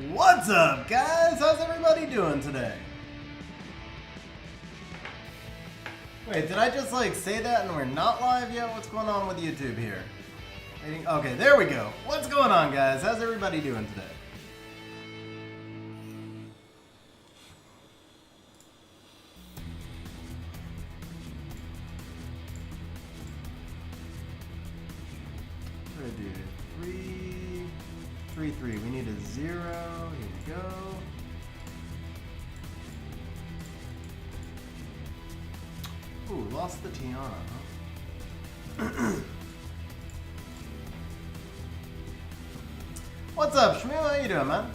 What's up, guys? How's everybody doing today? Wait, did I just like say that and we're not live yet? What's going on with YouTube here? Waiting. Okay, there we go. What's going on, guys? How's everybody doing today? What do I do? 3, 3. We need a 0. Here we go. Ooh, lost the Tiana, huh? What's up, Shmuel? How you doing, man?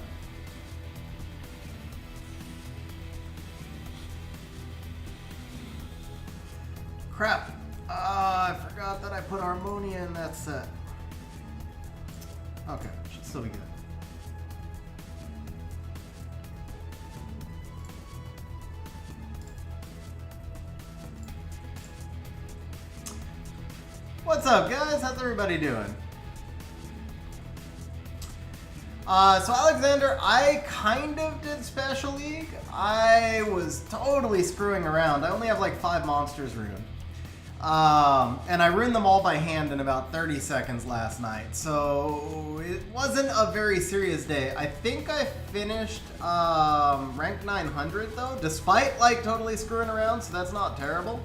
Crap. I forgot that I put Harmonia in that set. Okay, should still be good. What's up, guys? How's everybody doing? So Alexander, I kind of did Special League. I was totally screwing around. I only have like 5 monsters ruined. And I ruined them all by hand in about 30 seconds last night. So it wasn't a very serious day. I think I finished rank 900 though, despite like totally screwing around, so that's not terrible.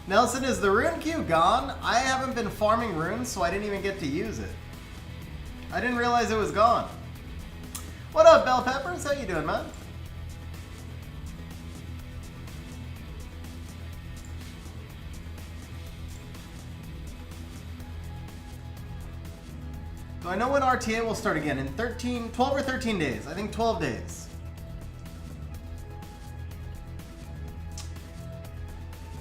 Nelson, is the rune queue gone? I haven't been farming runes, so I didn't even get to use it. I didn't realize it was gone. What up, Bell Peppers? How you doing, man? Do I know when RTA will start again? In 12 or 13 days. I think 12 days.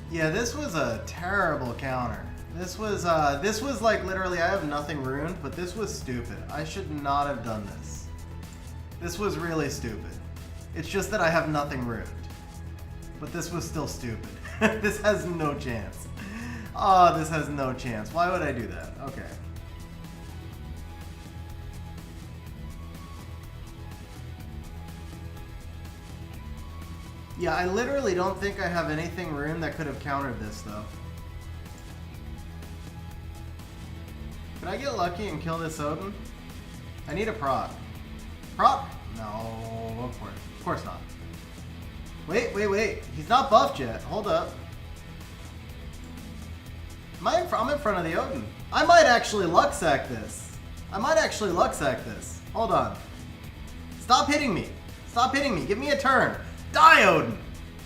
Yeah, this was a terrible counter. This was like literally, I have nothing ruined, but this was stupid. I should not have done this. This was really stupid. It's just that I have nothing ruined. But this was still stupid. This has no chance. Oh, this has no chance. Why would I do that? Okay. Yeah, I literally don't think I have anything ruined that could have countered this, though. Can I get lucky and kill this Odin? I need a prot. Prot? No, go for it. Of course not. Wait. He's not buffed yet. Hold up. I'm in front of the Odin. I might actually luck sack this. Hold on. Stop hitting me. Give me a turn. Die, Odin!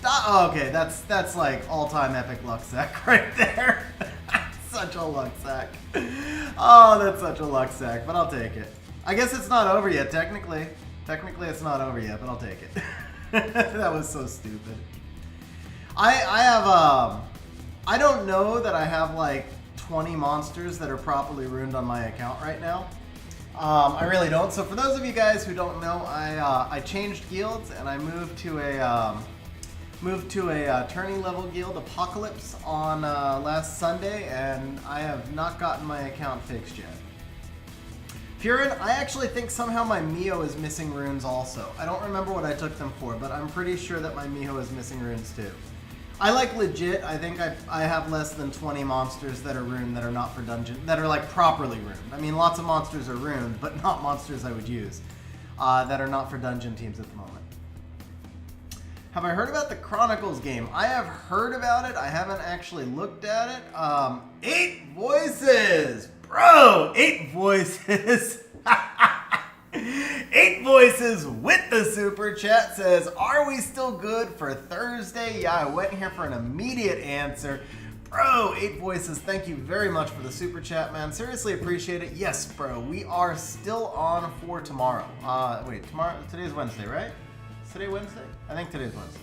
Oh, okay, that's like all-time epic luck sack right there. Such a luck sack. Oh, that's such a luck sack, but I'll take it. I guess it's not over yet, technically. Technically, it's not over yet, but I'll take it. That was so stupid. I don't know that I have like 20 monsters that are properly ruined on my account right now. I really don't. So for those of you guys who don't know, I changed guilds and I moved to a tourney level guild, Apocalypse, on last Sunday, and I have not gotten my account fixed yet. Furin, I actually think somehow my Mio is missing runes also. I don't remember what I took them for, but I'm pretty sure that my Mio is missing runes too. I like legit, I think I have less than 20 monsters that are ruined that are not for dungeon, that are like properly ruined. I mean, lots of monsters are ruined, but not monsters I would use, that are not for dungeon teams at the moment. Have I heard about the Chronicles game? I have heard about it, I haven't actually looked at it. 8 voices! Bro, 8 voices! 8 voices with the super chat says, are we still good for Thursday? Yeah, I went here for an immediate answer. Bro, 8 voices, thank you very much for the super chat, man. Seriously appreciate it. Yes, bro, we are still on for tomorrow. Wait, tomorrow, today's Wednesday, right? Is today Wednesday? I think today's Wednesday.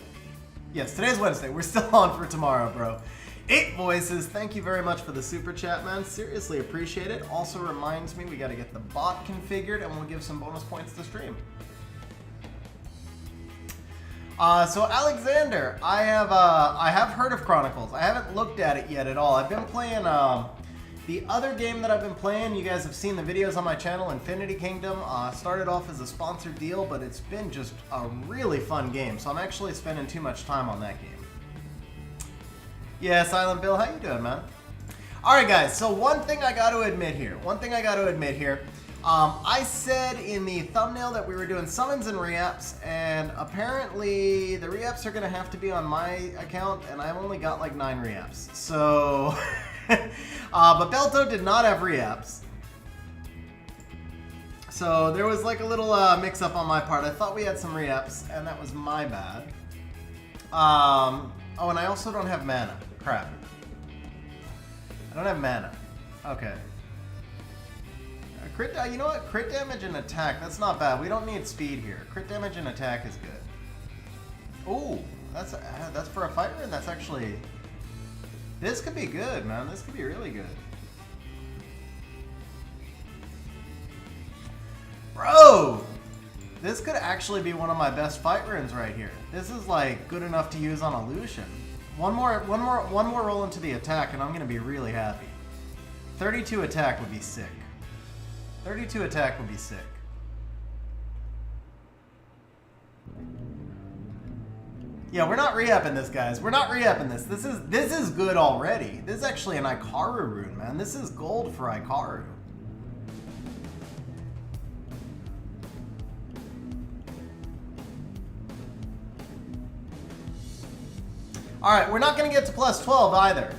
Yes, today's Wednesday. We're still on for tomorrow, bro. 8 voices, thank you very much for the super chat, man. Seriously appreciate it. Also reminds me we got to get the bot configured and we'll give some bonus points to stream. So Alexander, I have heard of Chronicles. I haven't looked at it yet at all. I've been playing The other game that I've been playing, you guys have seen the videos on my channel, Infinity Kingdom. Started off as a sponsored deal, but it's been just a really fun game, so I'm actually spending too much time on that game. Yeah, Silent Bill, how you doing, man? Alright guys, so one thing I gotta admit here. I said in the thumbnail that we were doing summons and reapps, and apparently the reapps are gonna have to be on my account, and I've only got like 9 reapps. So, but Belto did not have reapps. So there was like a little mix up on my part. I thought we had some reapps, and that was my bad. Oh, and I also don't have mana. Crap. I don't have mana. Okay. You know what? Crit damage and attack. That's not bad. We don't need speed here. Crit damage and attack is good. Ooh, that's for a fighter, and that's actually. This could be good, man. This could be really good. Bro, this could actually be one of my best fight runes right here. This is like good enough to use on a Lucian. One more roll into the attack, and I'm gonna be really happy. 32 attack would be sick. 32 attack would be sick. Yeah, we're not re-upping this, guys. We're not re-upping this. This is good already. This is actually an Ikaru rune, man. This is gold for Ikaru. Alright, we're not going to get to plus 12 either.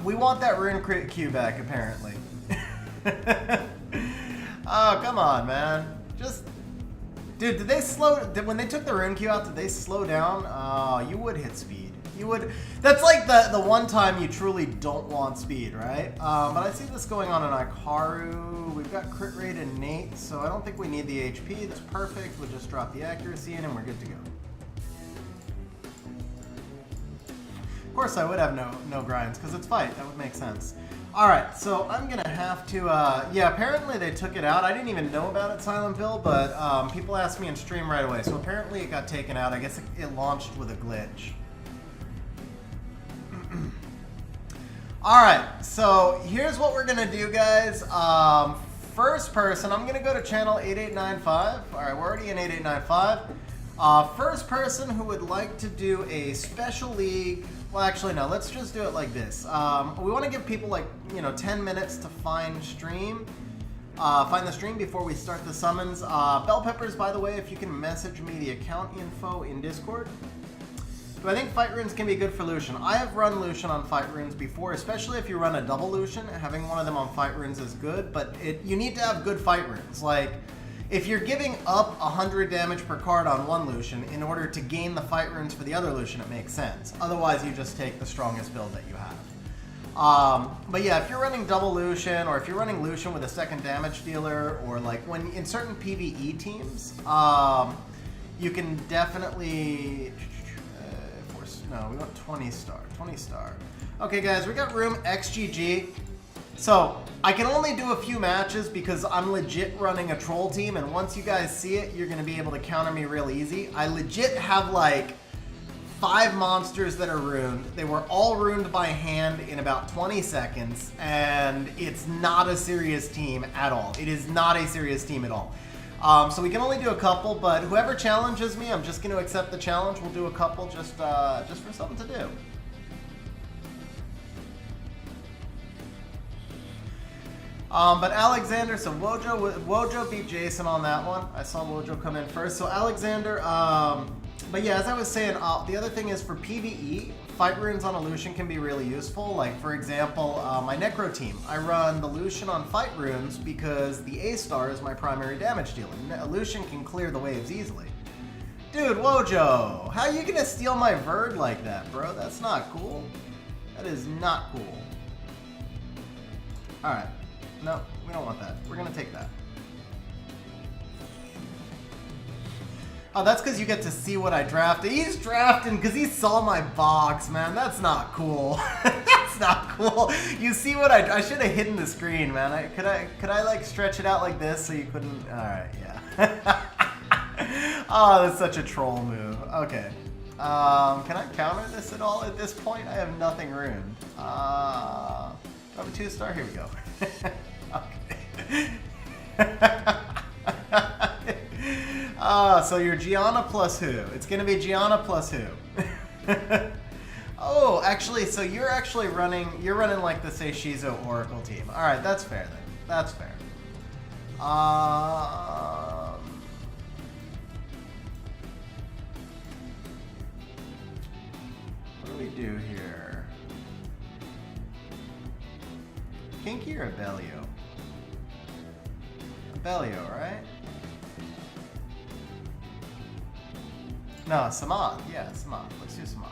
We want that rune crit Q back, apparently. Oh, come on, man. Just... Dude, did they slow... When they took the rune Q out, did they slow down? Oh, you would hit speed. You would... That's like the one time you truly don't want speed, right? But I see this going on in Ikaru. We've got crit rate innate, so I don't think we need the HP. That's perfect. We'll just drop the accuracy in and we're good to go. Of course I would have no grinds, because it's fight. That would make sense. Alright, so I'm going to have to... yeah, apparently they took it out. I didn't even know about it, Silent Bill, but people asked me in stream right away. So apparently it got taken out. I guess it launched with a glitch. Alright, so here's what we're going to do, guys. First person, I'm going to go to channel 8895. Alright, we're already in 8895. First person who would like to do a special league... Well, actually, no. Let's just do it like this. We want to give people like 10 minutes to find the stream before we start the summons. Bell Peppers, by the way, if you can message me the account info in Discord. Do I think fight runes can be good for Lucian? I have run Lucian on fight runes before, especially if you run a double Lucian. Having one of them on fight runes is good, but you need to have good fight runes. Like, if you're giving up 100 damage per card on one Lucian in order to gain the fight runes for the other Lucian, it makes sense. Otherwise, you just take the strongest build that you have. But yeah, if you're running double Lucian, or if you're running Lucian with a second damage dealer, or like when in certain PvE teams, you can definitely... no, we want 20 star. 20 star. Okay, guys, we got room XGG. So, I can only do a few matches because I'm legit running a troll team, and once you guys see it, you're going to be able to counter me real easy. I legit have like 5 monsters that are runed. They were all runed by hand in about 20 seconds, and it's not a serious team at all. It is not a serious team at all. So we can only do a couple, but whoever challenges me, I'm just going to accept the challenge. We'll do a couple just for something to do. But Alexander, so Wojo beat Jason on that one. I saw Wojo come in first. So Alexander, but yeah, as I was saying, the other thing is for PvE, fight runes on a Lucian can be really useful. Like, for example, my Necro team. I run the Lucian on fight runes because the A-star is my primary damage dealer. A Lucian can clear the waves easily. Dude, Wojo, how are you gonna steal my Verd like that, bro? That's not cool. That is not cool. Alright. No, we don't want that. We're gonna take that. Oh, that's because you get to see what I drafted. He's drafting because he saw my box, man. That's not cool. That's not cool. You see what I should have hidden the screen, man. Could I like stretch it out like this so you couldn't? All right, yeah. Oh, that's such a troll move. Okay. Can I counter this at all at this point? I have nothing ruined. Drop a 2-star. Here we go. Okay. So you're Gianna plus who? It's gonna be Gianna plus who? Oh, actually, so you're actually running. You're running like the Seishizo Oracle team. All right, that's fair then. That's fair. What do we do here? Kinky or Abellio? Abellio, right? No, Samad. Yeah, Samad. Let's do Samad.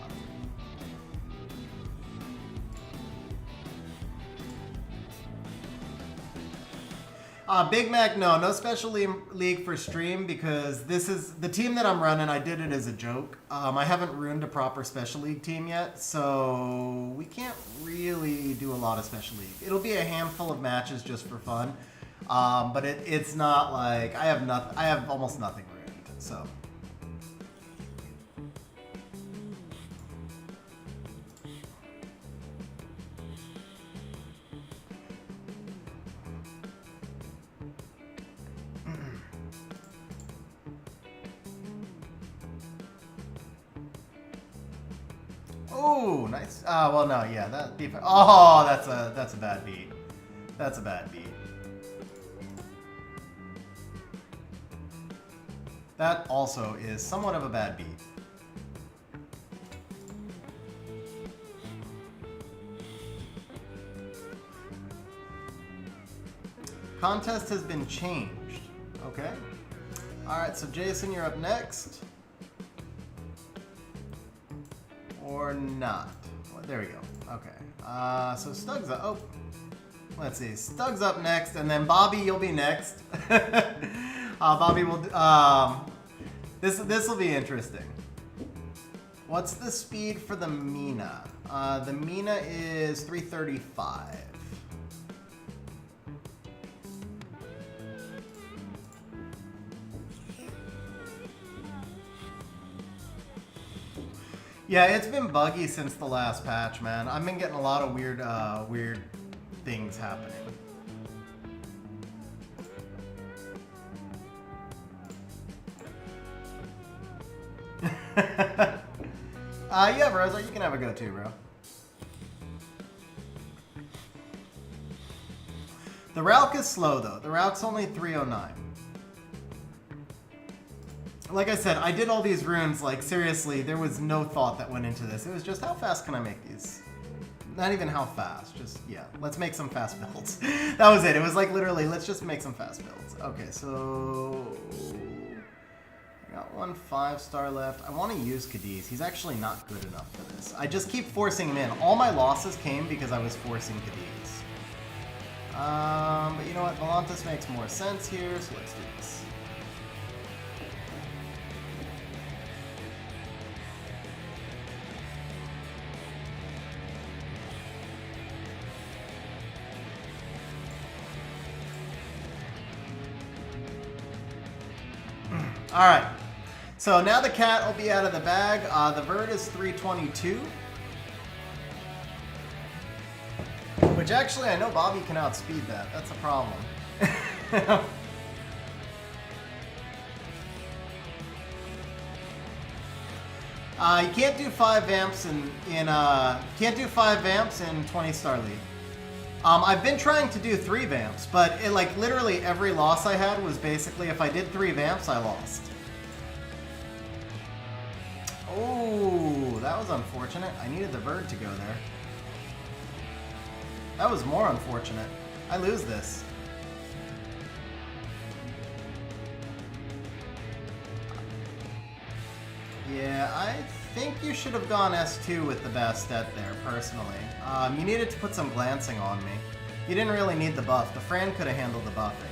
Big Mac, no special league for stream because this is the team that I'm running. I did it as a joke. I haven't ruined a proper special league team yet, so we can't really do a lot of special league. It'll be a handful of matches just for fun, but it's not like I have almost nothing ruined. So. Oh, nice. Well, no, yeah, that defense. Oh, that's a bad beat. That's a bad beat. That also is somewhat of a bad beat. Contest has been changed. Okay. All right, so Jason, you're up next. Or not. Well, there we go. Okay. So Stug's up. Oh, let's see. Stug's up next, and then Bobby, you'll be next. Bobby will. This will be interesting. What's the speed for the Mina? The Mina is 335. Yeah, it's been buggy since the last patch, man. I've been getting a lot of weird things happening. Yeah, bro, you can have a go too, bro. The Ralk is slow, though. The Ralk's only 309. Like I said, I did all these runes, like, seriously, there was no thought that went into this. It was just, how fast can I make these? Not even how fast, just, yeah, let's make some fast builds. That was it. It was like, literally, let's just make some fast builds. Okay, so... I got one 5-star left. I want to use Cadiz. He's actually not good enough for this. I just keep forcing him in. All my losses came because I was forcing Cadiz. But you know what? Volantis makes more sense here, so let's do this. All right, so now the cat will be out of the bag. The vert is 322. Which actually, I know Bobby can outspeed that. That's a problem. You can't do 5 vamps in 20-star league. I've been trying to do 3 vamps, but it, like, literally every loss I had was basically if I did 3 vamps, I lost. Oh, that was unfortunate. I needed the bird to go there. That was more unfortunate. I lose this. Yeah, I think you should have gone S2 with the Bastet there, personally. You needed to put some glancing on me. You didn't really need the buff. The Fran could have handled the buffing.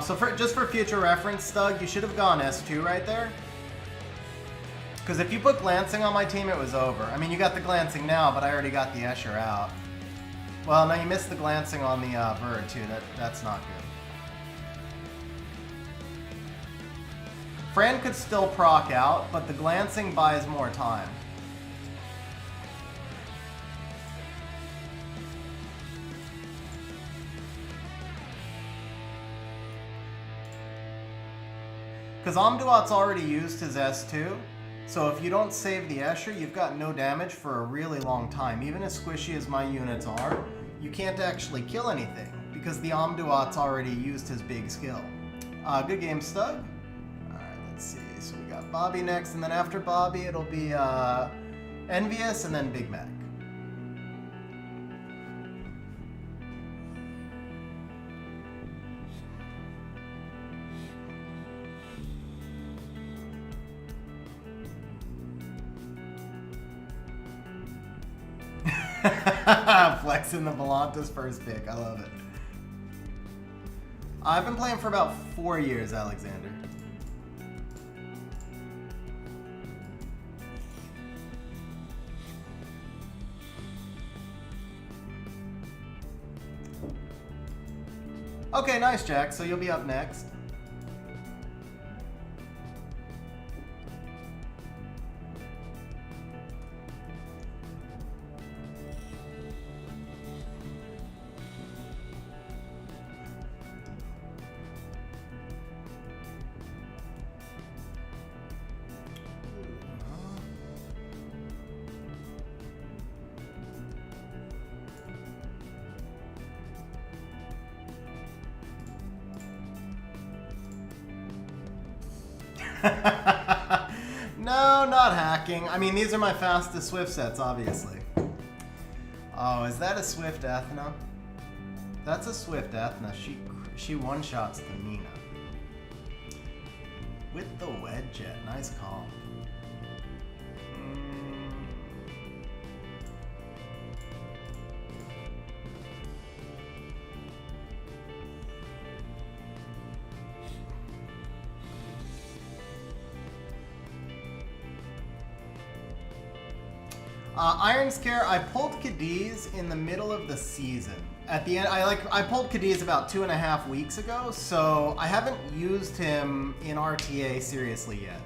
So just for future reference, Stug, you should have gone S2 right there. Because if you put glancing on my team, it was over. I mean, you got the glancing now, but I already got the Escher out. Well, no, you missed the glancing on the Bird, too. That's not good. Fran could still proc out, but the glancing buys more time. Because Omduat's already used his S2, so if you don't save the Escher, you've got no damage for a really long time. Even as squishy as my units are, you can't actually kill anything, because the Omduat's already used his big skill. Good game, Stug. Alright, let's see. So we got Bobby next, and then after Bobby, it'll be Envious, and then Big Mac. Flexing the Volantis first pick. I love it. I've been playing for about 4 years, Alexander. Okay, nice, Jack. So you'll be up next. No, not hacking. I mean, these are my fastest Swift sets, obviously. Oh, is that a Swift Ethna? That's a Swift Ethna. She one-shots the Mina. With the Wedge Jet. Nice call. Iron Scare, I pulled Cadiz in the middle of the season. At the end, I pulled Cadiz about 2.5 weeks ago, so I haven't used him in RTA seriously yet.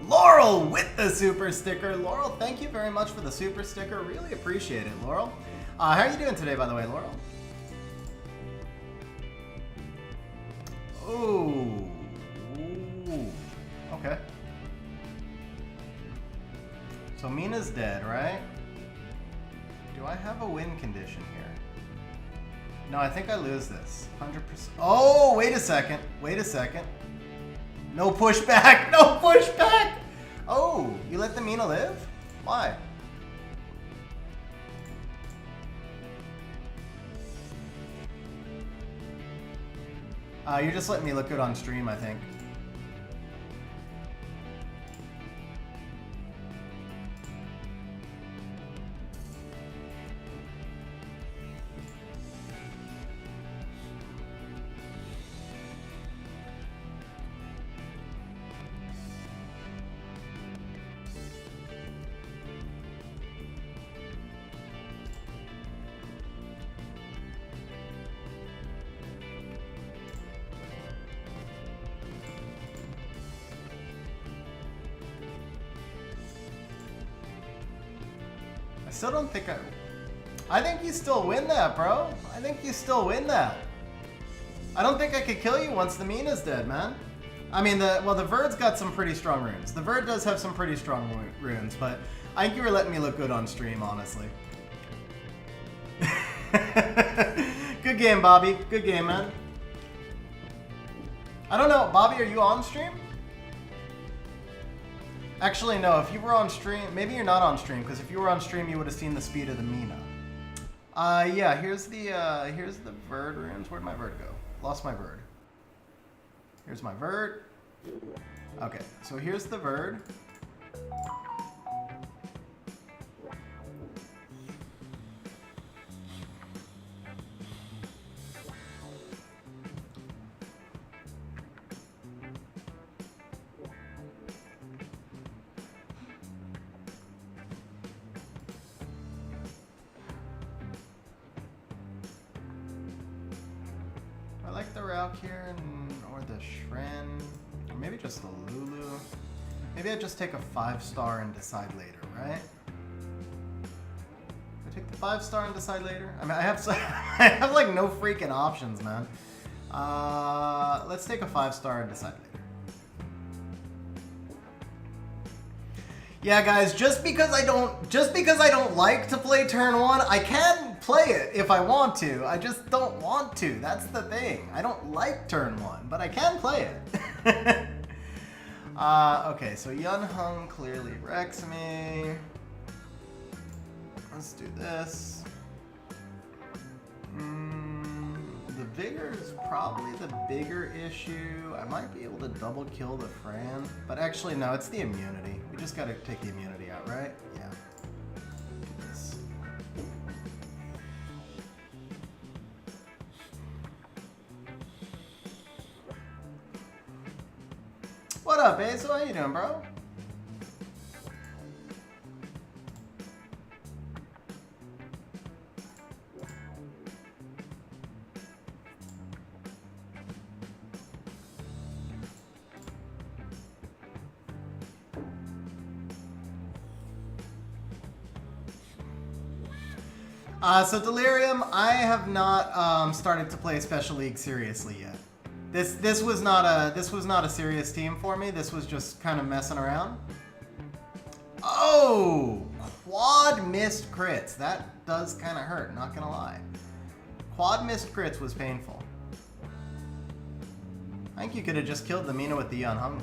Laurel with the super sticker. Laurel, thank you very much for the super sticker. Really appreciate it, Laurel. How are you doing today, by the way, Laurel? Ooh. Okay. So Mina's dead, right? Do I have a win condition here? No, I think I lose this. 100%. Oh, wait a second. Wait a second. No pushback. No pushback. Oh, you let the Mina live? Why? You're just letting me look good on stream, I think. I still don't think I think you still win that, bro. I think you still win that. I don't think I could kill you once the Mina's dead, man. I mean, the Verd's got some pretty strong runes. The Verd does have some pretty strong runes, but I think you were letting me look good on stream, honestly. Good game, Bobby. Good game, man. I don't know, Bobby, are you on stream? Actually, no, if you were on stream, maybe you're not on stream, because if you were on stream, you would have seen the speed of the Mina. Yeah, here's the Verd runes. Where'd my Verd go? Lost my Verd. Here's my Verd. Okay, so here's the Verd. I like the Valkyr or the Shren, or maybe just the Lulu. Maybe I just take a 5-star and decide later, right? I take the 5-star and decide later. I mean, I have I have like no freaking options, man. Let's take a 5-star and decide later. Yeah, guys, just because I don't like to play turn 1, I can play it if I want to. I just don't want to. That's the thing. I don't like turn 1, but I can play it. Okay, so Yun Hung clearly wrecks me. Let's do this. The vigor is probably the bigger issue. I might be able to double kill the Fran, but actually no, it's the immunity. We just gotta take the immunity out, right? Yeah. Do this. What up, Basil? How you doing, bro? So Delirium, I have not started to play Special League seriously yet. This was not a serious team for me. This was just kind of messing around. Oh, quad missed crits. That does kind of hurt, not gonna lie. Quad missed crits was painful. I think you could have just killed the Mina with the Unhung.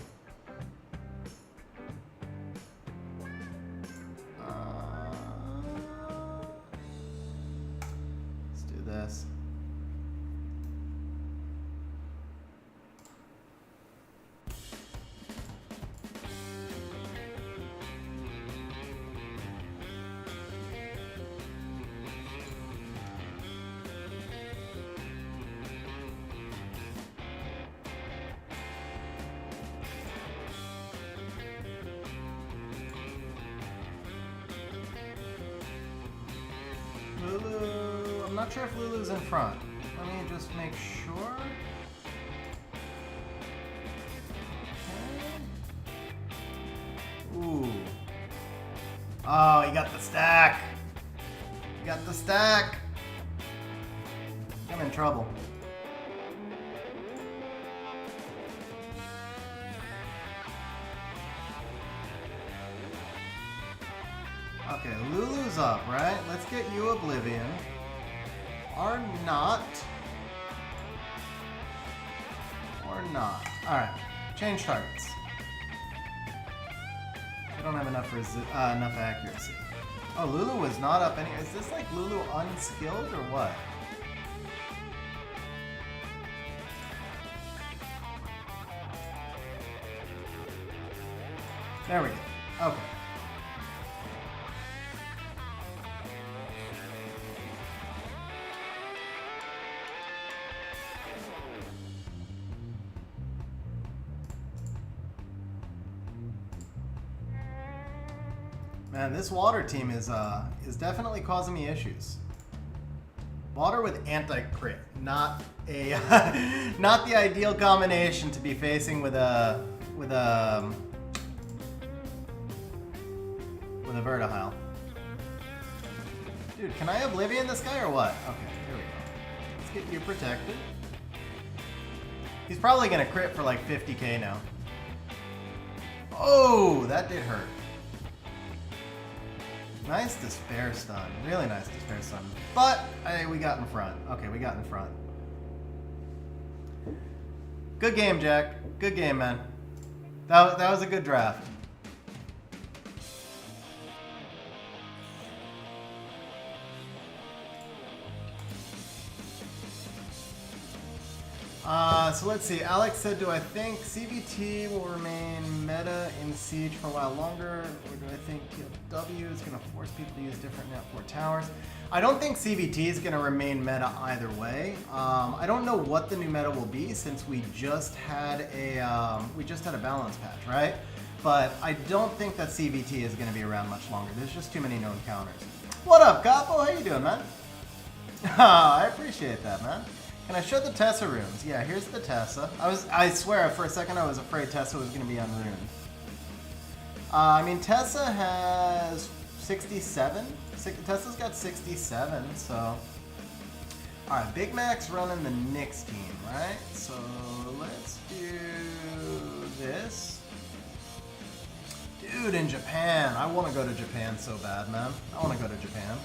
Let's do this. Lulu, I'm not sure if Lulu's in front. Let me just make sure. Okay. Ooh. Oh, he got the stack. He got the stack. I'm in trouble. Okay, Lulu's up, right? Let's get you Oblivion. Or not. Or not. Alright, change targets. We don't have enough enough accuracy. Oh, Lulu was not up any. Is this like Lulu unskilled or what? There we go. Okay. Man, this water team is definitely causing me issues. Water with anti-crit, not a not the ideal combination to be facing with a Vertihile. Dude, can I Oblivion this guy or what? Okay, here we go. Let's get you protected. He's probably gonna crit for like 50k now. Oh, that did hurt. Nice Despair Stun. Really nice Despair Stun. But, hey, we got in front. Okay, we got in front. Good game, Jack. Good game, man. That was a good draft. So let's see. Alex said, do I think CVT will remain meta in Siege for a while longer? Or do I think TLW is going to force people to use different Net 4 towers? I don't think CVT is going to remain meta either way. I don't know what the new meta will be since we just had a balance patch, right? But I don't think that CVT is going to be around much longer. There's just too many known counters. What up, Capo? How you doing, man? I appreciate that, man. Can I show the Tessa runes? Yeah, here's the Tessa. I swear, for a second I was afraid Tessa was going to be on rune. I mean, Tessa has 67. Tessa's got 67, so... Alright, Big Mac's running the Nyx team, right? So, let's do this. Dude, in Japan. I want to go to Japan so bad, man. I want to go to Japan.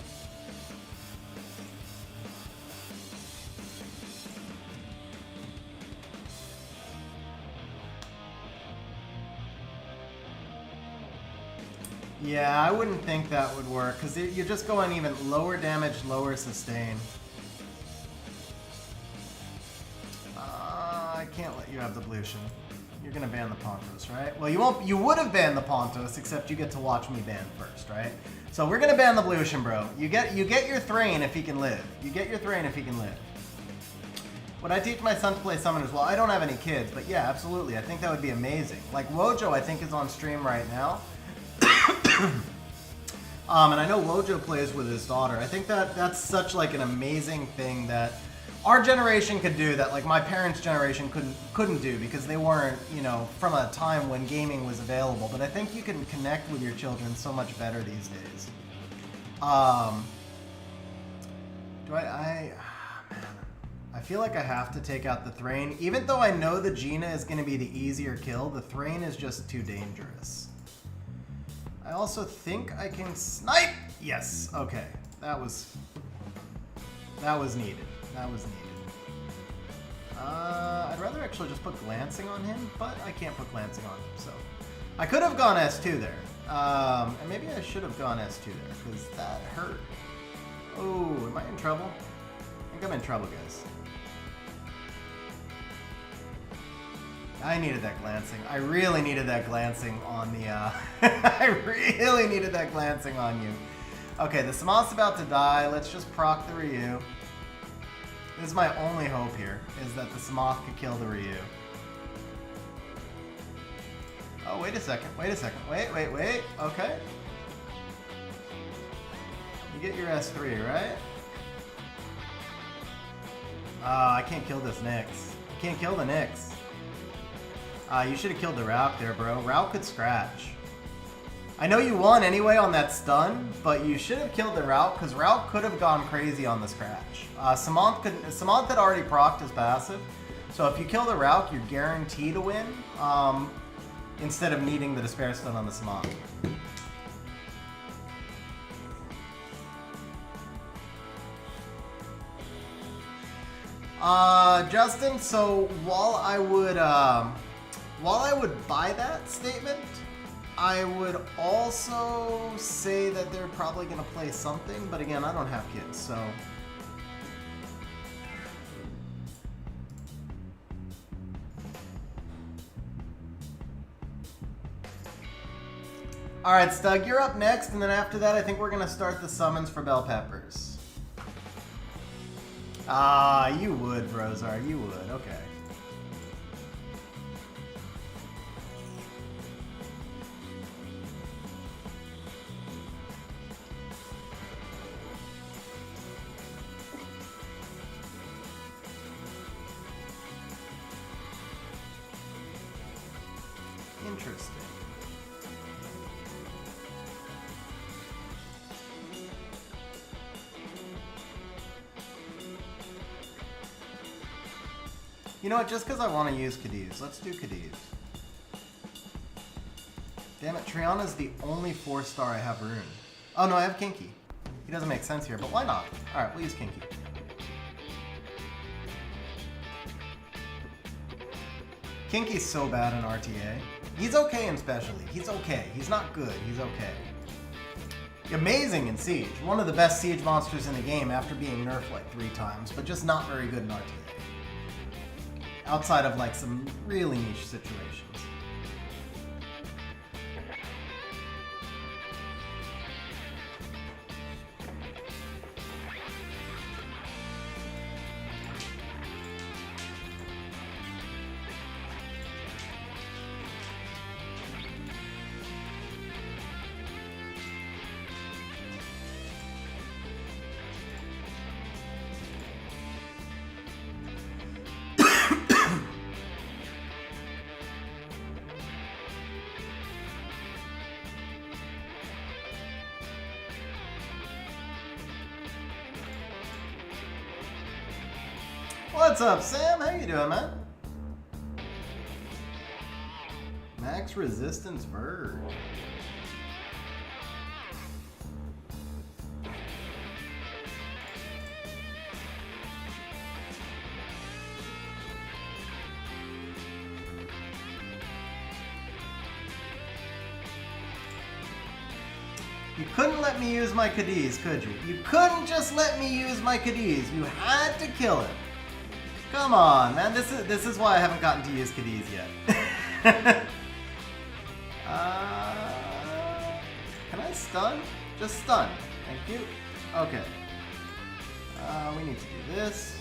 Yeah, I wouldn't think that would work, because you're just going even lower damage, lower sustain. I can't let you have the Blution. You're gonna ban the Pontos, right? Well, you won't. You would have banned the Pontos, except you get to watch me ban first, right? So we're gonna ban the Blution, bro. You get your Thrain if he can live. You get your Thrain if he can live. Would I teach my son to play Summoners? Well, I don't have any kids, but yeah, absolutely. I think that would be amazing. Like Wojo, I think is on stream right now. And I know Wojo plays with his daughter. I think that's such like an amazing thing that our generation could do that like my parents' generation couldn't do, because they weren't, you know, from a time when gaming was available. But I think you can connect with your children so much better these days. Man, I feel like I have to take out the Thrain. Even though I know the Gina is going to be the easier kill, the Thrain is just too dangerous. I also think I can snipe! Yes, okay. That was needed. That was needed. I'd rather actually just put Glancing on him, but I can't put Glancing on him, so. I could have gone S2 there. And maybe I should have gone S2 there, because that hurt. Oh, am I in trouble? I think I'm in trouble, guys. I needed that Glancing. I really needed that Glancing on the, I really needed that Glancing on you. Okay, the Samoth's about to die. Let's just proc the Ryu. This is my only hope here, is that the Samoth could kill the Ryu. Oh, wait a second. Wait. Okay. You get your S3, right? I can't kill this Nyx. I can't kill the Nyx. You should have killed the Rauk there, bro. Rauk could scratch. I know you won anyway on that stun, but you should have killed the Rauk, because Rauk could have gone crazy on the scratch. Samoth had already procced his passive, so if you kill the Rauk, you're guaranteed to win, instead of needing the Despair stun on the Samoth. Justin, so while I would buy that statement, I would also say that they're probably going to play something, but again, I don't have kids, so. Alright, Stug, you're up next, and then after that, I think we're going to start the summons for Bell Peppers. You would, Brozar, you would, okay. Interesting. You know what, just because I want to use Cadiz, let's do Cadiz. Damn it, Triana's the only 4-star I have Rune. Oh no, I have Kinky. He doesn't make sense here, but why not? Alright, we'll use Kinky. Kinky's so bad in RTA. He's okay in Specialty. He's okay. He's not good. He's okay. Amazing in Siege. One of the best Siege monsters in the game after being nerfed like 3 times, but just not very good in RTA. Outside of like some really niche situations. What's up, Sam? How you doing, man? Max Resistance Verge. You couldn't let me use my Cadiz, could you? You couldn't just let me use my Cadiz. You had to kill him. Come on, man. This is why I haven't gotten to use Cadiz yet. Can I stun? Just stun. Thank you. Okay. We need to do this.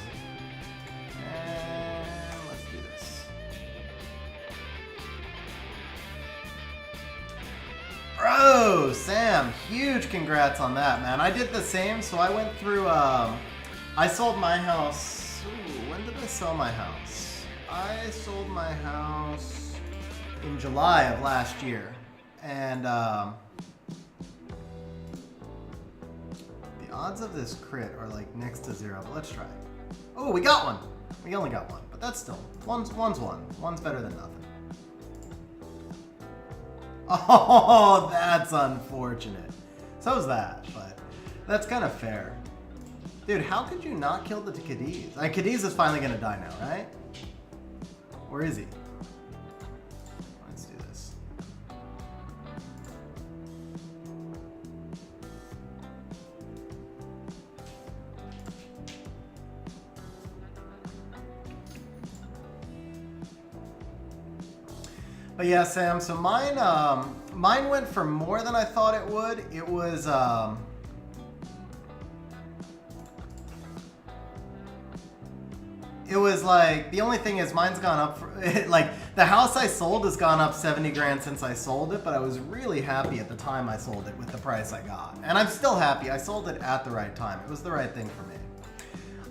And let's do this. Bro, Sam, huge congrats on that, man. I did the same, so I went through, I sold my house. Ooh, when did I sell my house? I sold my house in July of last year. And, the odds of this crit are like next to 0, but let's try. Oh, we got one. We only got one, but that's still, one's one. One's better than nothing. Oh, that's unfortunate. So's that, but that's kind of fair. Dude, how could you not kill the Cadiz? Cadiz is finally gonna die now, right? Where is he? Let's do this. But yeah, Sam, so mine went for more than I thought it would. It was like, the only thing is mine's gone up, like the house I sold has gone up 70 grand since I sold it, but I was really happy at the time I sold it with the price I got. And I'm still happy, I sold it at the right time. It was the right thing for me.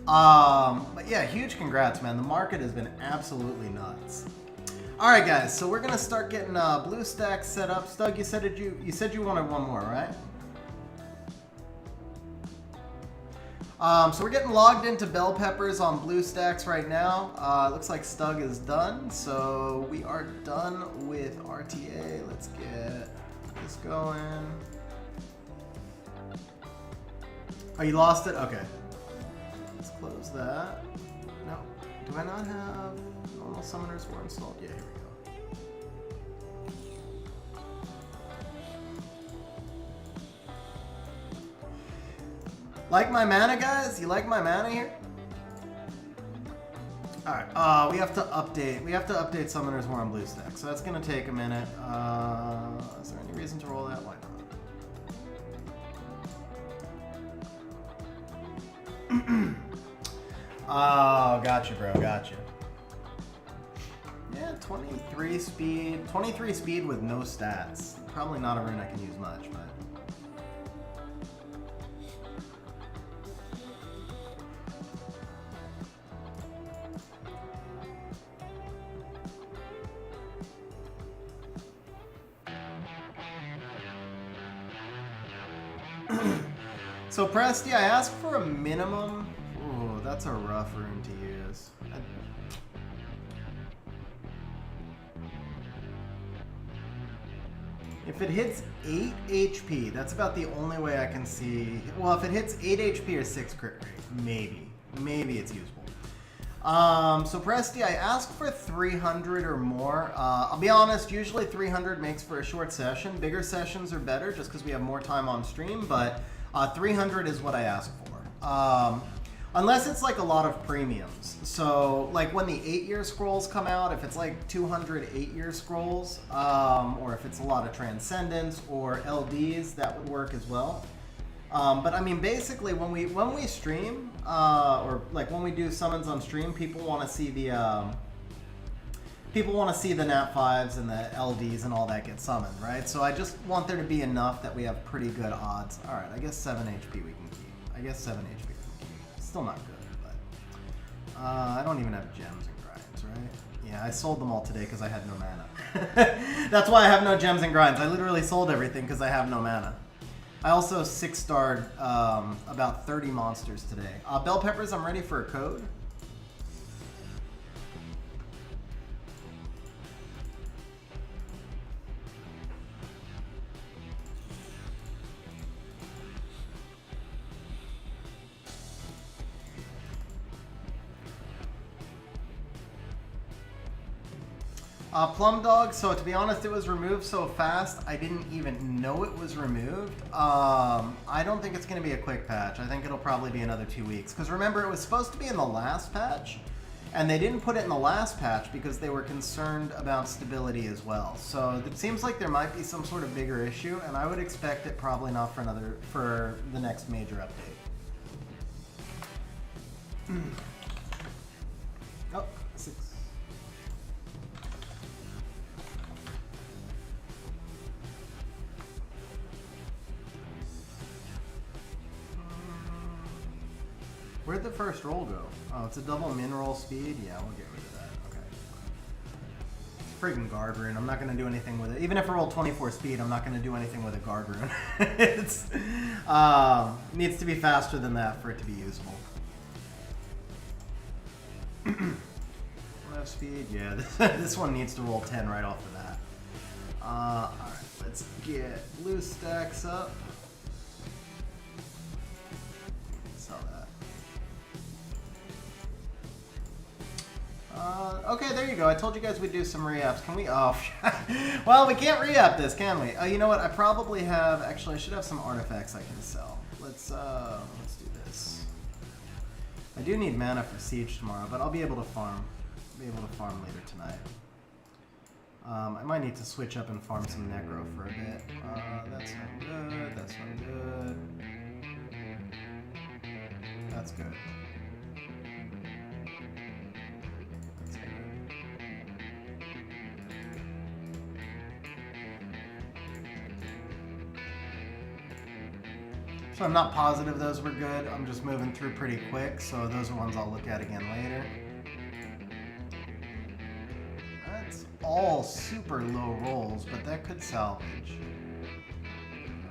But yeah, huge congrats, man. The market has been absolutely nuts. All right, guys, so we're gonna start getting blue stacks set up. Stug, you said you wanted one more, right? So we're getting logged into bell peppers on blue stacks right now. It looks like Stug is done, so we are done with RTA. Let's get this going. Oh, you lost it? Okay. Let's close that. No, do I not have normal summoners were installed? Yeah, here we go. Like my mana, guys? You like my mana here? Alright, we have to update summoners more on blue stack, so that's gonna take a minute. Is there any reason to roll that? Why not? Oh, gotcha, bro, gotcha. Yeah, 23 speed with no stats. Probably not a rune I can use much, but... So Presty, I asked for a minimum. Ooh, that's a rough rune to use. If it hits 8 HP, that's about the only way I can see. Well, if it hits 8 HP or 6 crit rate, maybe it's useful. So Presty, I asked for 300 or more. I'll be honest, usually 300 makes for a short session. Bigger sessions are better just because we have more time on stream, but 300 is what I asked for. Unless it's like a lot of premiums. So like when the 8-year scrolls come out, if it's like 200 8-year scrolls, or if it's a lot of Transcendence or LDs, that would work as well. But I mean, basically when we stream, or like when we do summons on stream, people want to see the nat 5s and the LDs and all that get summoned, right? So I just want there to be enough that we have pretty good odds. All right, I guess 7 HP we can keep. I guess 7 HP we can keep. Still not good, but I don't even have gems and grinds, right? Yeah, I sold them all today because I had no mana. That's why I have no gems and grinds. I literally sold everything because I have no mana. I also 6-starred about 30 monsters today. Bell peppers, I'm ready for a code. Plum Dog, so to be honest, it was removed so fast, I didn't even know it was removed. I don't think it's going to be a quick patch. I think it'll probably be another 2 weeks. Because remember, it was supposed to be in the last patch, and they didn't put it in the last patch because they were concerned about stability as well. So it seems like there might be some sort of bigger issue, and I would expect it probably not for the next major update. Oh, 6. Where'd the first roll go? Oh, it's a double min roll speed? Yeah, we'll get rid of that. Okay. Freaking guard rune. I'm not going to do anything with it. Even if I roll 24 speed, I'm not going to do anything with a guard rune. It's needs to be faster than that for it to be usable. Left speed, yeah. This one needs to roll 10 right off the bat. Alright, let's get blue stacks up. Sell that. Okay, there you go. I told you guys we'd do some re-apps. Can we? Oh, well, we can't re-app this, can we? You know what? I probably have. Actually, I should have some artifacts I can sell. Let's do this. I do need mana for Siege tomorrow, but I'll be able to farm. Later tonight. I might need to switch up and farm some Necro for a bit. That's not good. That's not good. That's good. That's good. So I'm not positive those were good. I'm just moving through pretty quick, so those are ones I'll look at again later. That's all super low rolls, but that could salvage.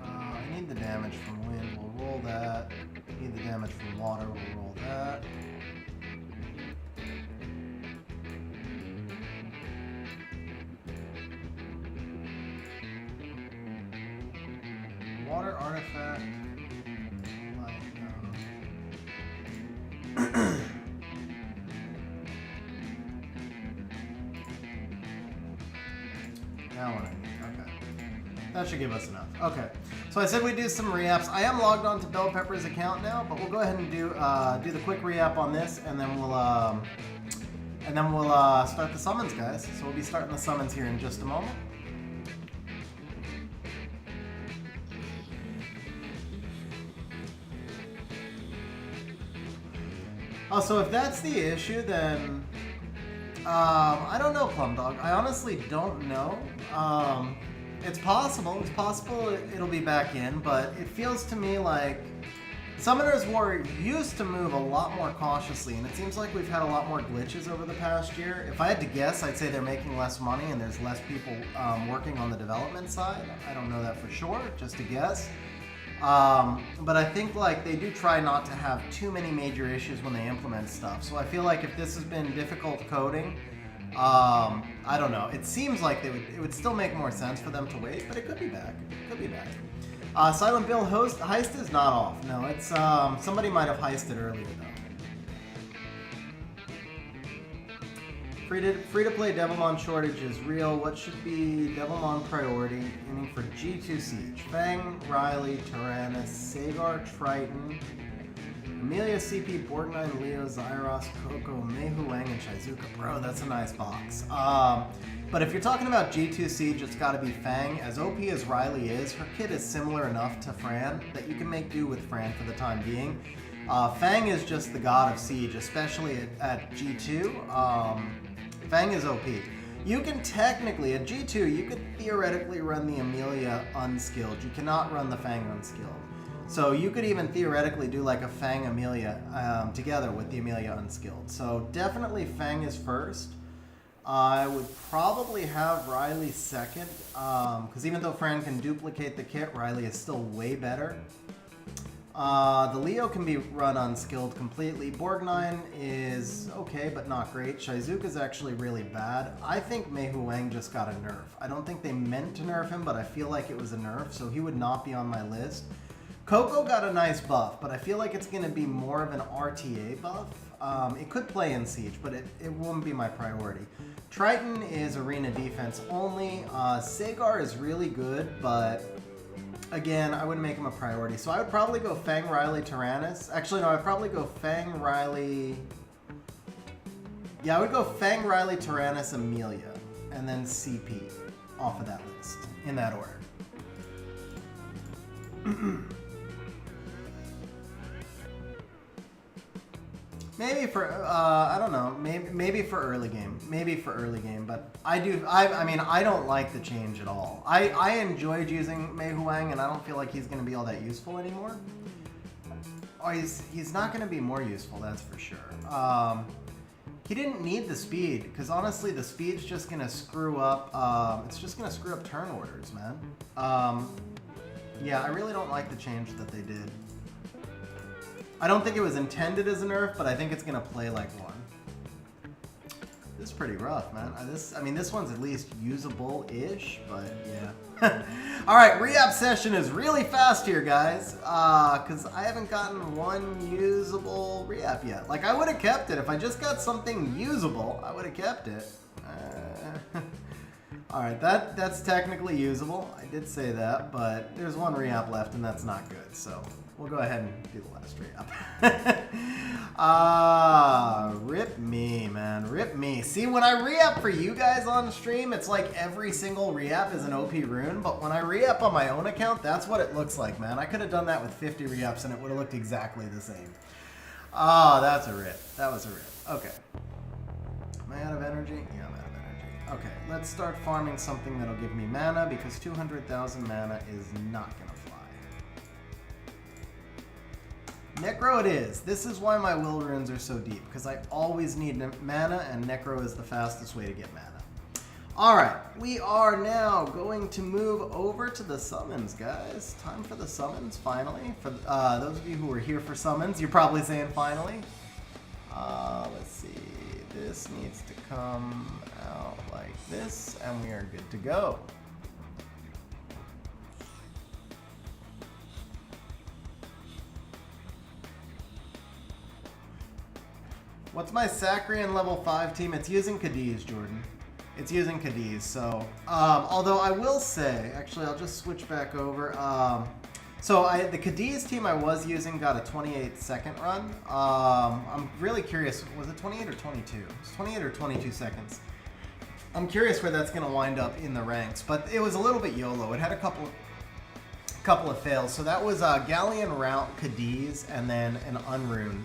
I need the damage from wind. We'll roll that. Need the damage from water. We'll roll that. Water artifact. Okay. That should give us enough. Okay. So I said we'd do some re-apps. I am logged on to Bell Pepper's account now, but we'll go ahead and do the quick re-app on this, and then we'll start the summons, guys. So we'll be starting the summons here in just a moment. Oh, so if that's the issue, then I don't know, Plum Dog. I honestly don't know. It's possible. It's possible it'll be back in, but it feels to me like Summoner's War used to move a lot more cautiously, and it seems like we've had a lot more glitches over the past year. If I had to guess, I'd say they're making less money and there's less people working on the development side. I don't know that for sure, just a guess. But I think like they do try not to have too many major issues when they implement stuff. So I feel like if this has been difficult coding, I don't know. It seems like it would still make more sense for them to wait, but it could be back. It could be back. Silent Bill heist is not off. No, it's somebody might have heisted earlier though. Free to play Devilmon shortage is real. What should be Devilmon priority? Aiming for G2 Siege. Fang, Riley, Tyrannus, Sagar, Triton, Amelia, CP, Borgnine, Leo, Zyros, Coco, Meihu Wang, and Shizuka. Bro, that's a nice box. But if you're talking about G2 Siege, it's got to be Fang. As OP as Riley is, her kit is similar enough to Fran that you can make do with Fran for the time being. Fang is just the god of Siege, especially at G2. Fang is OP. You can technically, at G2, you could theoretically run the Amelia unskilled. You cannot run the Fang unskilled. So you could even theoretically do like a Fang Amelia together with the Amelia unskilled. So definitely Fang is first. I would probably have Riley second, because even though Fran can duplicate the kit, Riley is still way better. The Leo can be run unskilled completely. Borgnine is okay, but not great. Shizuka is actually really bad. I think Meihu Wang just got a nerf. I don't think they meant to nerf him, but I feel like it was a nerf, so he would not be on my list. Coco got a nice buff, but I feel like it's going to be more of an RTA buff. It could play in Siege, but it won't be my priority. Triton is arena defense only. Sagar is really good, but again, I wouldn't make him a priority. So I would probably go Fang, Riley, Tyrannus. Actually, no, I'd probably go Fang, Riley... Yeah, I would go Fang, Riley, Tyrannus, Amelia, and then CP off of that list, in that order. Maybe for, I don't know, maybe for early game. Maybe for early game, but I mean, I don't like the change at all. I enjoyed using Mei Huang, and I don't feel like he's going to be all that useful anymore. Oh, he's not going to be more useful, that's for sure. He didn't need the speed, because honestly, the speed's just going to screw up, it's just going to screw up turn orders, man. Yeah, I really don't like the change that they did. I don't think it was intended as a nerf, but I think it's going to play like one. This is pretty rough, man. I mean, this one's at least usable-ish, but yeah. All right, re-app session is really fast here, guys, because I haven't gotten one usable re-app yet. Like, I would have kept it. If I just got something usable, I would have kept it. All right, that's technically usable. I did say that, but there's one re-app left, and that's not good, so we'll go ahead and do the last re-app. Rip me, man. Rip me. See, when I re-app for you guys on stream, it's like every single re-app is an OP rune, but when I re-app on my own account, that's what it looks like, man. I could have done that with 50 re-ups, and it would have looked exactly the same. Oh, that's a rip. That was a rip. Okay. Am I out of energy? Yeah, I'm out of energy. Okay, let's start farming something that'll give me mana, because 200,000 mana is not going to fly. Necro it is. This is why my will runes are so deep, because I always need mana, and Necro is the fastest way to get mana. Alright, we are now going to move over to the summons, guys. Time for the summons, finally. For those of you who are here for summons, you're probably saying finally. Let's see. This needs to come out like this, and we are good to go. What's my Sacrian level 5 team? It's using Cadiz, Jordan. It's using Cadiz, so... although I will say... Actually, I'll just switch back over. The Cadiz team I was using got a 28-second run. I'm really curious. Was it 28 or 22? It's 28 or 22 seconds. I'm curious where that's going to wind up in the ranks. But it was a little bit YOLO. It had a couple of fails. So that was Galleon Route, Cadiz, and then an unruned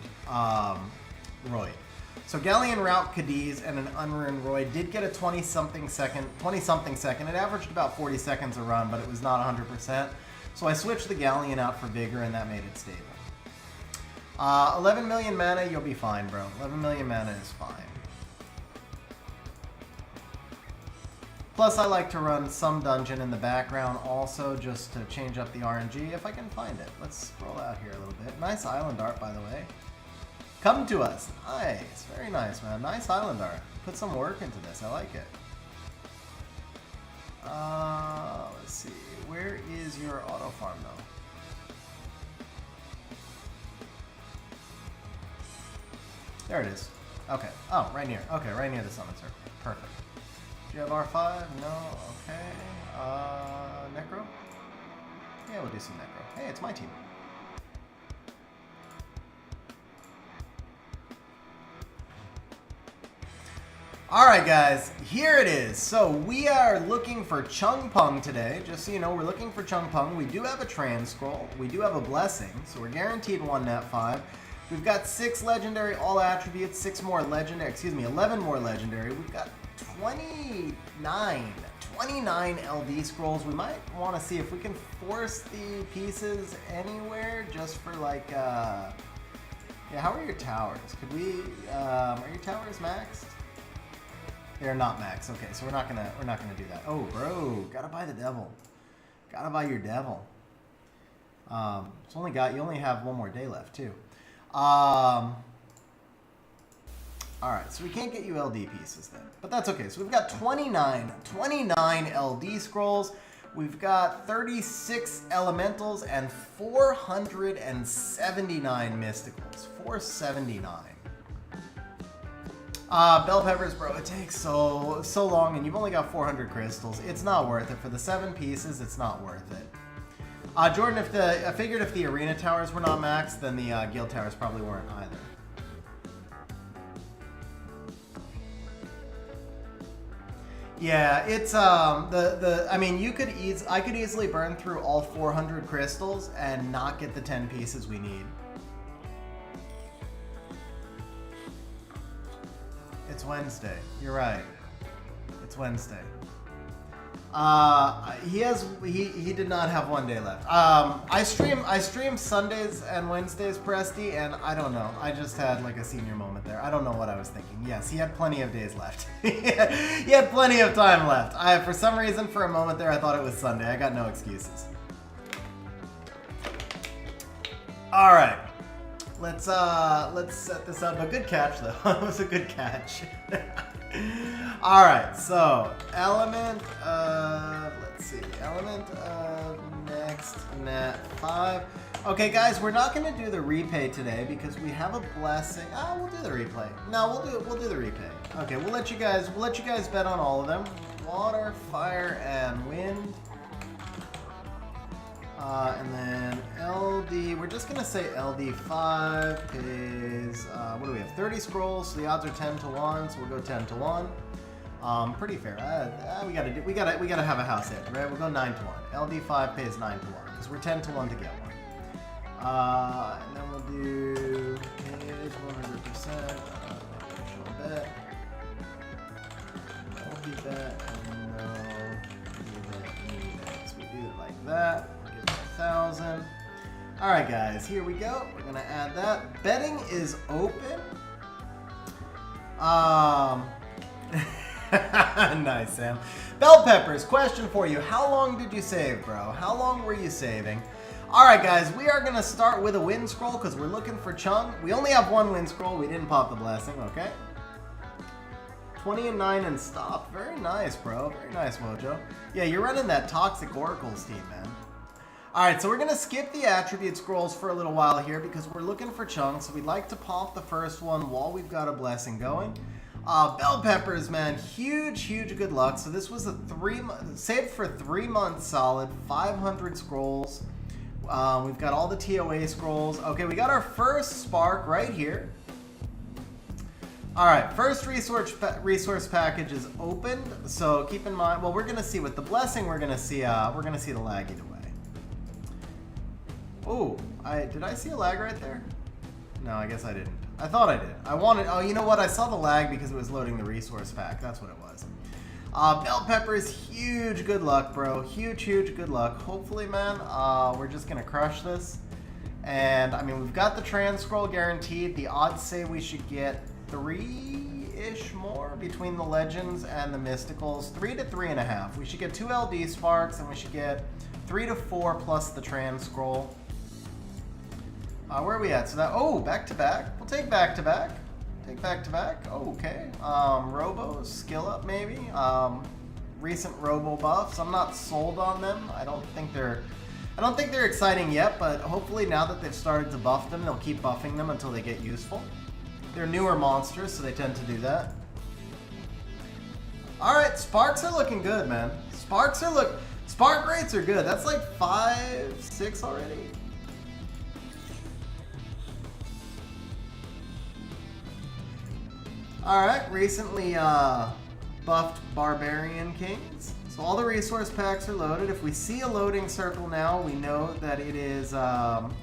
Roy. So Galleon Route, Cadiz, and an unruned Roy did get a 20-something second. It averaged about 40 seconds a run, but it was not 100%. So I switched the Galleon out for Vigor, and that made it stable. 11 million mana, you'll be fine, bro. 11 million mana is fine. Plus, I like to run some dungeon in the background also, just to change up the RNG, if I can find it. Let's scroll out here a little bit. Nice island art, by the way. Come to us. Nice. Very nice, man. Nice island art. Put some work into this. I like it. Let's see. Where is your auto farm, though? There it is. Okay. Oh, right near. Okay, right near the summon circle. Perfect. Do you have R5? No. Okay. Necro? Yeah, we'll do some Necro. Hey, it's my team. Alright guys, here it is. So we are looking for Chung Pung today. Just so you know, we're looking for Chung Pung. We do have a Trans Scroll. We do have a Blessing. So we're guaranteed one Nat 5. We've got 6 legendary all attributes, 11 more legendary. We've got 29 LD scrolls. We might want to see if we can force the pieces anywhere just for like, yeah, how are your towers? Could we, are your towers maxed? They're not max. Okay, so we're not gonna do that. Oh, bro, gotta buy the devil. Gotta buy your devil. You only have one more day left too. All right, so we can't get you LD pieces then, but that's okay. So we've got 29 LD scrolls. We've got 36 elementals and 479 mysticals. 479. Bell peppers, bro, it takes so long, and you've only got 400 crystals. It's not worth it. For the 7 pieces, it's not worth it. Jordan, I figured if the arena towers were not maxed, then the guild towers probably weren't either. Yeah, it's I mean, I could easily burn through all 400 crystals and not get the 10 pieces we need. It's Wednesday. You're right. It's Wednesday. He did not have 1 day left. I stream Sundays and Wednesdays, Presty, and I don't know. I just had like a senior moment there. I don't know what I was thinking. Yes, he had plenty of days left. He had plenty of time left. For some reason, for a moment there, I thought it was Sunday. I got no excuses. All right. Let's set this up. A good catch though. It was a good catch. All right, so element of, let's see, element of next nat 5. Okay, guys, we're not going to do the repay today because we have a blessing. We'll do the replay. No, we'll do the repay. Okay, we'll let you guys bet on all of them. Water, fire, and wind. And then LD, we're just going to say LD5 pays, what do we have, 30 scrolls, so the odds are 10 to 1, so we'll go 10 to 1. Pretty fair. We gotta have a house edge, right? We'll go 9 to 1. LD5 pays 9 to 1, because we're 10 to 1 to get one. And then we'll do pays 100%, bet, LD bet, and no, bet. So we do it like that. 1,000. All right, guys, here we go. We're gonna add that. Betting is open. Nice, Sam. Bell peppers, question for you. How long did you save, bro? How long were you saving? All right, guys, we are gonna start with a win scroll because we're looking for Chung. We only have 1 win scroll. We didn't pop the blessing, okay? 20 and 9 and stop. Very nice, bro. Very nice, Mojo. Yeah, you're running that Toxic Oracles team, man. Alright, so we're going to skip the attribute scrolls for a little while here because we're looking for Chung, so we'd like to pop the first one while we've got a blessing going. Bell peppers, man, huge good luck. So this was a saved for 3 months solid, 500 scrolls. We've got all the TOA scrolls. Okay, we got our first spark right here. Alright, first resource package is opened, so keep in mind, well, we're going to see with the blessing, we're going to see the lag either way. Oh, did I see a lag right there? No, I guess I didn't. I thought I did. Oh, you know what? I saw the lag because it was loading the resource pack. That's what it was. Bell peppers, huge good luck, bro. Huge good luck. Hopefully, man, we're just going to crush this. And, I mean, we've got the trans scroll guaranteed. The odds say we should get 3-ish more between the legends and the mysticals. 3 to 3.5. We should get 2 LD sparks, and we should get 3 to 4 plus the trans scroll. Where are we at? So that, back to back. We'll take back to back. Take back to back. Oh, okay. Robos, skill up maybe. Recent Robo buffs. I'm not sold on them. I don't think they're exciting yet, but hopefully now that they've started to buff them, they'll keep buffing them until they get useful. They're newer monsters, so they tend to do that. All right, sparks are looking good, man. Spark rates are good. That's like 5, 6 already. Alright, recently buffed Barbarian Kings. So all the resource packs are loaded. If we see a loading circle now, we know that it is,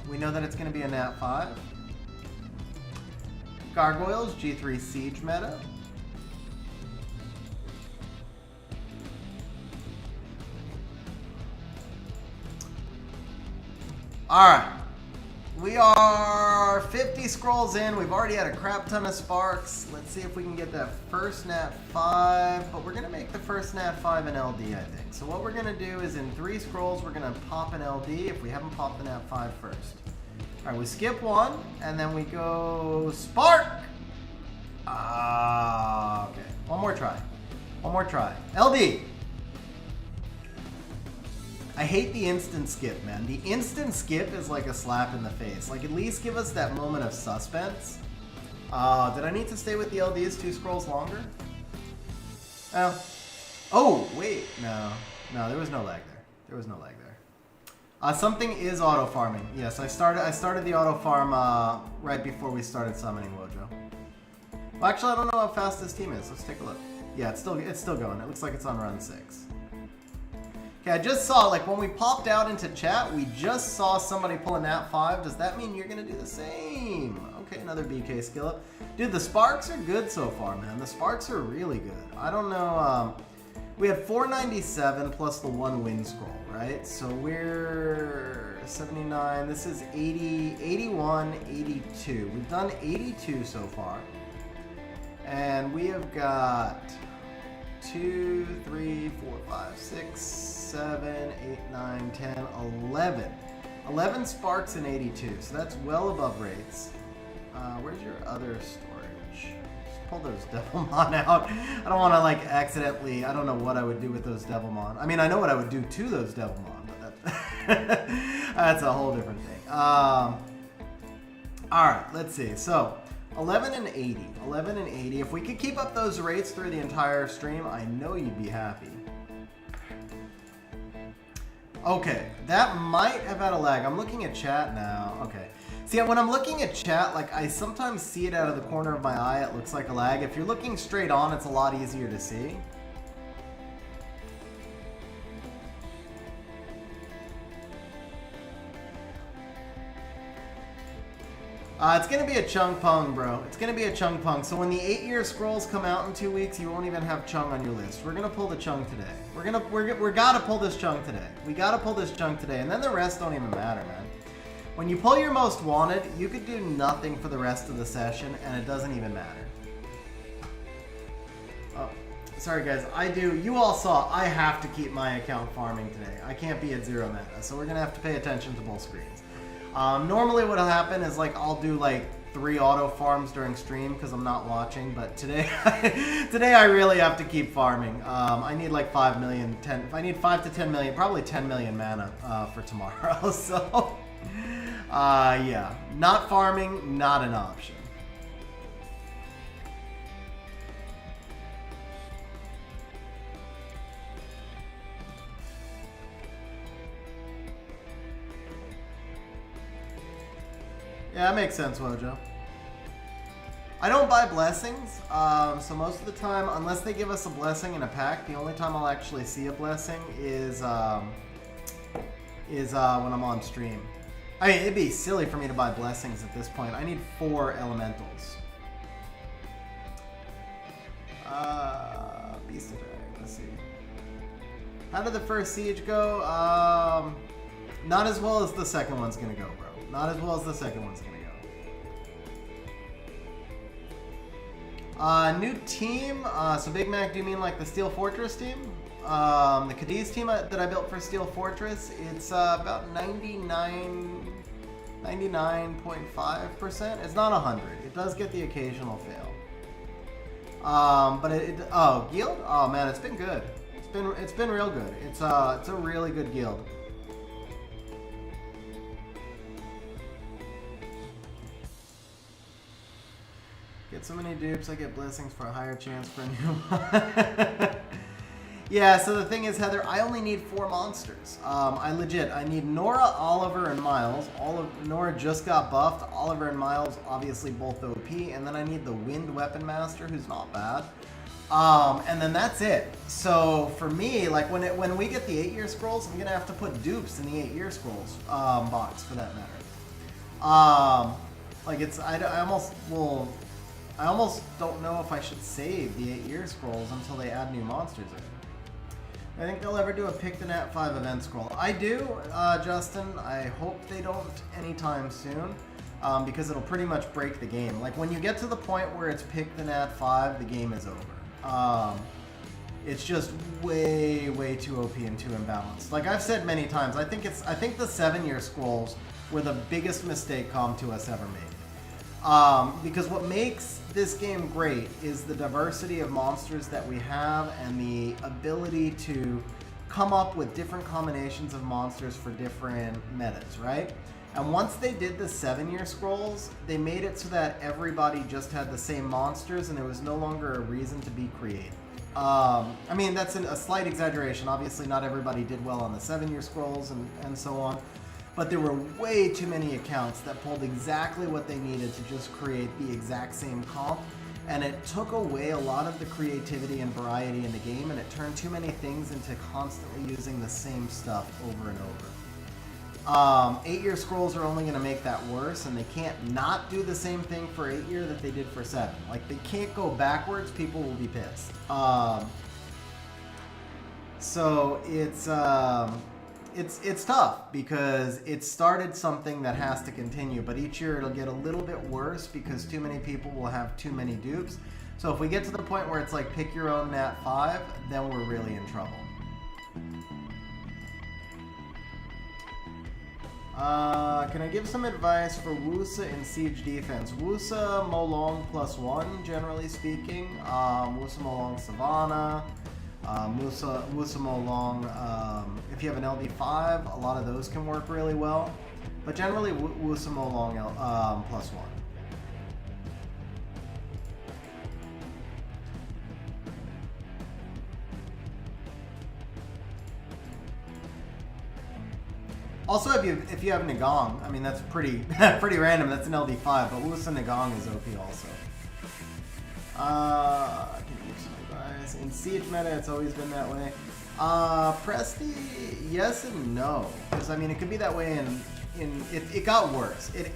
we know that it's going to be a nat 5. Gargoyles, G3 Siege meta. Alright. We are 50 scrolls in. We've already had a crap ton of sparks. Let's see if we can get that first nat 5. But we're going to make the first nat 5 an LD, I think. So what we're going to do is in 3 scrolls, we're going to pop an LD if we haven't popped the nat 5 first. All right, we skip 1, and then we go spark. Okay. One more try. LD. I hate the instant skip, man. The instant skip is like a slap in the face. Like, at least give us that moment of suspense. Did I need to stay with the LDs 2 scrolls longer? Oh, wait. No, there was no lag there. There was no lag there. Something is auto farming. Yes, I started the auto farm right before we started summoning Wojo. Well, actually, I don't know how fast this team is. Let's take a look. Yeah, it's still going. It looks like it's on run 6. Okay, I just saw, like, when we popped out into chat, we just saw somebody pull a nat 5. Does that mean you're gonna do the same? Okay, another BK skill up. Dude, the sparks are good so far, man. The sparks are really good. I don't know, we had 497 plus the 1 win scroll, right? So we're 79. This is 80, 81, 82. We've done 82 so far. And we have got 2, 3, 4, 5, 6, 7, 8, 9, 10, 11. 11 sparks in 82, so that's well above rates. Where's your other storage? Just pull those Devilmon out. I don't want to, like, accidentally, I don't know what I would do with those Devilmon. I mean, I know what I would do to those Devilmon, but that's a whole different thing. Alright, let's see. So, 11 and 80. 11 and 80. If we could keep up those rates through the entire stream, I know you'd be happy. Okay, that might have had a lag. I'm looking at chat now. Okay. See, when I'm looking at chat, like, I sometimes see it out of the corner of my eye. It looks like a lag. If you're looking straight on, it's a lot easier to see. It's going to be a Chung Pung, bro. It's going to be a Chung Pung. So when the 8-year scrolls come out in 2 weeks, you won't even have Chung on your list. We're going to pull the Chung today. We're got to pull this Chung today. We got to pull this Chung today. And then the rest don't even matter, man. When you pull your most wanted, you could do nothing for the rest of the session, and it doesn't even matter. Oh, sorry guys. You all saw, I have to keep my account farming today. I can't be at 0 mana, so we're going to have to pay attention to both screens. Normally what'll happen is, like, I'll do like 3 auto farms during stream because I'm not watching, but today today I really have to keep farming. I need like 5 million, I need 5 to 10 million, probably 10 million mana for tomorrow. So yeah, not farming, not an option. Yeah, that makes sense, Wojo. I don't buy blessings, so most of the time, unless they give us a blessing in a pack, the only time I'll actually see a blessing is when I'm on stream. I mean, it'd be silly for me to buy blessings at this point. I need 4 elementals. Beast attack, let's see. How did the first siege go? Not as well as the second one's gonna go, bro. Not as well as the second one's gonna go. New team. So Big Mac, do you mean like the Steel Fortress team? The Cadiz team that I built for Steel Fortress, it's about 99.5%. It's not 100. It does get the occasional fail. But oh, guild? Oh man, it's been good. It's been real good. It's a really good guild. Get so many dupes, I get blessings for a higher chance for a new one. Yeah, so the thing is, Heather, I only need 4 monsters. I need Nora, Oliver, and Miles. Nora just got buffed. Oliver and Miles, obviously both OP. And then I need the Wind Weapon Master, who's not bad. And then that's it. So for me, like when we get the 8-year scrolls, I'm gonna have to put dupes in the 8-year scrolls box for that matter. Like I almost don't know if I should save the 8-year scrolls until they add new monsters in. I think they'll ever do a Pick the Nat 5 event scroll. I do, Justin. I hope they don't anytime soon, because it'll pretty much break the game. Like when you get to the point where it's Pick the Nat 5, the game is over. It's just way too OP and too imbalanced. Like I've said many times, I think the 7-year scrolls were the biggest mistake Com2uS ever made. Because what makes this game great is the diversity of monsters that we have and the ability to come up with different combinations of monsters for different metas, right? And once they did the 7-year scrolls, they made it so that everybody just had the same monsters and there was no longer a reason to be creative. I mean, that's a slight exaggeration. Obviously, not everybody did well on the 7-year scrolls and so on. But there were way too many accounts that pulled exactly what they needed to just create the exact same comp. And it took away a lot of the creativity and variety in the game, and it turned too many things into constantly using the same stuff over and over. 8-year scrolls are only going to make that worse, and they can't not do the same thing for 8-year that they did for 7. Like, they can't go backwards, people will be pissed. So it's tough because it started something that has to continue, but each year it'll get a little bit worse because too many people will have too many dupes. So if we get to the point where it's like pick your own Nat 5, then we're really in trouble. Can I give some advice for Wusa in siege defense? Wusa Molong +1, generally speaking. Wusa Molong Savannah. Wusa Molong, if you have an LD5, a lot of those can work really well. But generally, Wusa Molong +1. Also, if you have Nagong, I mean that's pretty pretty random. That's an LD5, but Wusa Nagong is OP also. Can you give some advice? In siege meta, it's always been that way. Presti, yes and no, because I mean it could be that way it got worse. It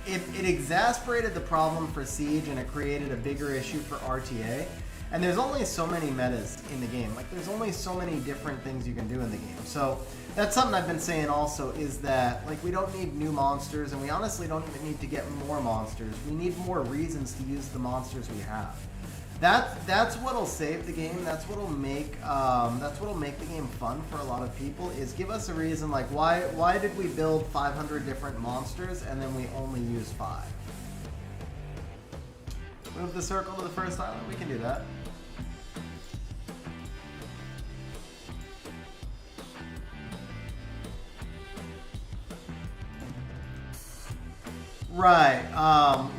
exasperated the problem for siege and it created a bigger issue for RTA. And there's only so many metas in the game. Like, there's only so many different things you can do in the game. So that's something I've been saying also, is that, like, we don't need new monsters, and we honestly don't even need to get more monsters. We need more reasons to use the monsters we have. That's what'll save the game. That's what'll make the game fun for a lot of people, is give us a reason, like, why did we build 500 different monsters and then we only use 5? Move the circle to the first island? We can do that. Right.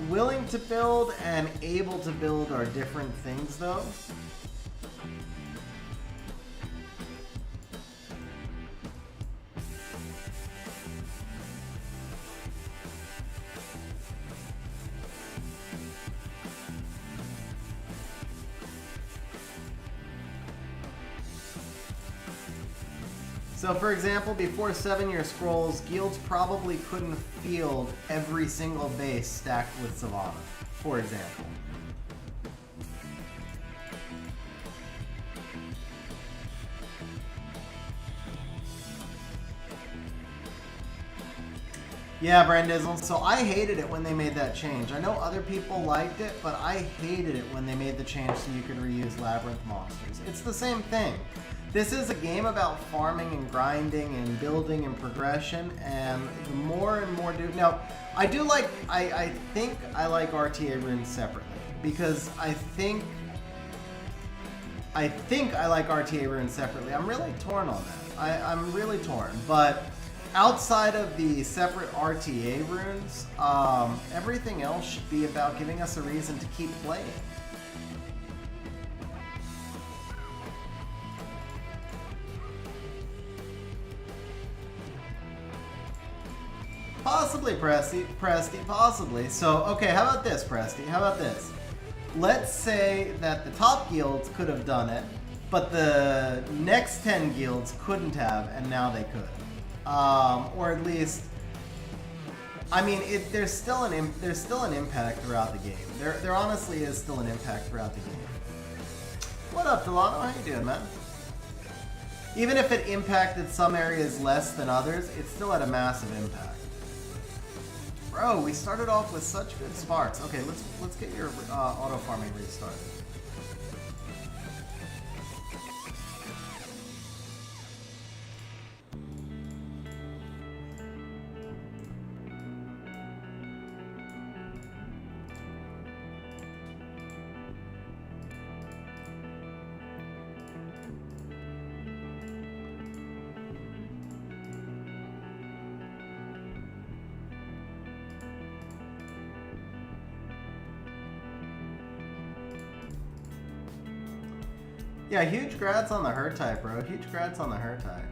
Willing to build and able to build are different things, though. So for example, before 7-year scrolls, guilds probably couldn't field every single base stacked with Savannah, for example. Yeah, Brandizzle. So I hated it when they made that change. I know other people liked it, but I hated it when they made the change so you could reuse Labyrinth monsters. It's the same thing. This is a game about farming and grinding and building and progression, and the more and more now, I think I like RTA runes separately, because I think I like RTA runes separately. I'm really torn on that. I'm really torn, but outside of the separate RTA runes, everything else should be about giving us a reason to keep playing. Possibly, Presty, possibly. So, okay, how about this, Presty? How about this? Let's say that the top guilds could have done it, but the next 10 guilds couldn't have, and now they could. Or at least, I mean, there's still an impact throughout the game. There honestly is still an impact throughout the game. What up, Delano? How you doing, man? Even if it impacted some areas less than others, it still had a massive impact. Bro, we started off with such good sparks. Okay, let's get your auto farming restarted. Yeah, huge grats on the her type, bro. Huge grats on the her type.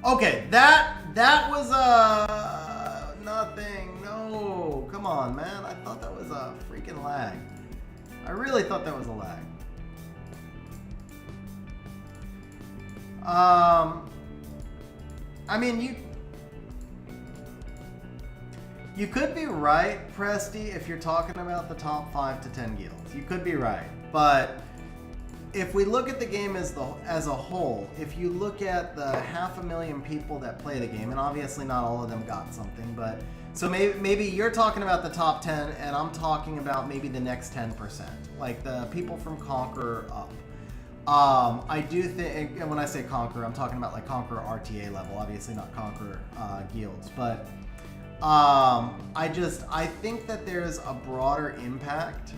Okay, that was nothing. No, come on, man. I thought that was a freaking lag. I really thought that was a lag. I mean, you could be right, Presty, if you're talking about the top 5 to 10 guilds. You could be right, but if we look at the game as a whole, if you look at the 500,000 people that play the game, and obviously not all of them got something, but so maybe you're talking about the top 10, and I'm talking about maybe the next 10%, like the people from Conqueror up. I do think, and when I say Conqueror, I'm talking about like Conqueror RTA level, obviously not Conqueror guilds, but I think that there's a broader impact.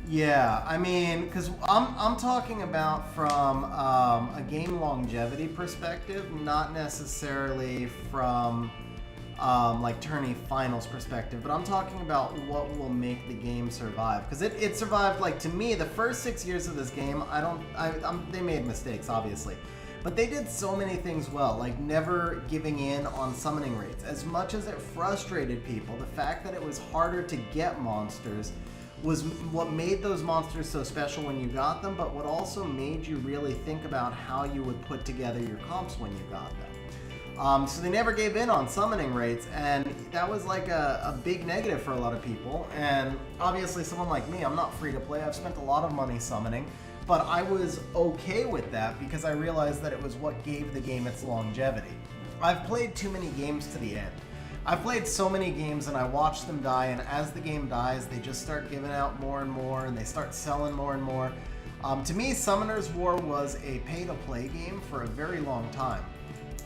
Yeah, I mean, because I'm talking about from a game longevity perspective, not necessarily from like tourney finals perspective, but I'm talking about what will make the game survive. Because it survived, like, to me, the first 6 years of this game, they made mistakes, obviously. But they did so many things well, like never giving in on summoning rates. As much as it frustrated people, the fact that it was harder to get monsters was what made those monsters so special when you got them, but what also made you really think about how you would put together your comps when you got them. So they never gave in on summoning rates, and that was like a big negative for a lot of people. And obviously someone like me, I'm not free to play. I've spent a lot of money summoning, but I was okay with that because I realized that it was what gave the game its longevity. I've played too many games to the end. I've played so many games and I watch them die, and as the game dies, they just start giving out more and more, and they start selling more and more. To me, Summoner's War was a pay-to-play game for a very long time.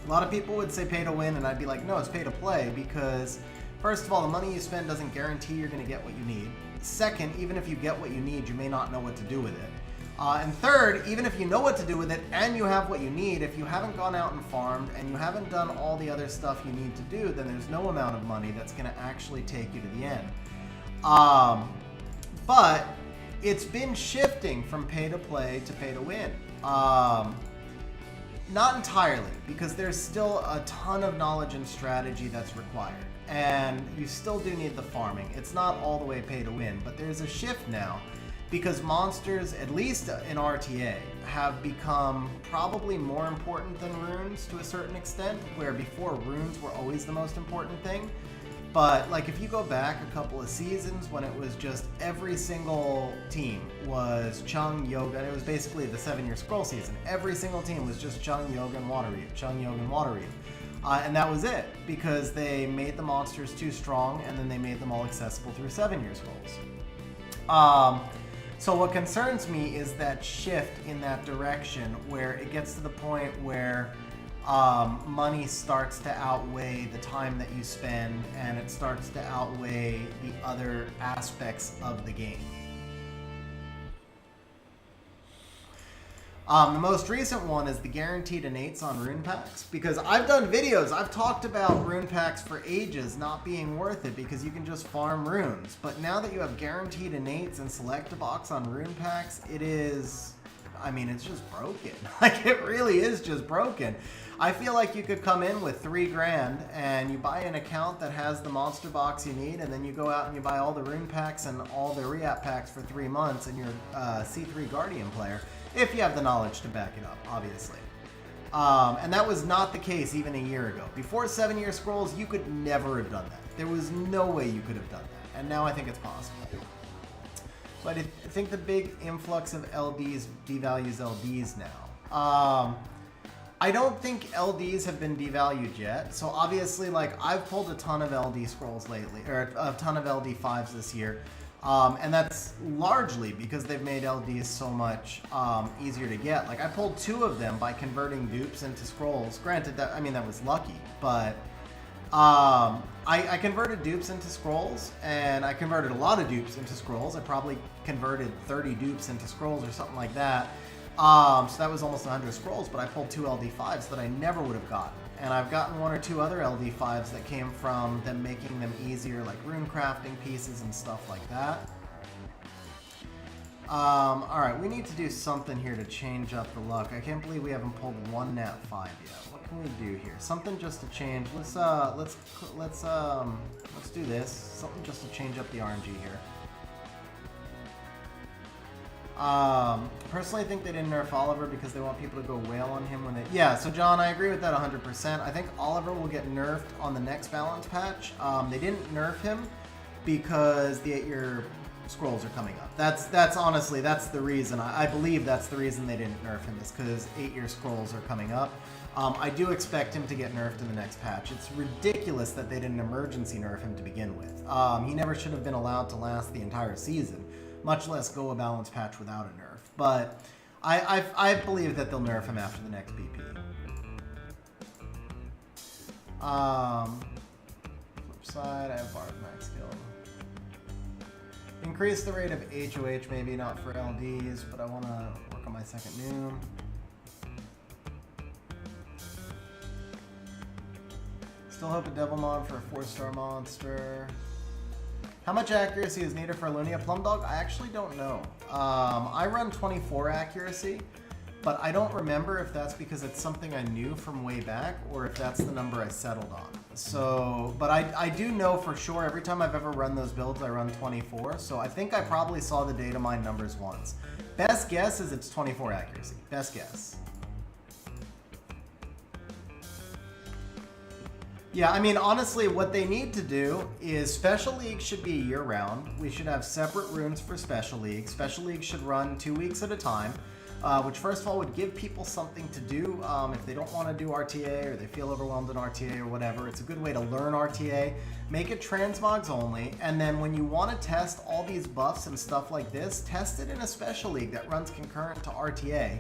A lot of people would say pay-to-win, and I'd be like, no, it's pay-to-play, because first of all, the money you spend doesn't guarantee you're going to get what you need. Second, even if you get what you need, you may not know what to do with it. And third, even if you know what to do with it and you have what you need, if you haven't gone out and farmed and you haven't done all the other stuff you need to do, then there's no amount of money that's going to actually take you to the end. But it's been shifting from pay to play to pay to win. Not entirely, because there's still a ton of knowledge and strategy that's required. And you still do need the farming. It's not all the way pay to win, but there's a shift now. Because monsters, at least in RTA, have become probably more important than runes to a certain extent, where before runes were always the most important thing. But like if you go back a couple of seasons when it was just every single team was Chung, Yoga, it was basically the 7-year scroll season. Every single team was just Chung, Yoga, and Waterreed, Chung, Yoga, and Waterreed. And that was it, because they made the monsters too strong and then they made them all accessible through 7-year scrolls. So what concerns me is that shift in that direction, where it gets to the point where money starts to outweigh the time that you spend, and it starts to outweigh the other aspects of the game. The most recent one is the guaranteed innates on rune packs, because I've done videos, I've talked about rune packs for ages not being worth it because you can just farm runes. But now that you have guaranteed innates and select a box on rune packs, it is, I mean, it's just broken. Like, it really is just broken. I feel like you could come in with $3,000 and you buy an account that has the monster box you need, and then you go out and you buy all the rune packs and all the REAPP packs for 3 months, and you're a C3 Guardian player. If you have the knowledge to back it up, obviously. And that was not the case even a year ago. Before 7-year scrolls, you could never have done that. There was no way you could have done that. And now I think it's possible. But I think the big influx of LDs devalues LDs now. I don't think LDs have been devalued yet. So obviously, like, I've pulled a ton of LD scrolls lately, or a ton of LD 5s this year. And that's largely because they've made LDs so much easier to get. Like, I pulled 2 of them by converting dupes into scrolls. Granted, that, I mean, that was lucky, but I converted dupes into scrolls, and I converted a lot of dupes into scrolls. I probably converted 30 dupes into scrolls or something like that. So that was almost 100 scrolls, but I pulled 2 LD5s that I never would have gotten. And I've gotten 1 or 2 other LD5s that came from them making them easier, like rune crafting pieces and stuff like that. Alright, we need to do something here to change up the luck. I can't believe we haven't pulled 1 nat 5 yet. What can we do here? Something just to change. Let's do this. Something just to change up the RNG here. Personally, I think they didn't nerf Oliver because they want people to go whale on him when they... Yeah, so John, I agree with that 100%. I think Oliver will get nerfed on the next balance patch. They didn't nerf him because the 8-year scrolls are coming up. That's honestly, that's the reason. I believe that's the reason they didn't nerf him, is because 8-year scrolls are coming up. I do expect him to get nerfed in the next patch. It's ridiculous that they didn't emergency nerf him to begin with. He never should have been allowed to last the entire season, much less go a balance patch without a nerf. But I believe that they'll nerf him after the next BP. Flip side, I have Bard max skill. Increase the rate of HOH, maybe not for LDs, but I want to work on my second noom. Still hope a Devil Mod for a 4-star monster. How much accuracy is needed for a Lunia Plumdog? I actually don't know. I run 24 accuracy, but I don't remember if that's because it's something I knew from way back or if that's the number I settled on. So, but I do know for sure every time I've ever run those builds, I run 24. So I think I probably saw the data mine numbers once. Best guess is it's 24 accuracy. Best guess. Yeah, I mean, honestly, what they need to do is Special League should be year-round. We should have separate runes for Special League. Special League should run 2 weeks at a time, which first of all would give people something to do if they don't want to do RTA or they feel overwhelmed in RTA or whatever. It's a good way to learn RTA. Make it transmogs only, and then when you want to test all these buffs and stuff like this, test it in a Special League that runs concurrent to RTA.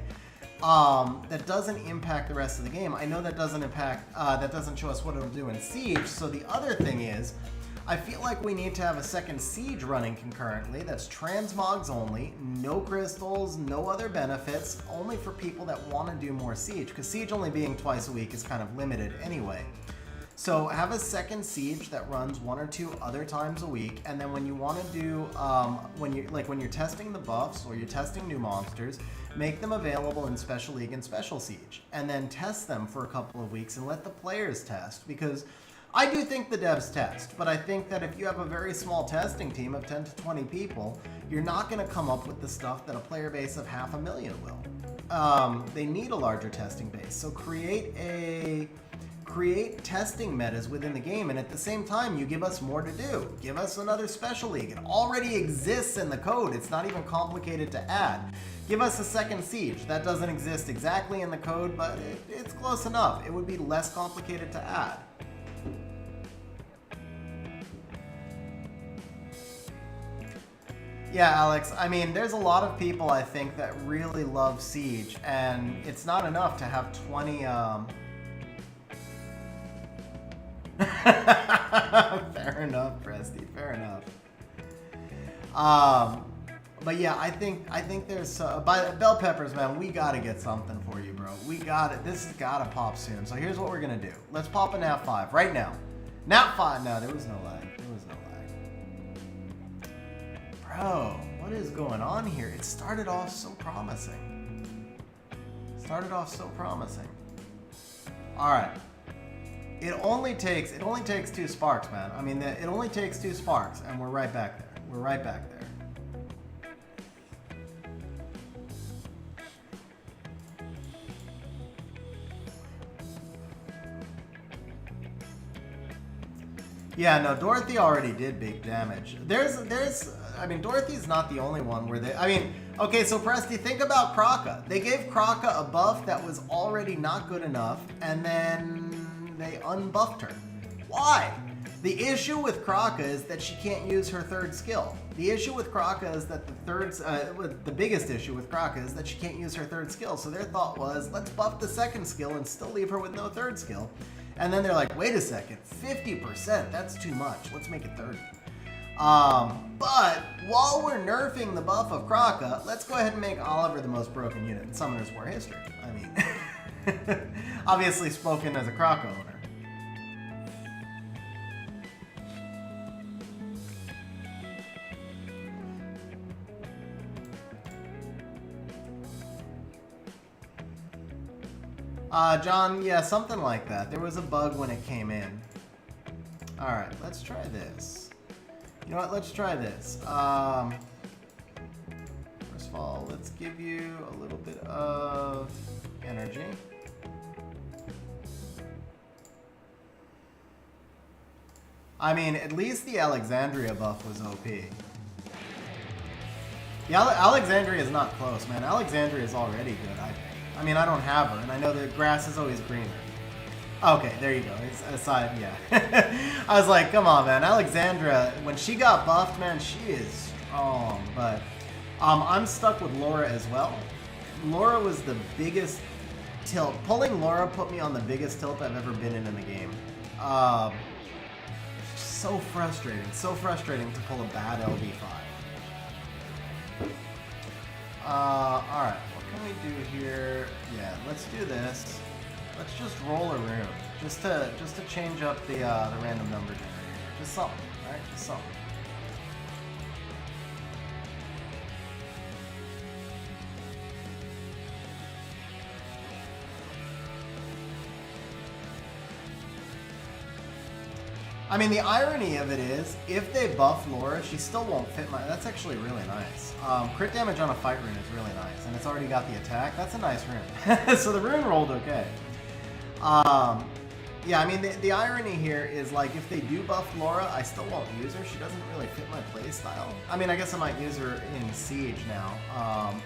That doesn't impact the rest of the game. I know that doesn't impact, that doesn't show us what it'll do in Siege. So the other thing is, I feel like we need to have a second Siege running concurrently. That's transmogs only, no crystals, no other benefits, only for people that want to do more Siege, because Siege only being twice a week is kind of limited anyway. So have a second Siege that runs 1 or 2 other times a week, and then when you want to do, when you're testing the buffs or you're testing new monsters, make them available in Special League and Special Siege, and then test them for a couple of weeks and let the players test, because I do think the devs test, but I think that if you have a very small testing team of 10 to 20 people, you're not going to come up with the stuff that a player base of 500,000 will. They need a larger testing base, so create testing metas within the game, and at the same time you give us more to do. Give us another Special League. It already exists in the code. It's not even complicated to add. Give us a second Siege. That doesn't exist exactly in the code, but it's close enough. It would be less complicated to add. Yeah, Alex, I mean, there's a lot of people, I think, that really love Siege, and it's not enough to have 20, Fair enough, Presty, fair enough. But yeah, I think there's, Bell Peppers, man, we gotta get something for you, bro. We got it. This has gotta pop soon. So here's what we're gonna do. Let's pop a Nat 5 right now. Nat 5, no, there was no lag. There was no lag. Bro, what is going on here? It started off so promising. All right. It only takes 2 sparks, man. I mean, it only takes 2 sparks, and we're right back there. We're right back there. Yeah, no, Dorothy already did big damage. I mean, Dorothy's not the only one where they, I mean, okay, so Presty, think about Kraka. They gave Kraka a buff that was already not good enough, and then they unbuffed her. Why? The issue with Kraka is that she can't use her 3rd skill. The issue with Kraka is that the biggest issue with Kraka is that she can't use her 3rd skill. So their thought was, let's buff the 2nd skill and still leave her with no 3rd skill. And then they're like, wait a second, 50%, that's too much. Let's make it 30. But while we're nerfing the buff of Kraka, let's go ahead and make Oliver the most broken unit in Summoners War history. I mean, obviously spoken as a Kraka owner. John, yeah, something like that. There was a bug when it came in. Alright, let's try this. You know what, let's try this. First of all, let's give you a little bit of energy. I mean, at least the Alexandria buff was OP. Yeah, Alexandria is not close, man. Alexandria is already good, I think. I mean, I don't have her, and I know the grass is always greener. Okay, there you go. It's aside, yeah. I was like, come on, man. Alexandra, when she got buffed, man, she is strong. But I'm stuck with Laura as well. Laura was the biggest tilt. Pulling Laura put me on the biggest tilt I've ever been in the game. So frustrating. So frustrating to pull a bad LD5. Alright. What can we do here? Yeah, let's do this. Let's just roll a rune, just to change up the random number generator. Just something, right? Just something. I mean, the irony of it is, if they buff Laura, she still won't fit my... That's actually really nice. Crit damage on a fight rune is really nice, and it's already got the attack. That's a nice rune. So the rune rolled okay. Yeah, I mean, the irony here is, like, if they do buff Laura, I still won't use her. She doesn't really fit my playstyle. I mean, I guess I might use her in Siege now,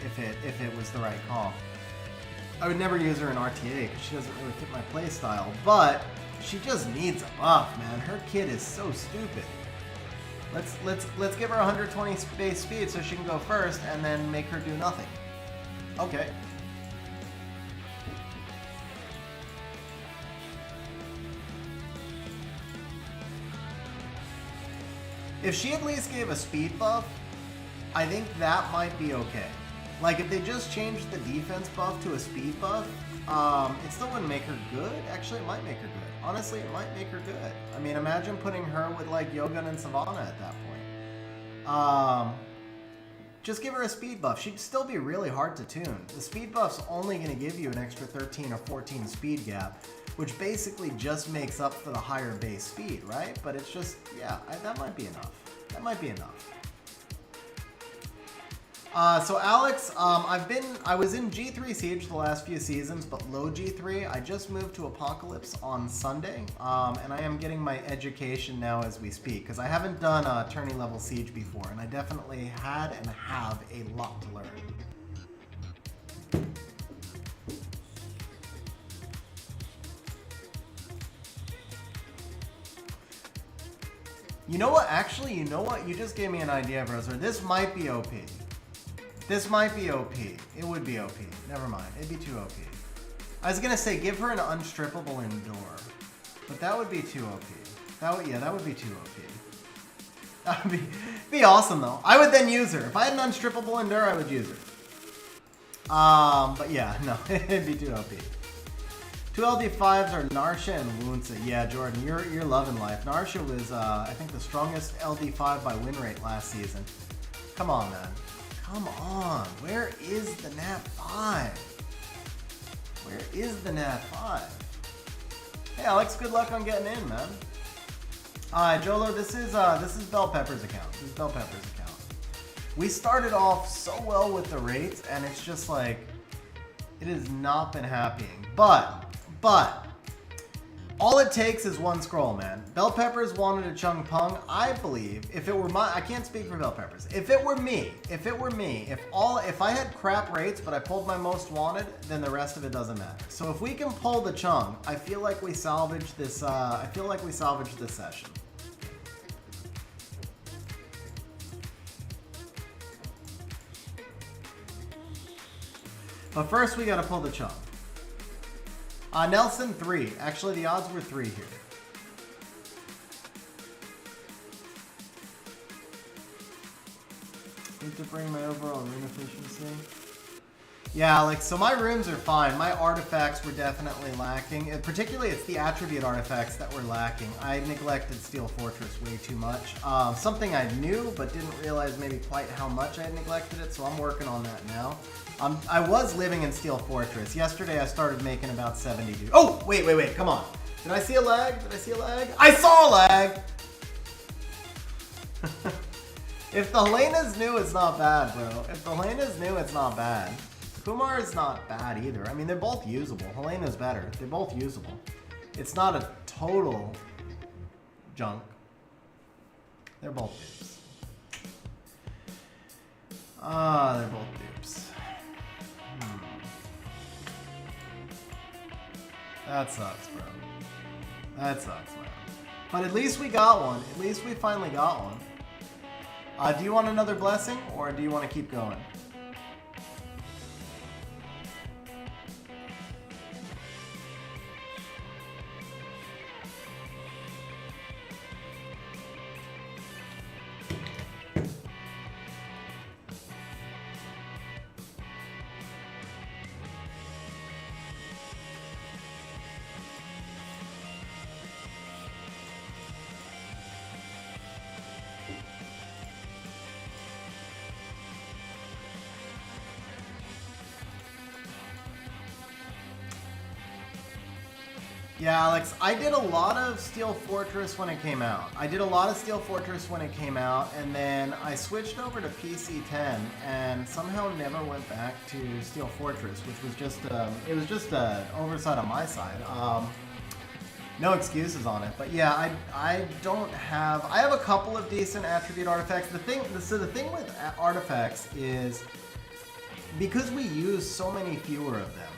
if it was the right call. I would never use her in RTA, because she doesn't really fit my playstyle, but she just needs a buff, man. Her kid is so stupid. Let's give her 120 base speed so she can go first, and then make her do nothing. Okay. If she at least gave a speed buff, I think that might be okay. Like, if they just changed the defense buff to a speed buff, it still wouldn't make her good. Actually, it might make her good. Honestly, it might make her good. I mean, imagine putting her with, like, Yogun and Savannah at that point. Just give her a speed buff. She'd still be really hard to tune. The speed buff's only going to give you an extra 13 or 14 speed gap, which basically just makes up for the higher base speed, right? But it's just, yeah, that might be enough. That might be enough. So Alex, I was in G3 Siege the last few seasons, but low G3. I just moved to Apocalypse on Sunday, and I am getting my education now as we speak, because I haven't done a tourney level Siege before, and I definitely had and have a lot to learn. You know what? Actually, you know what? You just gave me an idea, Roser. This might be OP. This might be OP. It would be OP. Never mind. It'd be too OP. I was gonna say give her an unstrippable Endure, but that would be too OP. That would be too OP. That would be awesome though. I would then use her. If I had an unstrippable Endure, I would use her. But yeah, no, it'd be too OP. Two LD5s are Narsha and Wunsa. Yeah, Jordan, you're loving life. Narsha was, I think, the strongest LD5 by win rate last season. Come on, man. Come on. Where is the Nat 5? Where is the Nat 5? Hey, Alex, good luck on getting in, man. Jolo, this is Bell Pepper's account. This is Bell Pepper's account. We started off so well with the rates, and it's just like, it has not been happening. But all it takes is one scroll, man. Bell Peppers wanted a Chung Pung. I believe if it were I can't speak for Bell Peppers. If it were me, if I had crap rates but I pulled my most wanted, then the rest of it doesn't matter. So if we can pull the Chung, I feel like we salvage this. I feel like we salvage this session. But first, we gotta pull the Chung. Nelson 3. Actually, the odds were 3 here. Need to bring my overall rune efficiency. Yeah, like, so my runes are fine. My artifacts were definitely lacking. Particularly, it's the attribute artifacts that were lacking. I neglected Steel Fortress way too much. Something I knew, but didn't realize maybe quite how much I had neglected it, so I'm working on that now. I was living in Steel Fortress. Yesterday, I started making about 70 dudes. Oh, wait, come on. Did I see a lag? Did I see a lag? I saw a lag! If the Helena's new, it's not bad, bro. If the Helena's new, it's not bad. Kumar is not bad either. I mean, they're both usable. Helena's better. They're both usable. It's not a total junk. They're both dupes. They're both dupes. That sucks, bro. That sucks, man. But at least we got one. At least we finally got one. Do you want another blessing, or do you want to keep going? Yeah, Alex, I did a lot of Steel Fortress when it came out. And then I switched over to PC 10 and somehow never went back to Steel Fortress, which was just, it was just an oversight on my side. No excuses on it, but yeah, I have a couple of decent attribute artifacts. The thing with artifacts is because we use so many fewer of them,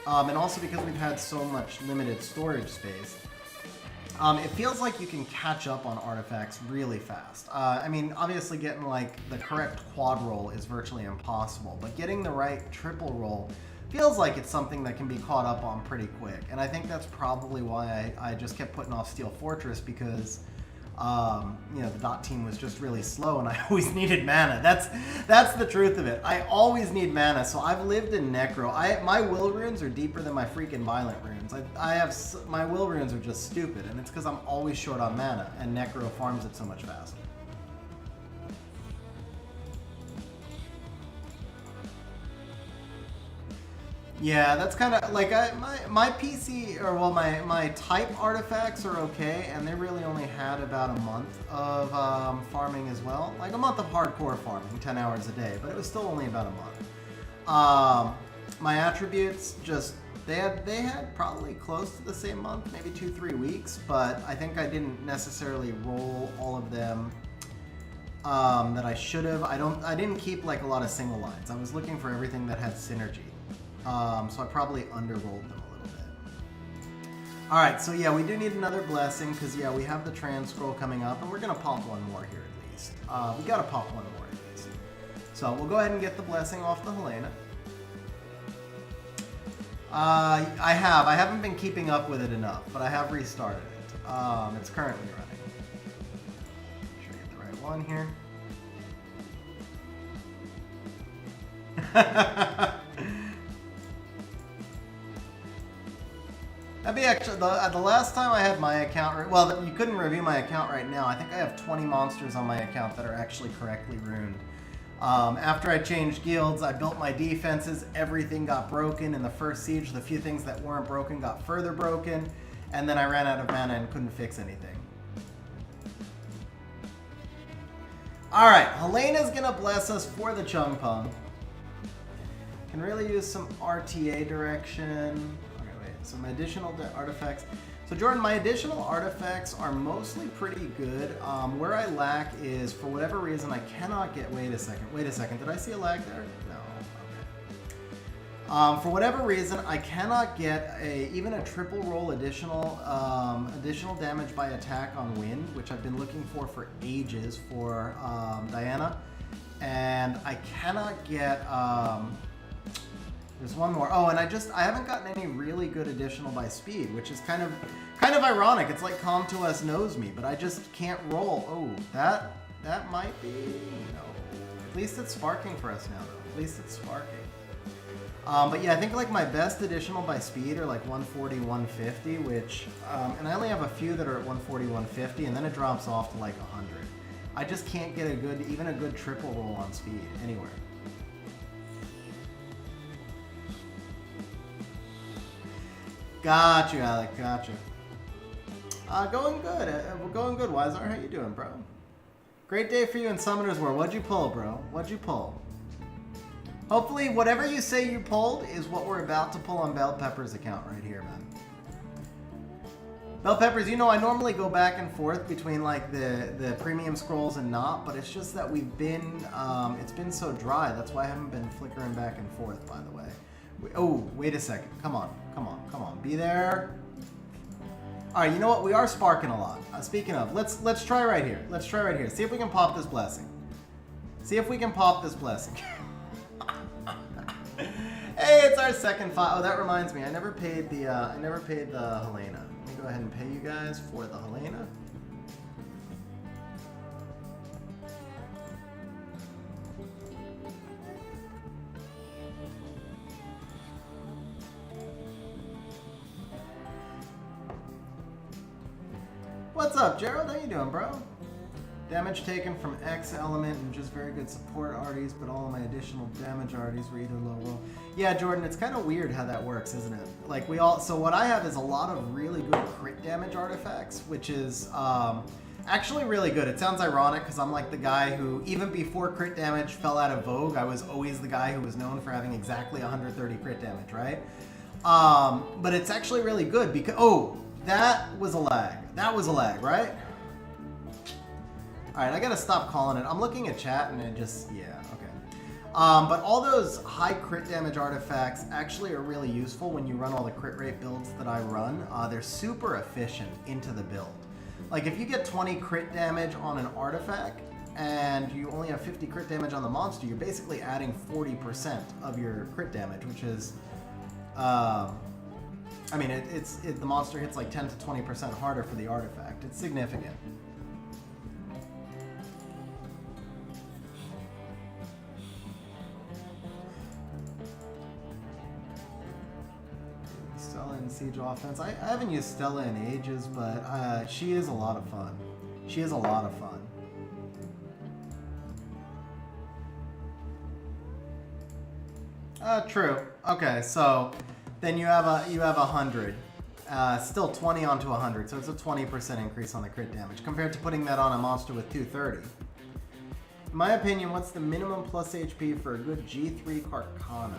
and also because we've had so much limited storage space, it feels like you can catch up on artifacts really fast. I mean, obviously getting like the correct quad roll is virtually impossible, but getting the right triple roll feels like it's something that can be caught up on pretty quick. And I think that's probably why I just kept putting off Steel Fortress, because you know, the dot team was just really slow and I always needed mana. That's the truth of it. I always need mana, so I've lived in Necro. My will runes are deeper than my freaking violent runes. My will runes are just stupid, and it's because I'm always short on mana, and Necro farms it so much faster. Yeah, that's kind of like my PC, or well, my type artifacts are okay, and they really only had about a month of farming as well. Like a month of hardcore farming, 10 hours a day, but it was still only about a month. My attributes they had probably close to the same month, maybe 2-3 weeks, but I think I didn't necessarily roll all of them that I should have. I didn't keep like a lot of single lines. I was looking for everything that had synergy. So I probably underrolled them a little bit. Alright, so yeah, we do need another blessing, because yeah, we have the trans scroll coming up, and we're going to pop one more here at least. We got to pop one more at least. So we'll go ahead and get the blessing off the Helena. I haven't been keeping up with it enough, but I have restarted it. It's currently running. Make sure I get the right one here. That'd be actually, the last time I had my account, well, you couldn't review my account right now. I think I have 20 monsters on my account that are actually correctly runed. After I changed guilds, I built my defenses, everything got broken in the first siege. The few things that weren't broken got further broken, and then I ran out of mana and couldn't fix anything. Alright, Helena's gonna bless us for the Chung Pung. Can really use some RTA direction. Some additional artifacts. So Jordan, my additional artifacts are mostly pretty good. Where I lack is, for whatever reason, I cannot get, wait a second, did I see a lag there? No, okay. For whatever reason, I cannot get even a triple roll additional damage by attack on wind, which I've been looking for ages for Diana. And I cannot get, there's one more. Oh, and I haven't gotten any really good additional by speed, which is kind of ironic. It's like Come To Us knows me, but I just can't roll. Oh, that might be, no. least it's sparking for us now, though. At least it's sparking. But yeah, I think like my best additional by speed are like 140, 150, which, and I only have a few that are at 140, 150, and then it drops off to like 100. I just can't get a good, even a good triple roll on speed anywhere. Got you, Alec, got you. Going good, we're going good, Wizar. How you doing, bro? Great day for you in Summoner's War. What'd you pull, bro? What'd you pull? Hopefully, whatever you say you pulled is what we're about to pull on Bell Pepper's account right here, man. Bell Peppers, you know I normally go back and forth between like the premium scrolls and not, but it's just that we've been, it's been so dry. That's why I haven't been flickering back and forth, by the way. Oh, wait a second. Come on, come on, come on. Be there. All right, you know what? We are sparking a lot. Speaking of, let's try right here. Let's try right here. See if we can pop this blessing. See if we can pop this blessing. Hey, it's our second file. Oh, that reminds me. I never paid the Helena. Let me go ahead and pay you guys for the Helena. What's up, Gerald? How you doing, bro? Damage taken from X element and just very good support arties, but all of my additional damage arties were either low roll. Yeah, Jordan, it's kind of weird how that works, isn't it? Like so what I have is a lot of really good crit damage artifacts, which is actually really good. It sounds ironic because I'm like the guy who, even before crit damage fell out of vogue, I was always the guy who was known for having exactly 130 crit damage, right? But it's actually really good because, oh, that was a lag. That was a lag, right? All right, I gotta stop calling it. I'm looking at chat and it just, yeah, okay. But all those high crit damage artifacts actually are really useful when you run all the crit rate builds that I run. They're super efficient into the build. Like if you get 20 crit damage on an artifact and you only have 50 crit damage on the monster, you're basically adding 40% of your crit damage, which is, I mean, the monster hits like 10 to 20% harder for the artifact. It's significant. Siege offense. I haven't used Stella in ages, but she is a lot of fun. She is a lot of fun. True. Okay, so then you have 100. Still 20 onto 100, so it's a 20% increase on the crit damage compared to putting that on a monster with 230. In my opinion, what's the minimum plus HP for a good G3 Carcano?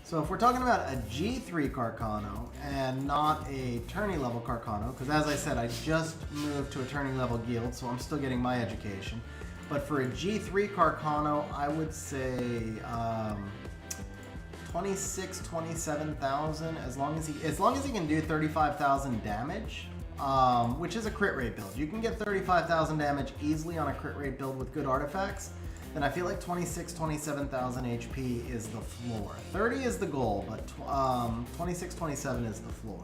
So if we're talking about a G3 Carcano and not a tourney level Carcano, because as I said, I just moved to a tourney level guild, so I'm still getting my education. But for a G3 Carcano, I would say 26, 27,000, as long as he can do 35,000 damage, which is a crit rate build. You can get 35,000 damage easily on a crit rate build with good artifacts. Then I feel like 26, 27,000 HP is the floor. 30 is the goal, but 26, 27 is the floor.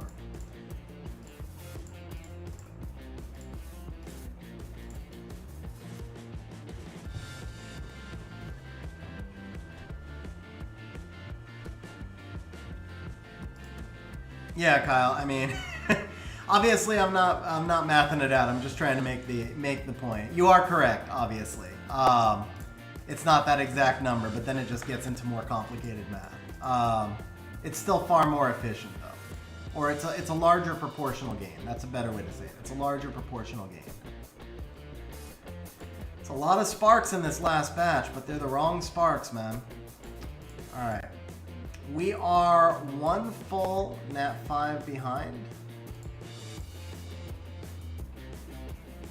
Yeah, Kyle. I mean, obviously, I'm not mathing it out. I'm just trying to make the point. You are correct, obviously. It's not that exact number, but then it just gets into more complicated math. It's still far more efficient, though, or it's a larger proportional gain. That's a better way to say it. It's a larger proportional gain. It's a lot of sparks in this last batch, but they're the wrong sparks, man. All right. We are one full nat 5 behind.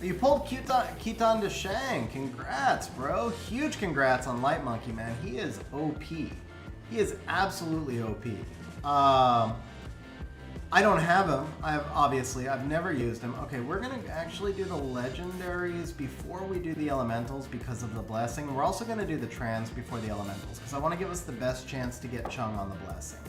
You pulled Keaton to Shang. Congrats, bro. Huge congrats on Light Monkey, man. He is OP. He is absolutely OP. I don't have him. I've never used him. Okay, we're gonna actually do the legendaries before we do the elementals because of the blessing. We're also gonna do the trans before the elementals because I want to give us the best chance to get Chung on the blessing.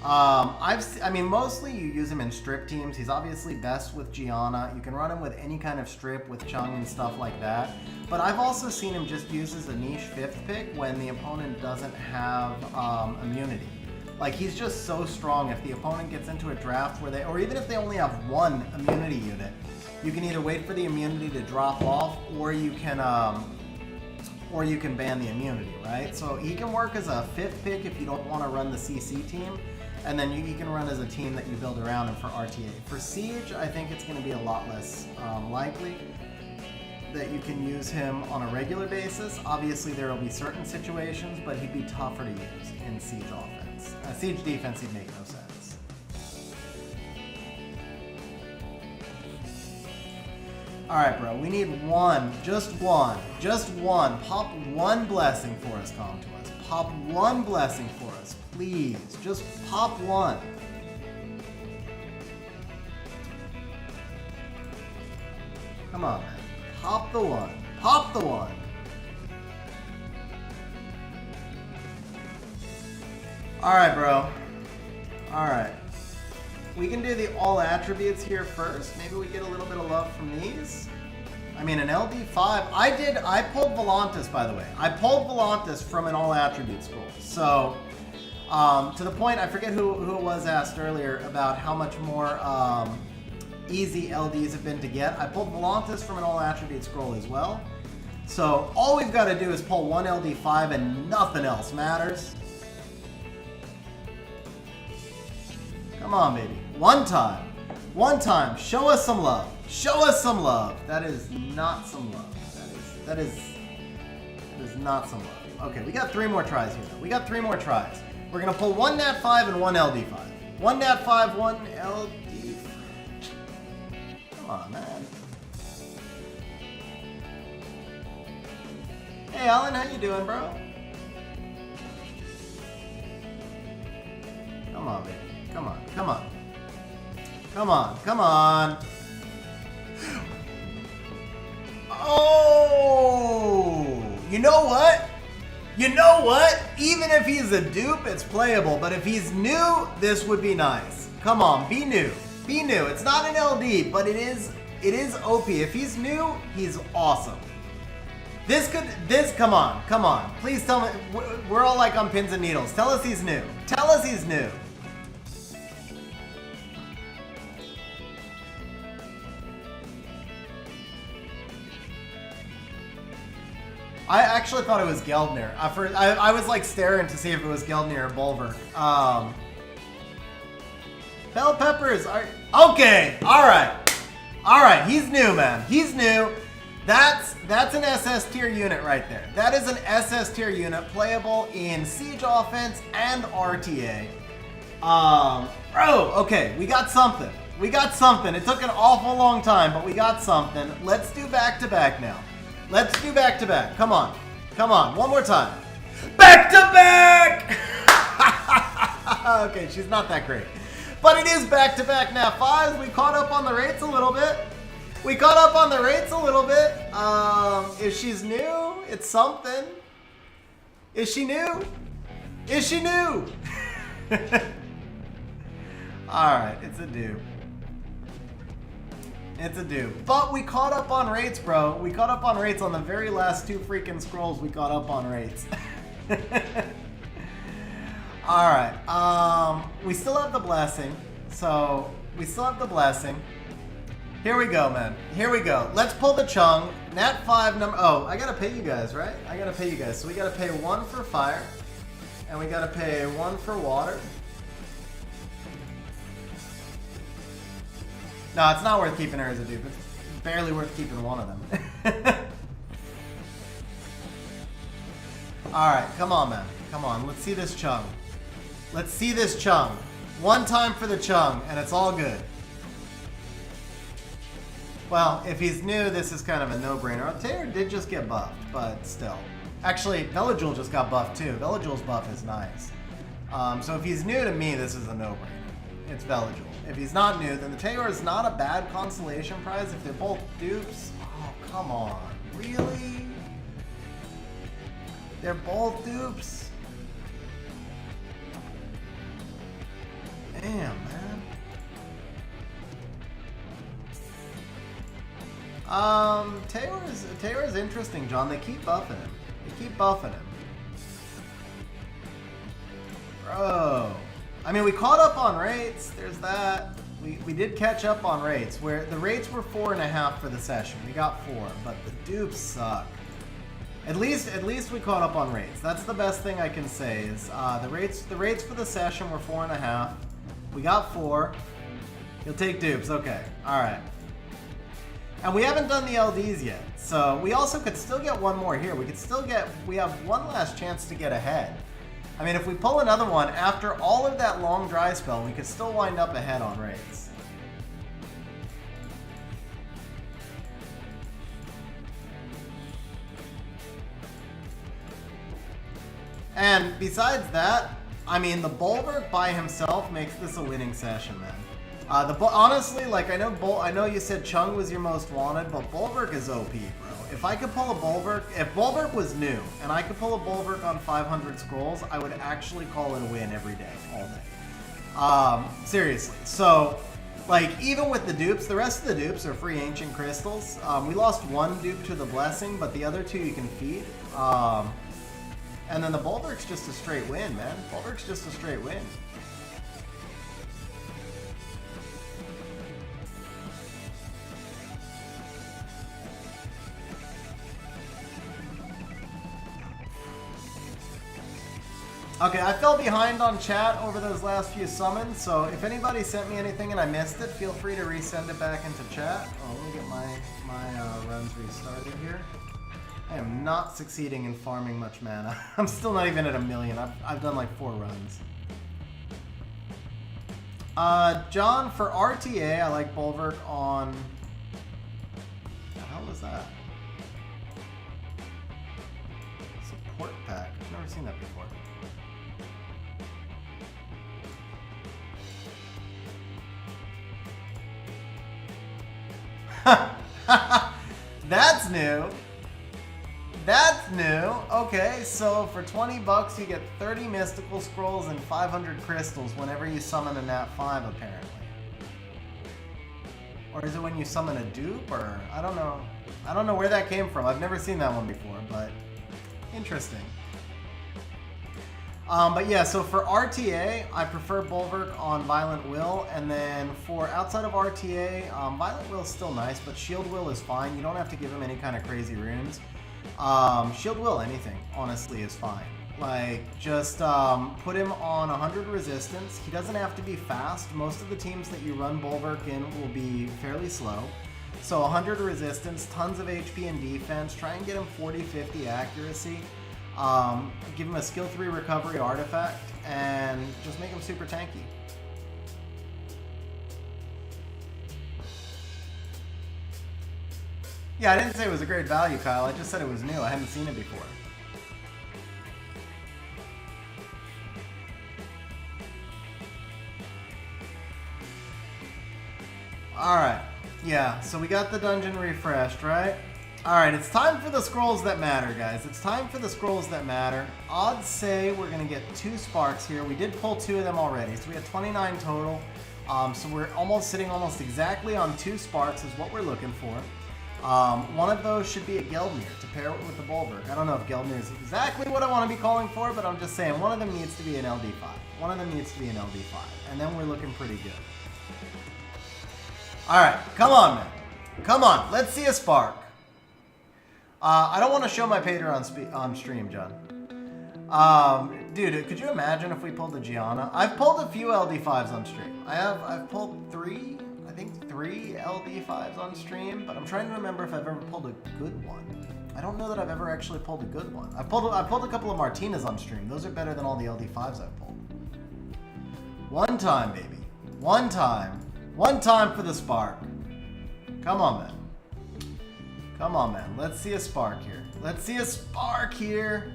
I mean, mostly you use him in strip teams. He's obviously best with Gianna. You can run him with any kind of strip with Chung and stuff like that. But I've also seen him just use as a niche 5th pick when the opponent doesn't have immunity. Like, he's just so strong. If the opponent gets into a draft where they, or even if they only have one immunity unit, you can either wait for the immunity to drop off, or you can ban the immunity, right? So he can work as a 5th pick if you don't want to run the CC team. And then you can run as a team that you build around him for RTA. For Siege, I think it's going to be a lot less likely that you can use him on a regular basis. Obviously, there will be certain situations, but he'd be tougher to use in Siege offense. Siege defense, he'd make no sense. All right, bro, we need one, just one. Pop one blessing for us, Contours. Pop one blessing for us, please. Just pop one. Come on, man. Pop the one. Pop the one. All right, bro. All right. We can do the all attributes here first. Maybe we get a little bit of love from these. I mean, an LD5. I pulled Volantis, by the way. I pulled Volantis from an all attribute scroll. So, to the point, I forget who it was asked earlier about how much more easy LDs have been to get. I pulled Volantis from an all attribute scroll as well. So, all we've got to do is pull one LD5 and nothing else matters. Come on, baby. One time. One time. Show us some love. Show us some love. That is not some love. That is not some love. Okay, we got 3 more tries here. We got 3 more tries. We're gonna pull one Nat 5 and one LD5. One Nat 5, one LD. Come on, man. Hey, Alan, how you doing, bro? Come on, baby. Come on, come on. Come on, come on. Oh! You know what? You know what? Even if he's a dupe, it's playable. But if he's new, this would be nice. Come on, be new. Be new. It's not an LD, but it is OP. If he's new, he's awesome. Come on. Please tell me. We're all like on pins and needles. Tell us he's new. Tell us he's new. I actually thought it was Geldner. I was like staring to see if it was Geldner or Bulver. Bell Peppers are okay. All right. He's new, man. He's new. That's an SS tier unit right there. That is an SS tier unit playable in Siege offense and RTA. Okay, we got something. It took an awful long time, but we got something. Let's do back-to-back now. Let's do back-to-back. Come on. One more time. Back-to-back! Okay, she's not that great. But it is back-to-back Nat 5s. We caught up on the rates a little bit. If she's new, it's something. Is she new? Alright, it's a dupe. But we caught up on rates, bro. We caught up on rates on the very last 2 freaking scrolls. We caught up on rates. Alright. We still have the blessing. Here we go, man. Let's pull the Chung. Nat 5 number. Oh, I gotta pay you guys, right? So we gotta pay 1 for fire. And we gotta pay 1 for water. No, it's not worth keeping her as a dupe. It's barely worth keeping one of them. Alright, come on, man. Let's see this Chung. One time for the Chung, and it's all good. Well, if he's new, this is kind of a no-brainer. Taylor did just get buffed, but still. Actually, Velajul just got buffed too. Velajul's buff is nice. So if he's new to me, this is a no-brainer. It's Velajul. If he's not new, then the Taylor is not a bad consolation prize if they're both dupes. Oh, come on. Really? They're both dupes? Damn, man. Taylor's interesting, John. They keep buffing him. They keep buffing him. Bro. I mean, we caught up on rates. There's that. We did catch up on rates, where the rates were 4.5 for the session. We got 4, but the dupes suck. At least we caught up on rates. That's the best thing I can say is the rates for the session were 4.5. We got 4. You'll take dupes. Okay. All right. And we haven't done the LDs yet, so we also could still get one more here. We have one last chance to get ahead. I mean, if we pull another one after all of that long dry spell, we could still wind up ahead on rates. And besides that, I mean, the Bulwark by himself makes this a winning session, man. Honestly, like, I know you said Chung was your most wanted, but Bulwark is OP, bro. If I could pull a Bulwark, if Bulwark was new, and I could pull a Bulwark on 500 scrolls, I would actually call it a win every day, all day. Seriously. So, like, even with the dupes, the rest of the dupes are free ancient crystals. We lost one dupe to the Blessing, but the other 2 you can feed. And then the Bulwark's just a straight win, man. Bulwark's just a straight win. Okay, I fell behind on chat over those last few summons, so if anybody sent me anything and I missed it, feel free to resend it back into chat. Oh, let me get my runs restarted here. I am not succeeding in farming much mana. I'm still not even at 1 million. I've done like 4 runs. John, for RTA, I like Bulwark on... What the hell was that? Support pack. I've never seen that before. That's new. That's new. Okay, so for 20 bucks you get 30 mystical scrolls and 500 crystals whenever you summon a Nat 5, apparently. Or is it when you summon a dupe? Or I don't know. I don't know where that came from. I've never seen that one before, but interesting. But yeah, so for RTA, I prefer Bulwark on Violent Will, and then for outside of RTA, Violent Will is still nice, but Shield Will is fine. You don't have to give him any kind of crazy runes. Shield Will, anything, honestly, is fine. Like, just put him on 100 resistance. He doesn't have to be fast. Most of the teams that you run Bulwark in will be fairly slow. So 100 resistance, tons of HP and defense. Try and get him 40-50 accuracy. Give him a skill 3 recovery artifact, and just make him super tanky. Yeah, I didn't say it was a great value, Kyle. I just said it was new. I hadn't seen it before. Alright. Yeah, so we got the dungeon refreshed, right? Alright, it's time for the scrolls that matter, guys. It's time for the scrolls that matter. Odds say we're going to get 2 sparks here. We did pull 2 of them already, so we had 29 total. So we're sitting almost exactly on 2 sparks is what we're looking for. One of those should be a Geldmere to pair with the Bulwark. I don't know if Geldmere is exactly what I want to be calling for, but I'm just saying one of them needs to be an LD5. One of them needs to be an LD5, and then we're looking pretty good. Alright, come on, man. Come on, let's see a spark. I don't want to show my Pater on stream, John. Dude, could you imagine if we pulled a Gianna? I've pulled a few LD5s on stream. I've pulled 3 LD5s on stream, but I'm trying to remember if I've ever pulled a good one. I don't know that I've ever actually pulled a good one. I've pulled a couple of Martinas on stream. Those are better than all the LD5s I've pulled. One time, baby. One time. One time for the spark. Come on, man. Come on, man. Let's see a spark here. Let's see a spark here.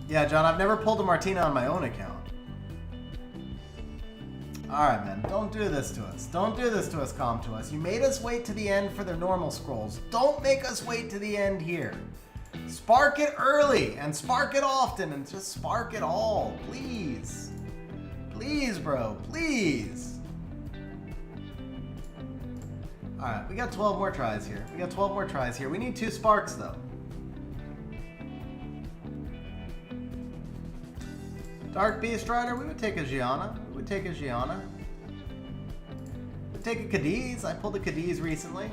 Yeah, John, I've never pulled a Martina on my own account. Alright, man. Don't do this to us. Don't do this to us, Calm to us. You made us wait to the end for the normal scrolls. Don't make us wait to the end here. Spark it early and spark it often and just spark it all. Please. Please, bro. Please. Alright, we got 12 more tries here. We got 12 more tries here. We need 2 sparks, though. Dark Beast Rider, we would take a Gianna. We would take a Gianna. We'd take a Cadiz. I pulled a Cadiz recently.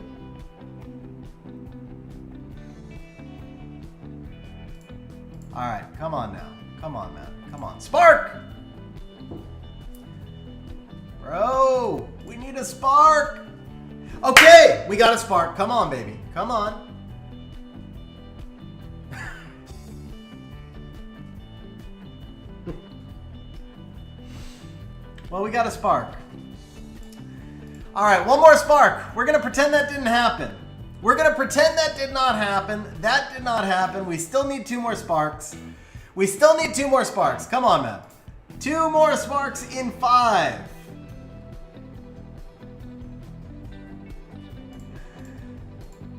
Alright, come on now. Come on, man. Come on. Spark! Bro, we need a spark! Okay, we got a spark. Come on, baby. Come on. Well, we got a spark. All right, one more spark. We're going to pretend that didn't happen. We're going to pretend that did not happen. That did not happen. We still need 2 more sparks. We still need 2 more sparks. Come on, man. 2 more sparks in 5.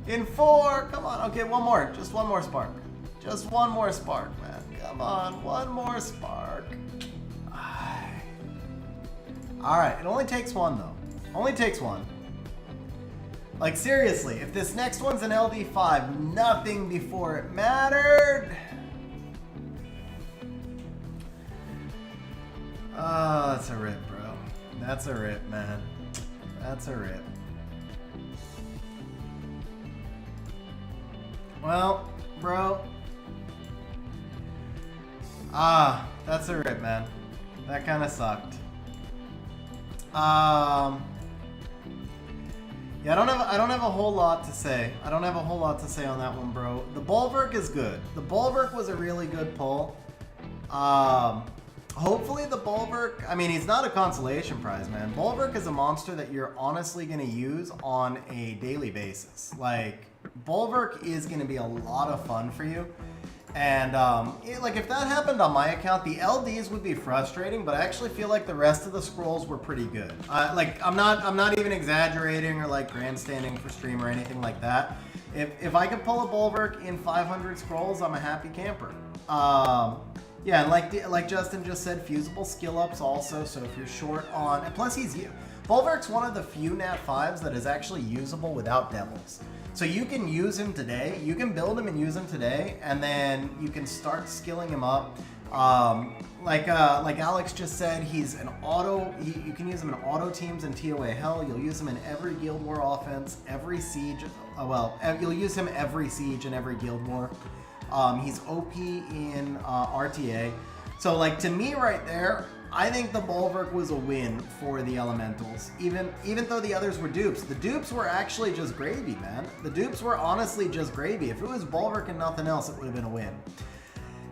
In 4. Come on. Okay, one more. Just one more spark. Just one more spark, man. Come on. One more spark. Alright, it only takes 1, though. Only takes 1. Like, seriously, if this next one's an LD5, nothing before it mattered. Oh, that's a rip, bro. That's a rip, man. That's a rip. Well, bro. That's a rip, man. That kind of sucked. Yeah, I don't have a whole lot to say. I don't have a whole lot to say on that one, bro. The Bulwark is good. The Bulwark was a really good pull. Hopefully the Bulwark, I mean, he's not a consolation prize, man. Bulwark is a monster that you're honestly going to use on a daily basis. Like, Bulwark is going to be a lot of fun for you. And like if that happened on my account, the LDs would be frustrating, but I actually feel like the rest of the scrolls were pretty good. Like I'm not even exaggerating or like grandstanding for stream or anything like that. If I could pull a Bulwark in 500 scrolls, I'm a happy camper. Yeah, and like Justin just said, fusible skill ups also. So if you're short on, and plus Bulwark's one of the few Nat 5s that is actually usable without Devils. So you can use him today, you can build him and use him today, and then you can start skilling him up. Like Alex just said, he's an auto, you can use him in auto teams and TOA Hell. You'll use him in every Guild War offense, every siege, you'll use him every siege and every Guild War. He's OP in RTA. So like to me right there, I think the Bulwark was a win for the Elementals, even though the others were dupes. The dupes were actually just gravy, man. The dupes were honestly just gravy. If it was Bulwark and nothing else, it would have been a win.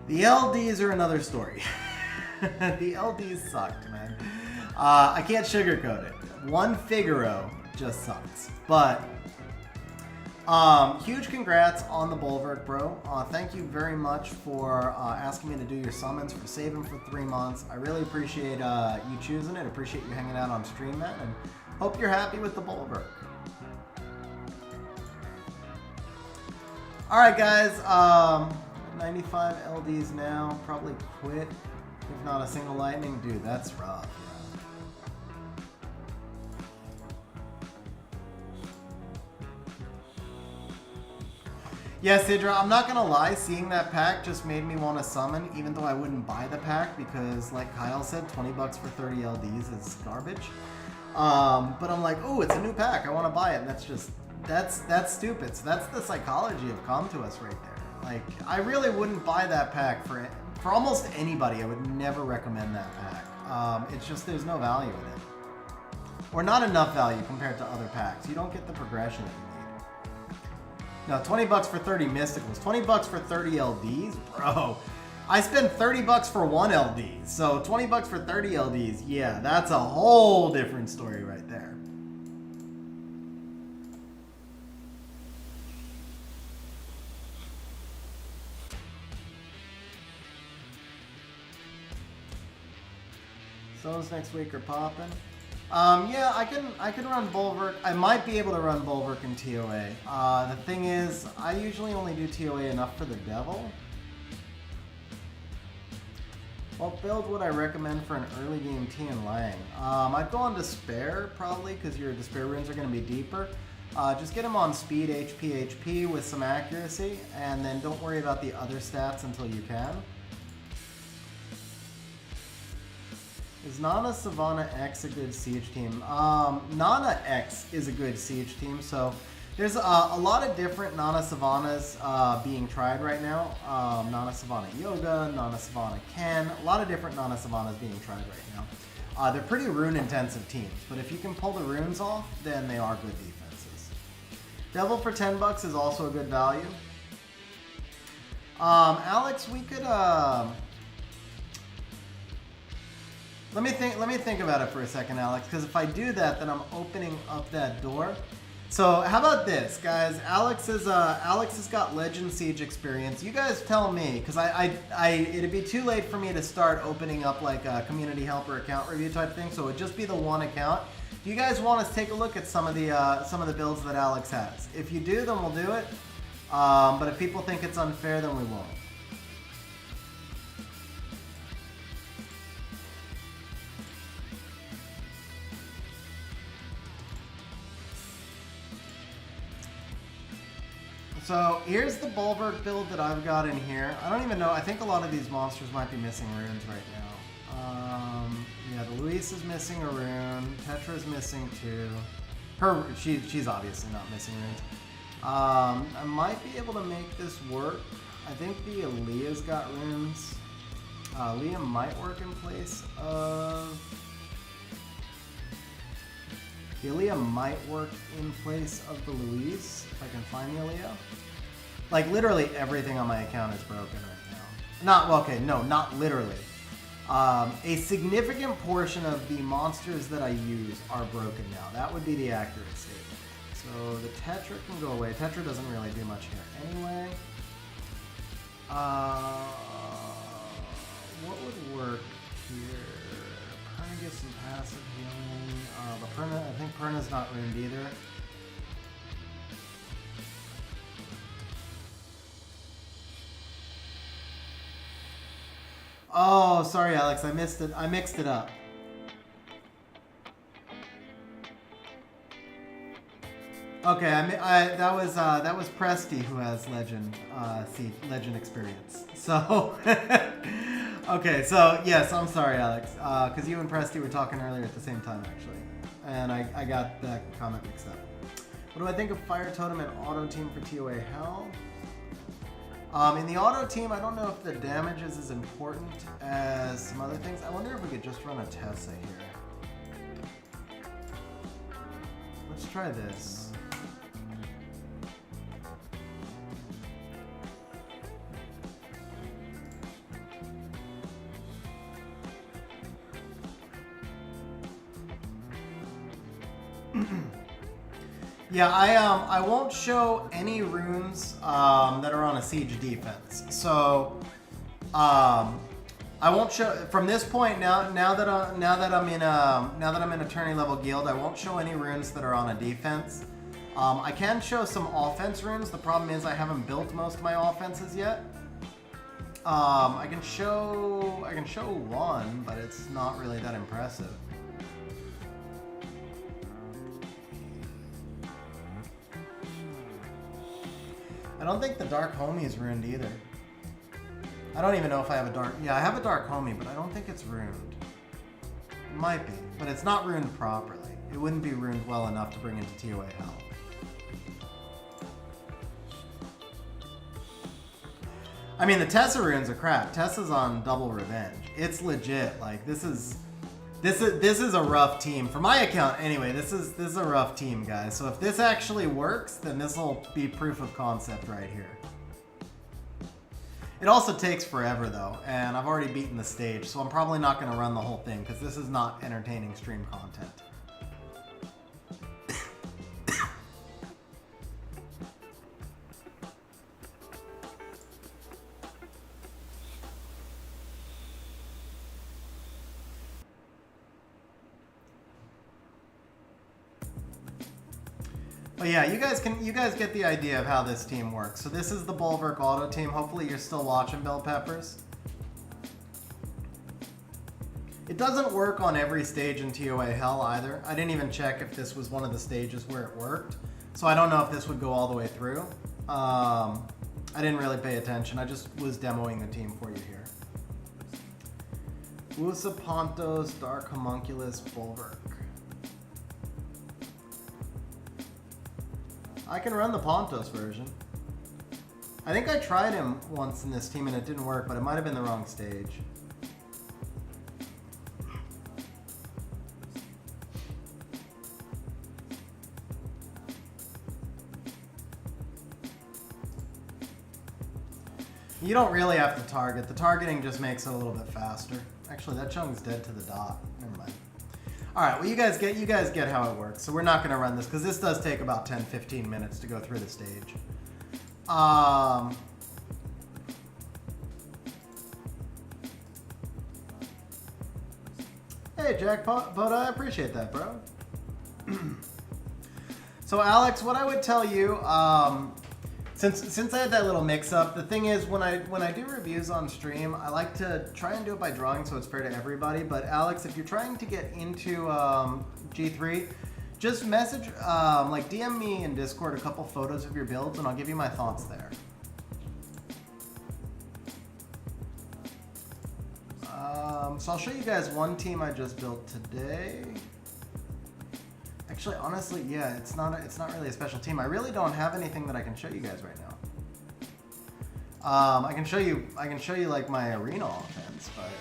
The LDs are another story. The LDs sucked, man. I can't sugarcoat it. One Figaro just sucks. But huge congrats on the Bulwark, bro. Thank you very much for asking me to do your summons, for saving for 3 months. I really appreciate you choosing it. Appreciate you hanging out on stream, man, and hope you're happy with the Bulwark. All right, guys. 95 LDs now. Probably quit. If not a single lightning, dude, that's rough. Yeah, Sidra, I'm not gonna lie, seeing that pack just made me want to summon, even though I wouldn't buy the pack because, like Kyle said, 20 bucks for 30 LDs is garbage. But I'm like, oh, it's a new pack, I want to buy it, and that's stupid. So that's the psychology of Come To Us right there. Like, I really wouldn't buy that pack for almost anybody. I would never recommend that pack. It's just there's no value in it, or not enough value compared to other packs. You don't get the progression that you need. No, 20 bucks for 30 Mysticals. 20 bucks for 30 LDs? Bro, I spent 30 bucks for 1 LD. So 20 bucks for 30 LDs, yeah, that's a whole different story right there. Those next week are popping. Yeah, I can run Bulwark. I might be able to run Bulwark in TOA. The thing is, I usually only do TOA enough for the Devil. What build would I recommend for an early game T and Lang? I'd go on Despair, probably, because your Despair runes are going to be deeper. Just get him on speed, HP with some accuracy, and then don't worry about the other stats until you can. Is Nana Savannah X a good siege team? Nana X is a good siege team, so there's a lot of different Nana Savannas being tried right now. Nana Savannah Yoga, Nana Savannah Ken, a lot of different Nana Savannas being tried right now. They're pretty rune-intensive teams, but if you can pull the runes off, then they are good defenses. Devil for $10 is also a good value. Alex, we could... Let me think about it for a second, Alex, because if I do that, then I'm opening up that door. So how about this, guys? Alex has got Legend Siege experience. You guys tell me, because it'd be too late for me to start opening up like a community helper account review type thing. So it'd just be the one account. Do you guys want us to take a look at some of the builds that Alex has? If you do, then we'll do it. But if people think it's unfair, then we won't. So here's the Bulwark build that I've got in here. I don't even know. I think a lot of these monsters might be missing runes right now. Yeah, the Luis is missing a rune. Tetra's missing two. She's obviously not missing runes. I might be able to make this work. I think the Aaliyah's got runes. Aaliyah might work in place of... The Aaliyah might work in place of the Luis, if I can find the Aaliyah. Like, literally everything on my account is broken right now. Not literally. A significant portion of the monsters that I use are broken now. That would be the accurate statement. So the Tetra can go away. Tetra doesn't really do much here anyway. What would work here? Perna gets some passive healing. But Perna, I think Perna's not ruined either. Oh, sorry, Alex. I missed it. I mixed it up. Okay, that was Presty who has legend experience. So, okay, so yes, I'm sorry, Alex, because you and Presty were talking earlier at the same time, actually, and I got that comment mixed up. What do I think of Fire Totem and Auto Team for TOA Hell? In the auto team, I don't know if the damage is as important as some other things. I wonder if we could just run a Tessa here. Let's try this. Yeah, I won't show any runes that are on a siege defense. So I won't show from this point now that I'm in a tourney level guild. I won't show any runes that are on a defense. I can show some offense runes. The problem is I haven't built most of my offenses yet. I can show one, but it's not really that impressive. I don't think the Dark Homie is ruined either. I don't even know if I have a Dark... Yeah, I have a Dark Homie, but I don't think it's ruined. It might be, but it's not ruined properly. It wouldn't be ruined well enough to bring into TOA Hell. I mean, the Tessa runes are crap. Tessa's on double revenge. It's legit. Like, this is a rough team. For my account, anyway, this is a rough team, guys. So if this actually works, then this will be proof of concept right here. It also takes forever, though, and I've already beaten the stage, so I'm probably not going to run the whole thing, because this is not entertaining stream content. But yeah, you guys get the idea of how this team works. So this is the Bulwark Auto team. Hopefully you're still watching, Bell Peppers. It doesn't work on every stage in TOA Hell either. I didn't even check if this was one of the stages where it worked. So I don't know if this would go all the way through. I didn't really pay attention. I just was demoing the team for you here. Usa Pontos, Dark Homunculus, Bulwark. I can run the Pontos version. I think I tried him once in this team and it didn't work, but it might have been the wrong stage. You don't really have to target. The targeting just makes it a little bit faster. Actually, that chung's dead to the dot. Never mind. All right, well, you guys get how it works. So we're not going to run this because this does take about 10-15 minutes to go through the stage. Hey, Jackpot, but I appreciate that, bro. So, Alex, what I would tell you, since I had that little mix-up, the thing is, when I do reviews on stream, I like to try and do it by drawing so it's fair to everybody. But Alex, if you're trying to get into G3, just message, like DM me in Discord a couple photos of your builds, and I'll give you my thoughts there. So I'll show you guys one team I just built today. Actually, honestly, yeah, it's not really a special team. I really don't have anything that I can show you guys right now. I can show you like my arena offense, but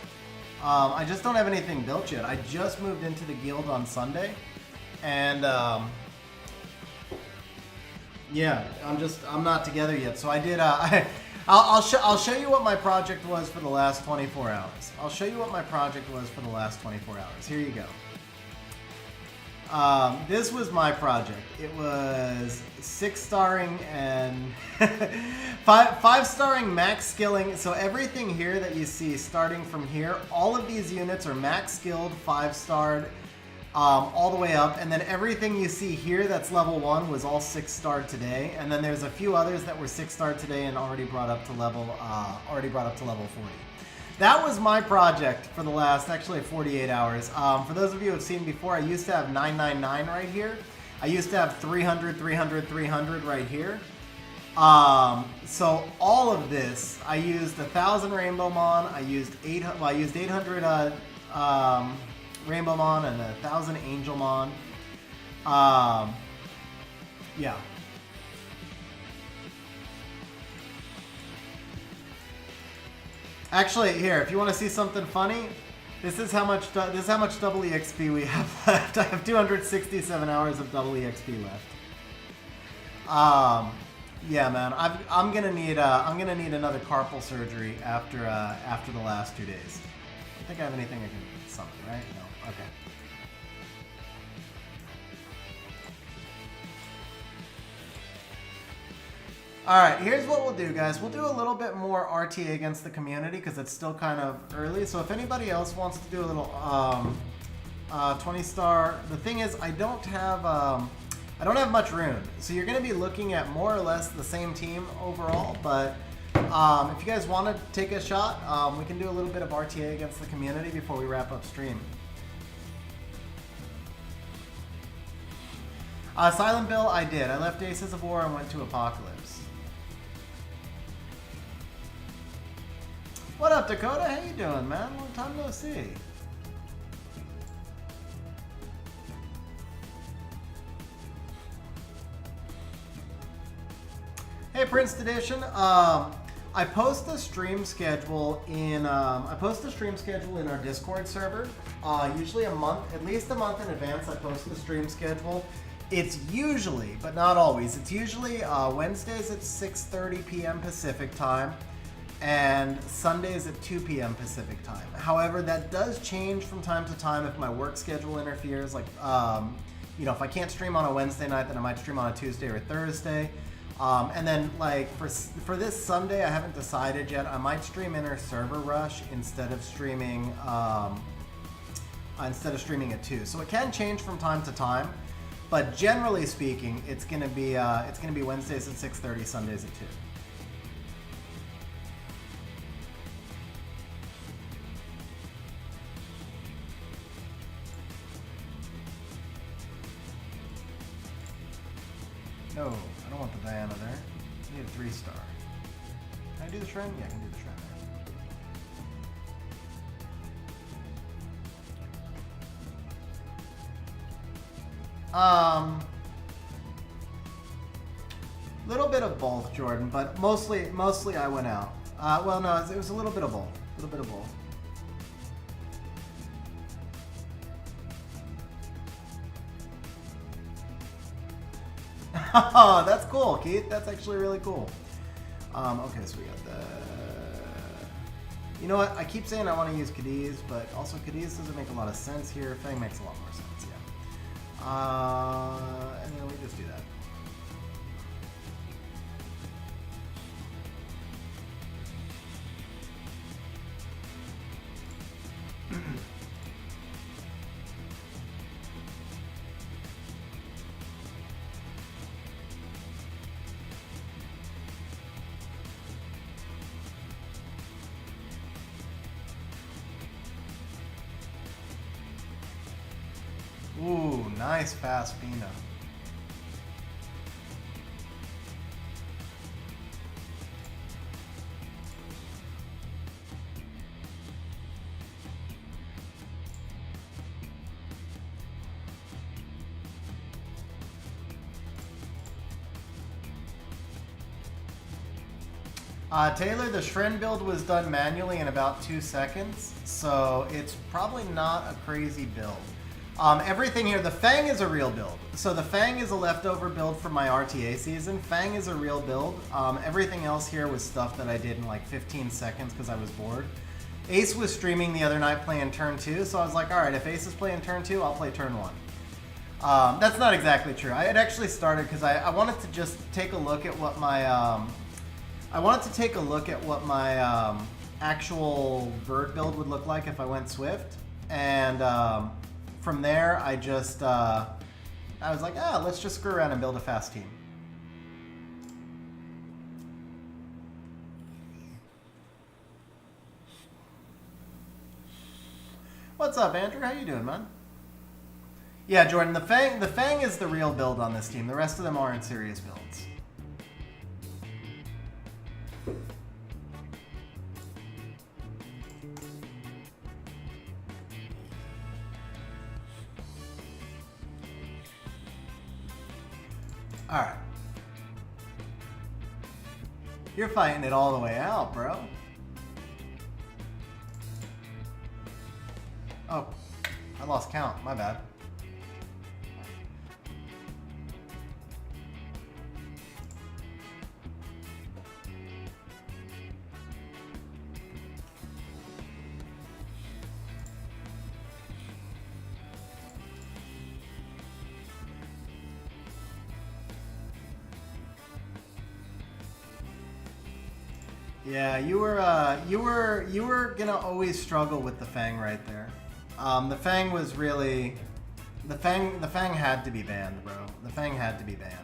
I just don't have anything built yet. I just moved into the guild on Sunday, and yeah, I'm not together yet. So I did. I'll show you what my project was for the last 24 hours. I'll show you what my project was for the last 24 hours. Here you go. This was my project. It was 6-starring and 5-starring max skilling. So everything here that you see starting from here, all of these units are max skilled, 5-starred, all the way up. And then everything you see here that's level 1 was all 6-starred today. And then there's a few others that were 6-starred today and already brought up to level 40. That was my project for the last, actually, 48 hours. For those of you who have seen before, I used to have 999 right here. I used to have 300, 300, 300 right here. So all of this, I used 1,000 Rainbow Mon. I used 800 Rainbow Mon and 1,000 Angel Mon. Yeah. Actually, here, if you want to see something funny, this is how much double EXP we have left. I have 267 hours of double EXP left. Yeah, man, I'm gonna need another carpal surgery after the last 2 days. I think I have anything I can summon, right? No. Okay. Alright, here's what we'll do, guys. We'll do a little bit more RTA against the community because it's still kind of early. So if anybody else wants to do a little 20-star, the thing is, I don't have much Rune. So you're going to be looking at more or less the same team overall. But if you guys want to take a shot, we can do a little bit of RTA against the community before we wrap up stream. Silent Bill, I did. I left Aces of War and went to Apocalypse. What up, Dakota? How you doing, man? Long time no see. Hey, Prince Edition. I post the stream schedule in our Discord server. Usually at least a month in advance. I post the stream schedule. It's usually, but not always. It's usually Wednesdays at 6:30 p.m. Pacific time. And Sundays at 2 p.m. Pacific time. However, that does change from time to time if my work schedule interferes. Like, if I can't stream on a Wednesday night, then I might stream on a Tuesday or Thursday. And then, like, for this Sunday, I haven't decided yet. I might stream Inner Server Rush instead of streaming at 2. So it can change from time to time. But generally speaking, it's gonna be Wednesdays at 6:30, Sundays at 2. No, I don't want the Diana there. I need a 3-star. Can I do the shrine? Yeah, I can do the shrine there. Little bit of both, Jordan, but mostly I went out. Well, no, it was a little bit of both. A little bit of both. Oh, that's cool, Keith. That's actually really cool. Okay, so we got the... You know what? I keep saying I want to use Cadiz, but also Cadiz doesn't make a lot of sense here. Fang makes a lot more sense, yeah. And then we just do that. Ooh, nice fast Fina. Taylor, the Shren build was done manually in about 2 seconds, so it's probably not a crazy build. Everything here, the Fang is a real build. So the Fang is a leftover build from my RTA season. Fang is a real build. Everything else here was stuff that I did in like 15 seconds because I was bored. Ace was streaming the other night playing turn 2, so I was like, all right, if Ace is playing turn 2, I'll play turn 1. That's not exactly true. I had actually started because I wanted to just take a look at what my actual Bird build would look like if I went Swift, and from there I just I was like, let's just screw around and build a fast team. What's up, Andrew? How you doing, man? Yeah, Jordan, the Fang is the real build on this team. The rest of them aren't serious builds. All right. You're fighting it all the way out, bro. Oh, I lost count. My bad. Yeah, you were gonna always struggle with the Fang right there. The Fang was really, the Fang had to be banned, bro. The Fang had to be banned.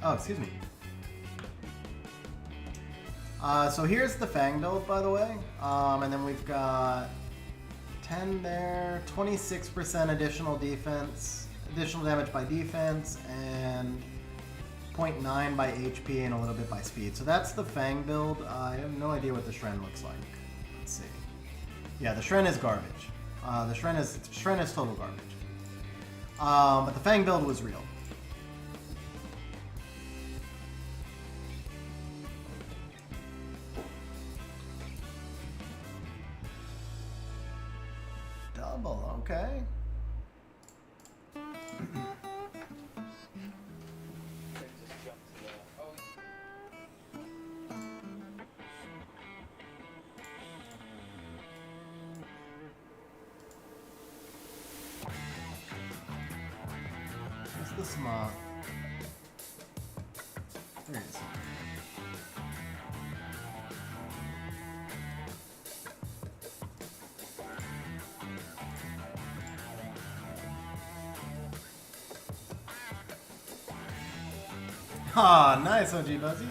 Oh, excuse me. So here's the Fang build, by the way, and then we've got 10 there, 26% additional defense, additional damage by defense, and 0.9 by HP and a little bit by speed. So that's the Fang build. I have no idea what the Shren looks like. Let's see. Yeah, the Shren is garbage. The Shren is total garbage. But the Fang build was real. Okay. What's the smart? There he is. Ah, nice, OG Buzzy.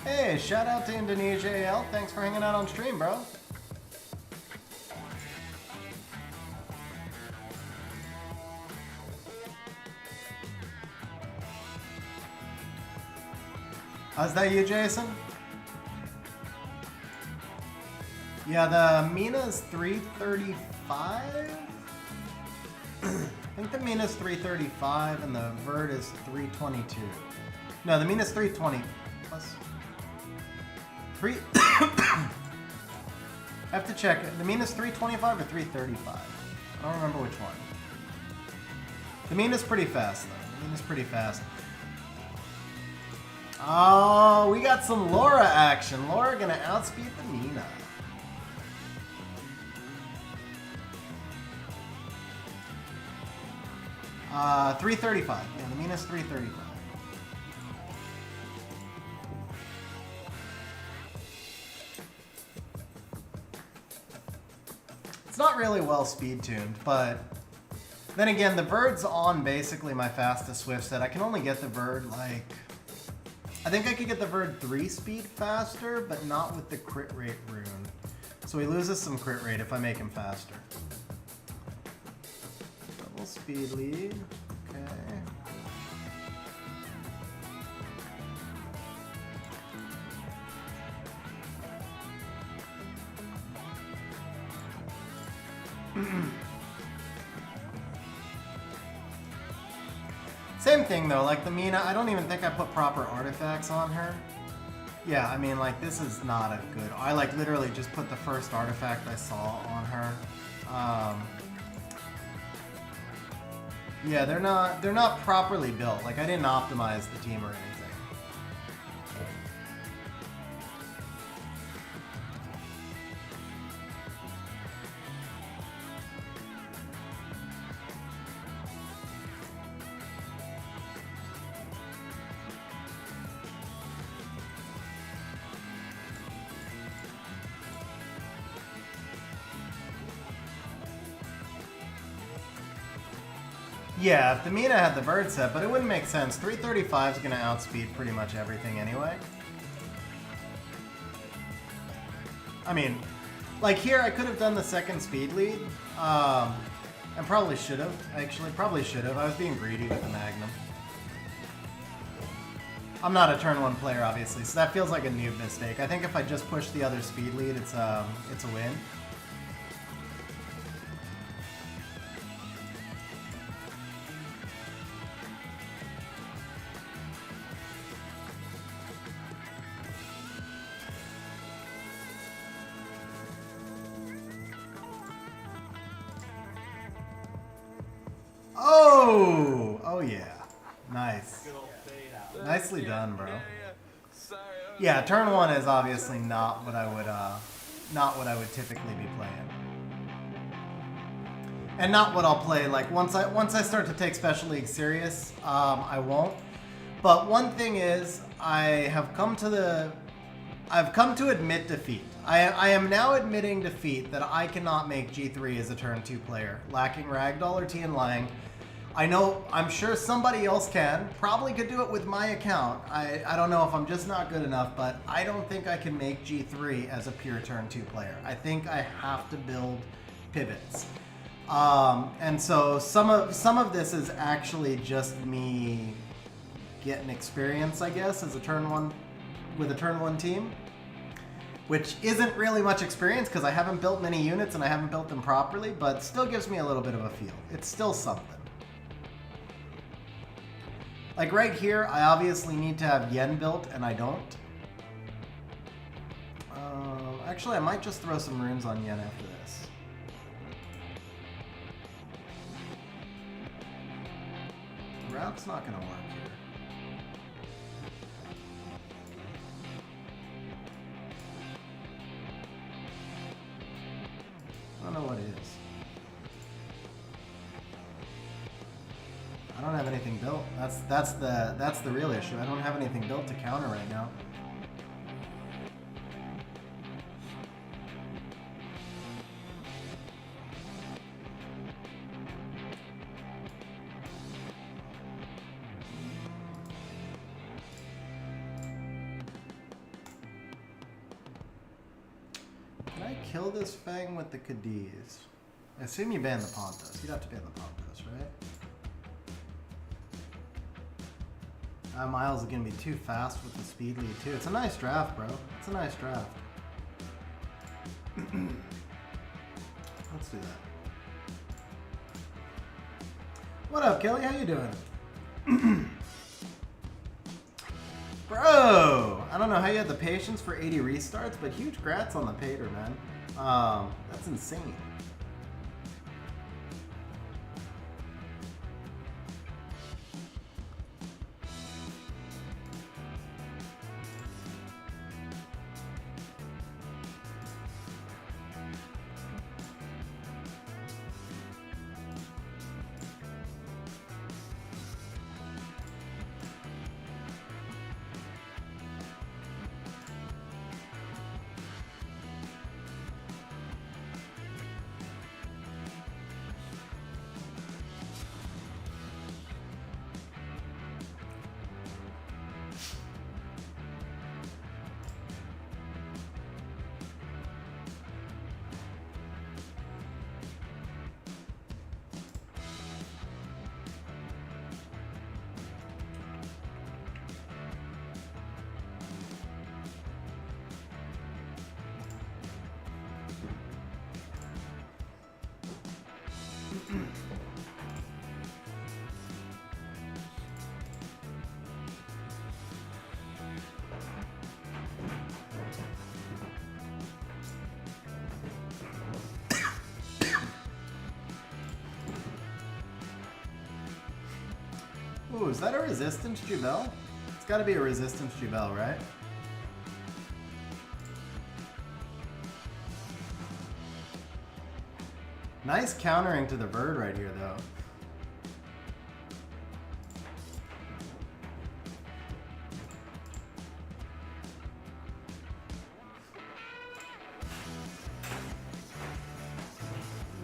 Hey, shout out to Indonesia AL. Thanks for hanging out on stream, bro. Is that you, Jason? Yeah, the Mina's 335? I think the Mina's 335 and the Vert is 322. No, the Mina's 320 plus. I have to check. The Mina's 325 or 335? I don't remember which one. The Mina's pretty fast, though. The Mina's pretty fast. Oh, we got some Laura action. Laura gonna outspeed the Mina. Uh, 335. Yeah, the Mina's 335. It's not really well speed tuned, but then again, the Bird's on basically my fastest Swift set. I can only get the Bird like, I think I could get the Bird 3 speed faster, but not with the crit rate rune. So he loses some crit rate if I make him faster. Double speed lead, okay. Same thing though, like the Mina, I don't even think I put proper artifacts on her. Yeah, I mean like this is not a good, I like literally just put the first artifact I saw on her. Yeah, they're not properly built. Like I didn't optimize the team or anything. Yeah, if the Mina had the Bird set, but it wouldn't make sense. 335 is going to outspeed pretty much everything anyway. I mean, like here I could have done the second speed lead, and probably should have, actually. Probably should have. I was being greedy with the Magnum. I'm not a turn 1 player, obviously, so that feels like a noob mistake. I think if I just push the other speed lead, it's a win. Oh yeah. Nice. Nicely done, bro. Yeah, turn 1 is obviously not what I would typically be playing. And not what I'll play like once I start to take Special League serious, I won't. But one thing is I've come to admit defeat. I am now admitting defeat that I cannot make G3 as a turn 2 player, lacking Ragdoll or Tian Lang. I'm sure somebody else can. Probably could do it with my account. I don't know if I'm just not good enough, but I don't think I can make G3 as a pure turn 2 player. I think I have to build pivots. And so some of this is actually just me getting experience, I guess, as a turn 1 with a turn 1 team. which isn't really much experience because I haven't built many units and I haven't built them properly, but still gives me a little bit of a feel. It's still something. Like right here, I obviously need to have yen built, and I don't. Actually, I might just throw some runes on yen after this. Route's not going to work here. I don't know what it is. I don't have anything built. That's the real issue. I don't have anything built to counter right now. Can I kill this Fang with the Cadiz? I assume you ban the Pontos. You'd have to ban the Pontos, right? Miles is going to be too fast with the speed lead, too. It's a nice draft, bro. It's a nice draft. Let's do that. What up, Kelly? How you doing? Bro! I don't know how you had the patience for 80 restarts, but huge grats on the Pater, man. That's insane. Ooh, is that a resistance Jubel? It's gotta be a resistance Jubel, right? Nice countering to the bird right here, though.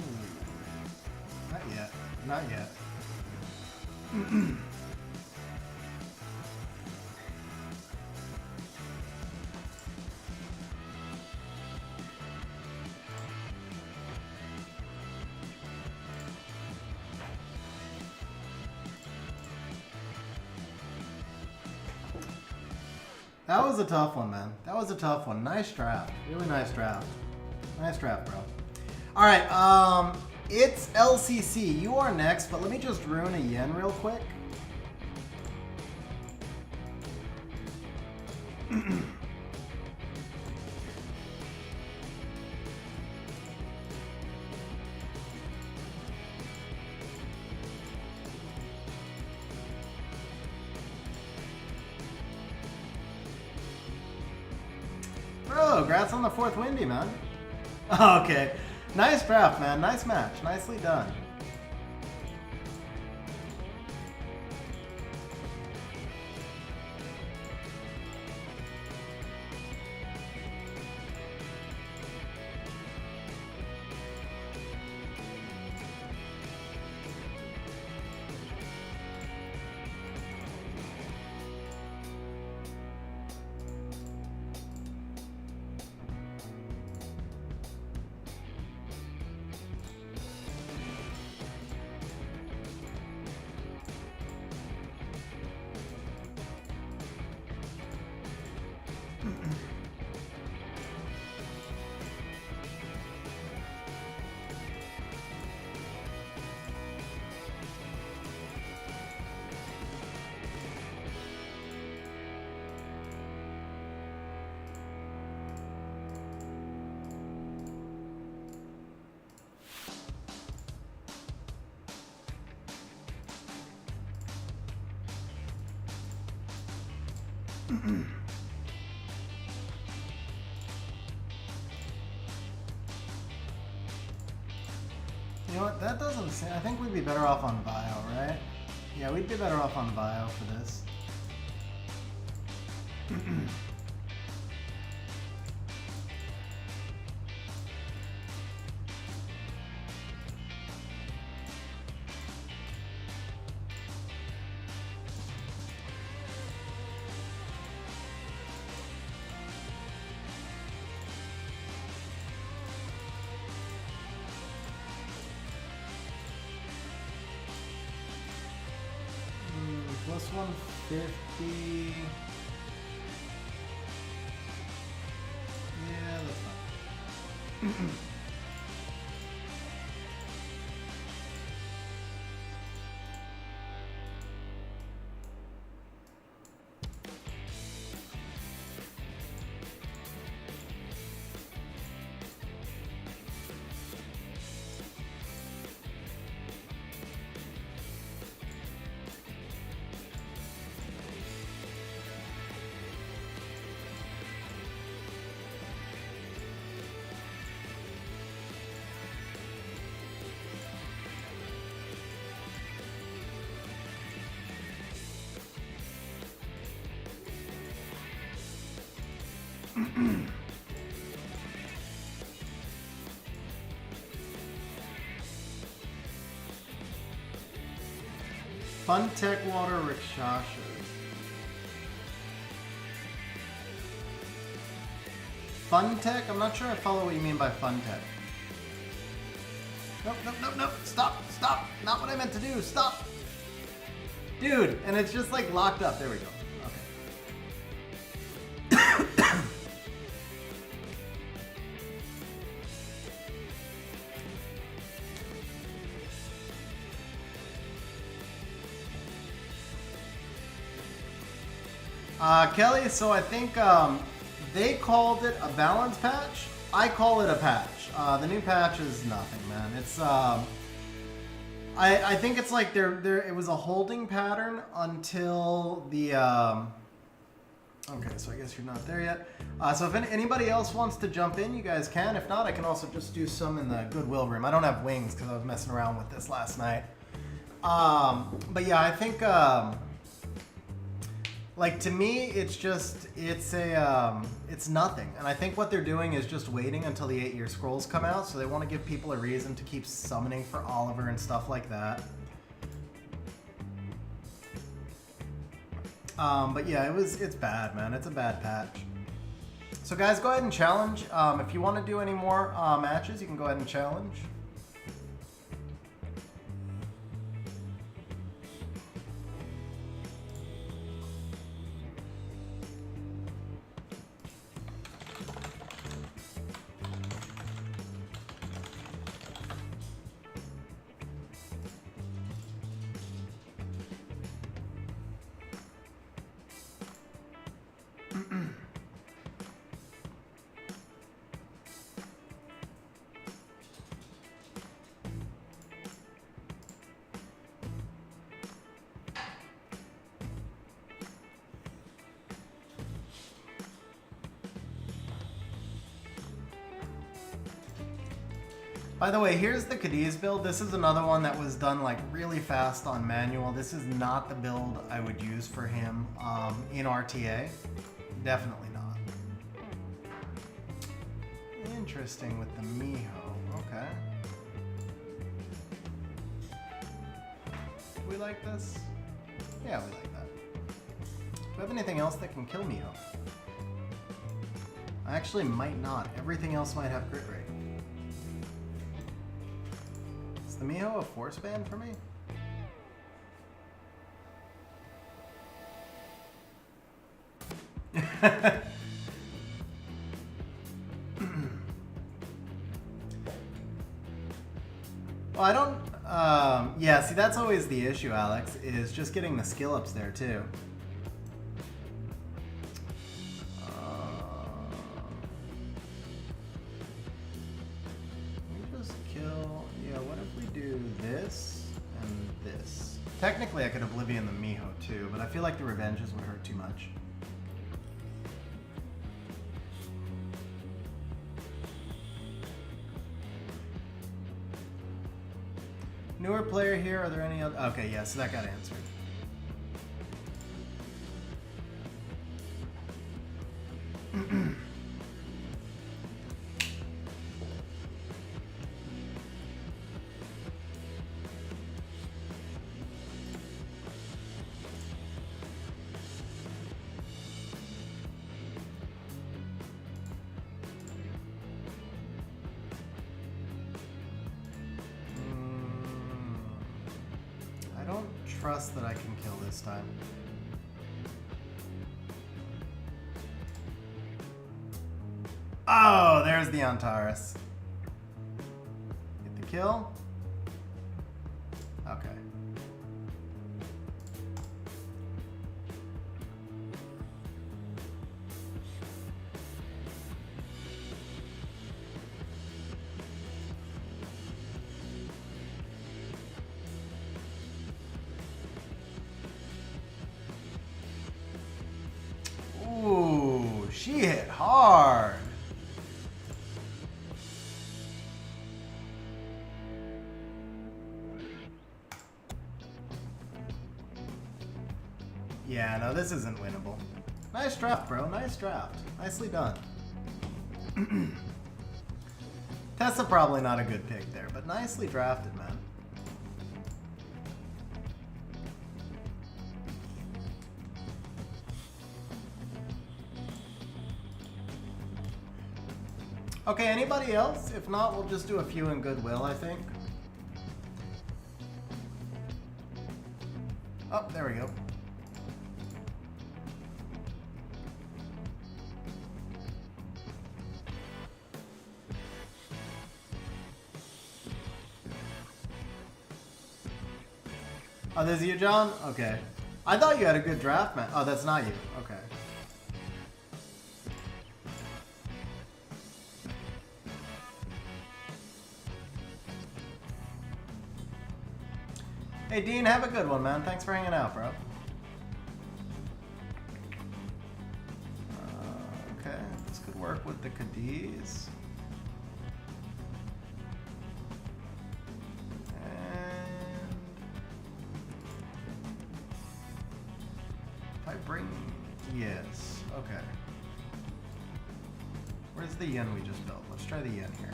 Ooh. Not yet. Not yet. That was a tough one, man. That was a tough one. Nice draft. Really nice draft. Nice draft, bro. All right, it's LCC. You are next, but let me just rune a yen real quick. Bro, congrats on the 4th Windy, man. Okay. Nice draft, man. Nice match. Nicely done. You know what? That doesn't seem... I think we'd be better off on bio, right? Yeah, we'd be better off on bio for this. Plus 150. Yeah, that's fine. Fun Tech Water Rikshashas. Fun Tech? I'm not sure I follow what you mean by Fun Tech. Nope, nope, nope, nope. Stop, stop. Not what I meant to do. Stop. Dude, and it's just like locked up. There we go. Kelly, so I think they called it a balance patch. I call it a patch. The new patch is nothing, man. It's I think it's like it was a holding pattern until the okay, so I guess you're not there yet. So if anybody else wants to jump in, you guys can. If not, I can also just do some in the Goodwill room. I don't have wings because I was messing around with this last night. But yeah, I think like to me, it's nothing. And I think what they're doing is just waiting until the 8-year scrolls come out. So they want to give people a reason to keep summoning for Oliver and stuff like that. But yeah, it's bad, man. It's a bad patch. So guys, go ahead and challenge. If you want to do any more matches, you can go ahead and challenge. By the way, here's the Cadiz build. This is another one that was done like really fast on manual. This is not the build I would use for him in RTA. Definitely not. Interesting with the Miho. Okay. Do we like this? Yeah, we like that. Do we have anything else that can kill Miho? I actually might not. Everything else might have crit rate. Is the Miho a force band for me? Well, I don't... yeah, see, that's always the issue, Alex, is just getting the skill ups there, too. We just kill... Yeah, what if we do this and this? Technically, I could Oblivion the Miho, too, but I feel like the Revenges would hurt too much. Newer player here. Are there any other? Okay, yeah, so that got answered. Trust that I can kill this time. Oh, there's the Antares. Get the kill. Okay. She hit hard. Yeah, no, this isn't winnable. Nice draft, bro. Nice draft. Nicely done. Tessa probably not a good pick there, but nicely drafted, man. Okay, anybody else? If not, we'll just do a few in goodwill, I think. Oh, there we go. Oh, this is you, John? Okay. I thought you had a good draft, man. Oh, that's not you. Okay. Hey, Dean, have a good one, man. Thanks for hanging out, bro. Okay, this could work with the Cadiz. And if I bring... Yes, okay. Where's the yen we just built? Let's try the yen here.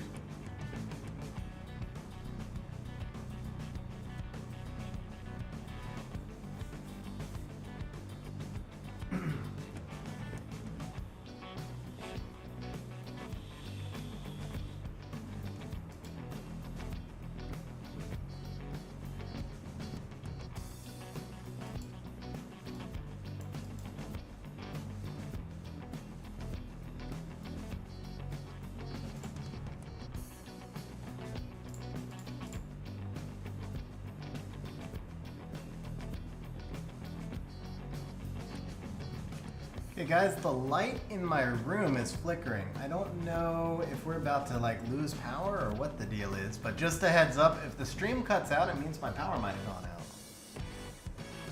Okay guys, the light in my room is flickering. I don't know if we're about to like lose power or what the deal is, but just a heads up, if the stream cuts out, it means my power might have gone out.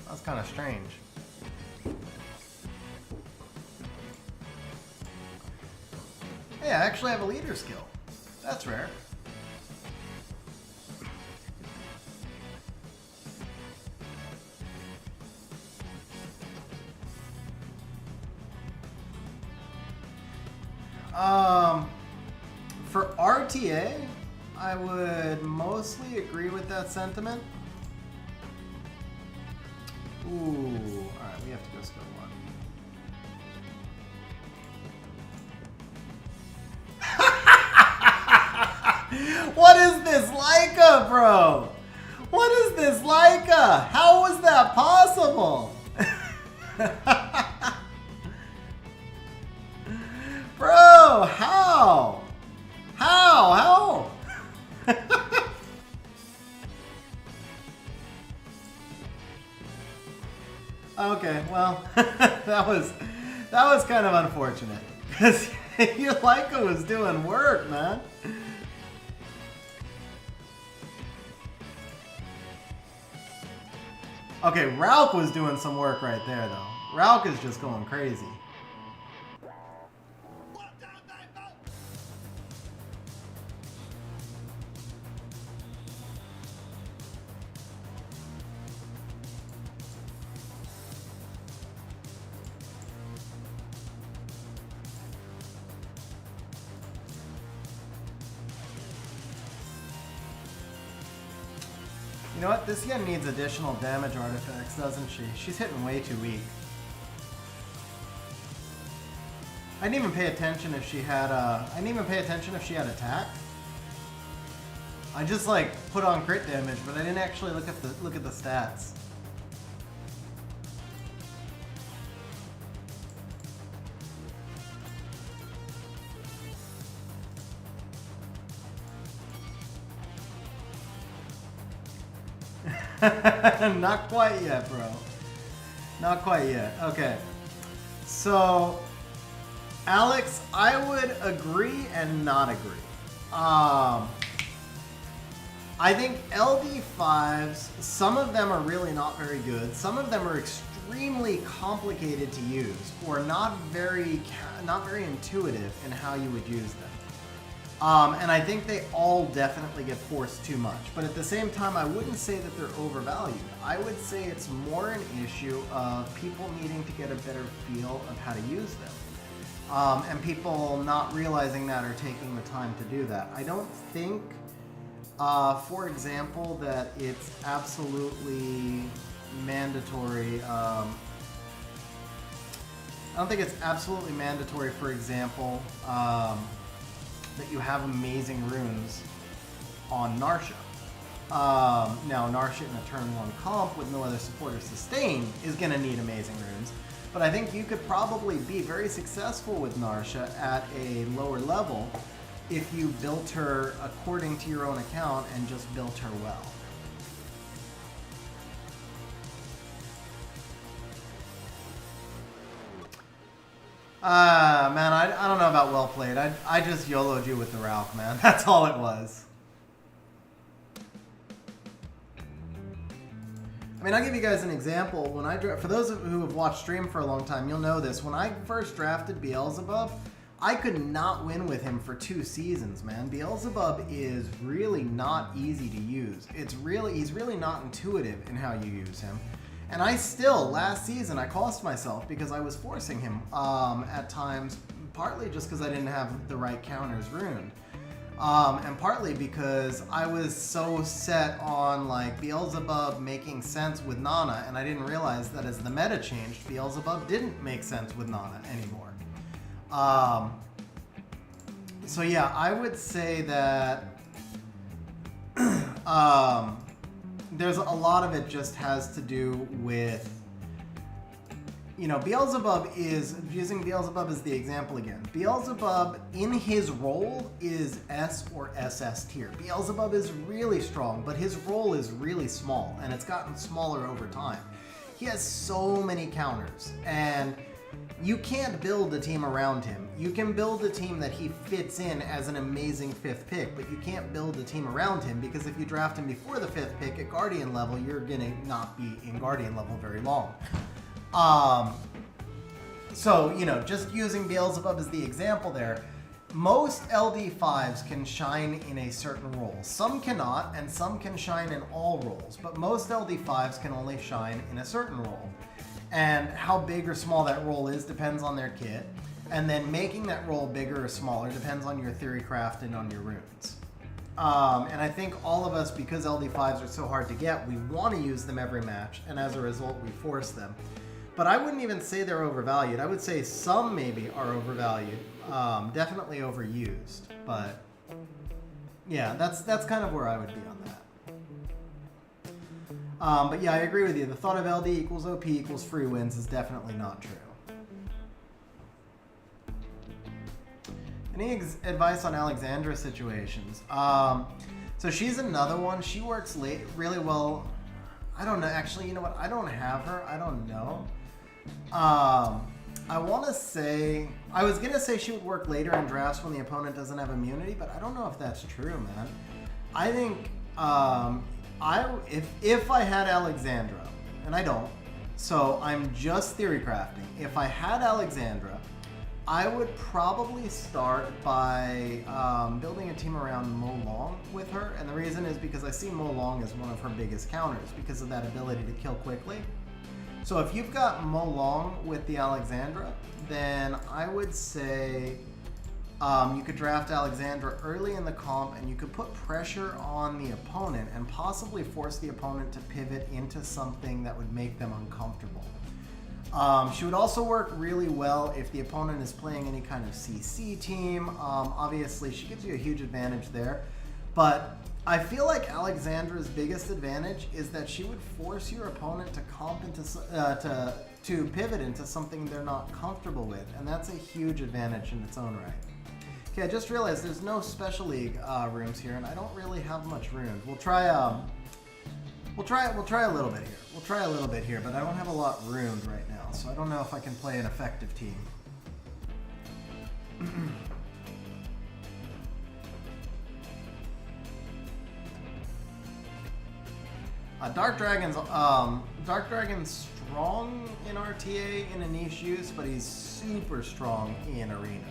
That's kind of strange. Hey, I actually have a leader skill. That's rare. For RTA, I would mostly agree with that sentiment. Ooh, alright, we have to go skill 1. What is this Leica, bro? What is this Leica? How was that possible? Bro, how? How? Okay, well, that was kind of unfortunate because your Leica was doing work, man. Okay, Ralph was doing some work right there, though. Ralph is just going crazy. You know what? This Yen needs additional damage artifacts, doesn't she? She's hitting way too weak. I didn't even pay attention if she had attack. I just like put on crit damage, but I didn't actually look at the stats. Not quite yet, bro. Not quite yet. Okay. So, Alex, I would agree and not agree. I think LD5s, some of them are really not very good. Some of them are extremely complicated to use, or not very intuitive in how you would use them. And I think they all definitely get forced too much. But at the same time, I wouldn't say that they're overvalued. I would say it's more an issue of people needing to get a better feel of how to use them. And people not realizing that or taking the time to do that. I don't think, for example, that it's absolutely mandatory. I don't think it's absolutely mandatory, for example, that you have amazing runes on Narsha. Now, Narsha in a turn 1 comp with no other support or sustain is going to need amazing runes. But I think you could probably be very successful with Narsha at a lower level if you built her according to your own account and just built her well. Man, I don't know about well played. I just YOLO'd you with the Ralph, man. That's all it was. I mean, I'll give you guys an example. When for those who have watched stream for a long time, you'll know this. When I first drafted Beelzebub, I could not win with him for 2 seasons, man. Beelzebub is really not easy to use. He's really not intuitive in how you use him. And I still, last season, I cost myself because I was forcing him at times, partly just because I didn't have the right counters ruined. And partly because I was so set on like Beelzebub making sense with Nana, and I didn't realize that as the meta changed, Beelzebub didn't make sense with Nana anymore. So yeah, I would say that there's a lot of it just has to do with, you know, Beelzebub is, using Beelzebub as the example again, Beelzebub in his role is S or SS tier. Beelzebub is really strong, but his role is really small, and it's gotten smaller over time. He has so many counters, and you can't build a team around him. You can build a team that he fits in as an amazing 5th pick, but you can't build a team around him because if you draft him before the 5th pick at Guardian level, you're gonna not be in Guardian level very long. So, you know, just using Beelzebub as the example there, most LD5s can shine in a certain role. Some cannot, and some can shine in all roles, but most LD5s can only shine in a certain role. And how big or small that role is depends on their kit. And then making that role bigger or smaller depends on your theory craft and on your runes. And I think all of us, because LD5s are so hard to get, we want to use them every match, and as a result, we force them. But I wouldn't even say they're overvalued. I would say some maybe are overvalued, definitely overused. But yeah, that's kind of where I would be on that. But yeah, I agree with you. The thought of LD equals OP equals free wins is definitely not true. Any advice on Alexandra situations? So she's another one. She works late really well. I don't know. Actually, you know what? I don't have her. I don't know. I want to say... I was going to say she would work later in drafts when the opponent doesn't have immunity, but I don't know if that's true, man. I think... if I had Alexandra, and I don't, so I'm just theory crafting. If I had Alexandra, I would probably start by building a team around Mo Long with her, and the reason is because I see Mo Long as one of her biggest counters because of that ability to kill quickly. So if you've got Mo Long with the Alexandra, then I would say You could draft Alexandra early in the comp, and you could put pressure on the opponent and possibly force the opponent to pivot into something that would make them uncomfortable. She would also work really well if the opponent is playing any kind of CC team. Obviously, she gives you a huge advantage there. But I feel like Alexandra's biggest advantage is that she would force your opponent to comp into to pivot into something they're not comfortable with, and that's a huge advantage in its own right. Okay, I just realized there's no special league rooms here, and I don't really have much runes. We'll try a little bit here. We'll try a little bit here, but I don't have a lot ruined right now, so I don't know if I can play an effective team. Dark Dragon's strong in RTA in a niche use, but he's super strong in arena.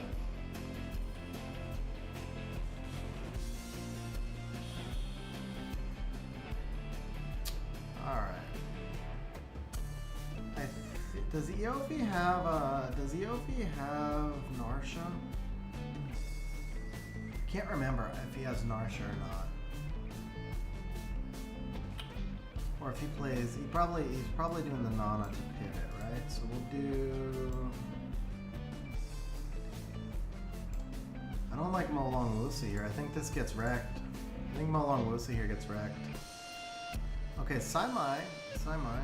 Does Eofi have Narsha? Can't remember if he has Narsha or not. Or if he plays, he's probably doing the Nana to pivot, right? So we'll do. I don't like Molong Wusi here. I think this gets wrecked. I think Molong Wusi here gets wrecked. Okay, Saimai, okay.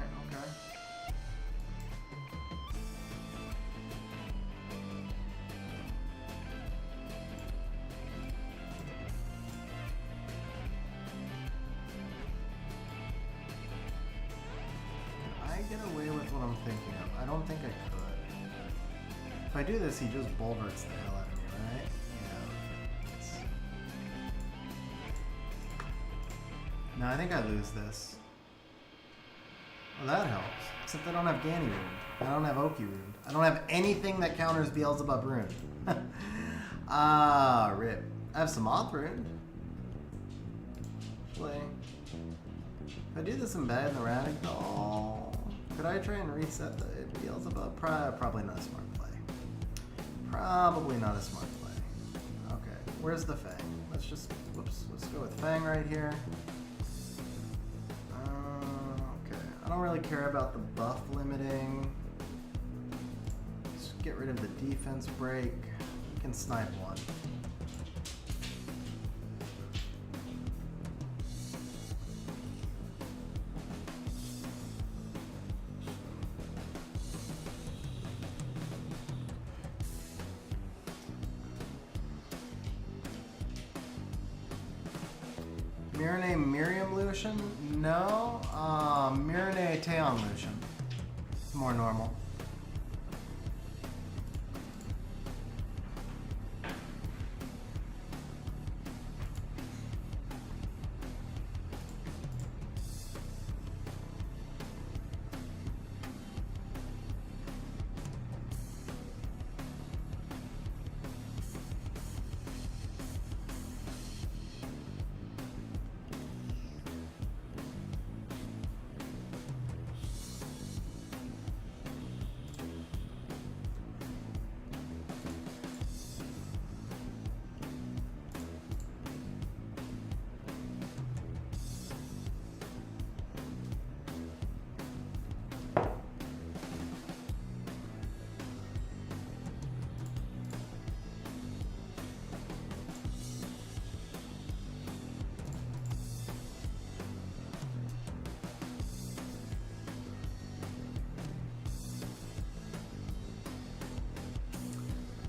Get away with what I'm thinking of. I don't think I could. If I do this, he just bulwarks the hell out of me, right? Yeah. No, I think I lose this. Well, that helps. Except I don't have Gani Rune. I don't have Oki Rune. I don't have anything that counters Beelzebub Rune. Rip. I have Samoth Rune. Play. If I do this in bed in the Radical, could I try and reset the Beelzebub? Probably not a smart play. Probably not a smart play. Okay, where's the Fang? Let's go with Fang right here. Okay, I don't really care about the buff limiting. Just get rid of the defense break. We can snipe one. Mirane Miriam Lucian? No. Mirane Taeon Lucian. More normal.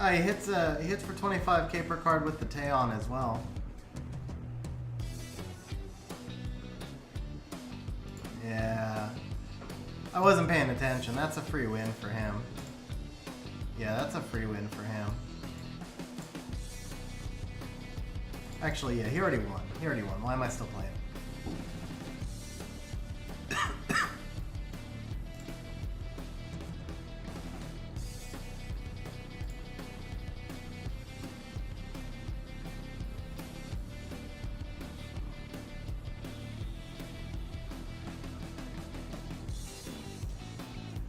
He hits for 25k per card with the Taeon as well. Yeah. I wasn't paying attention. That's a free win for him. Yeah, that's a free win for him. Actually, yeah, he already won. Why am I still playing?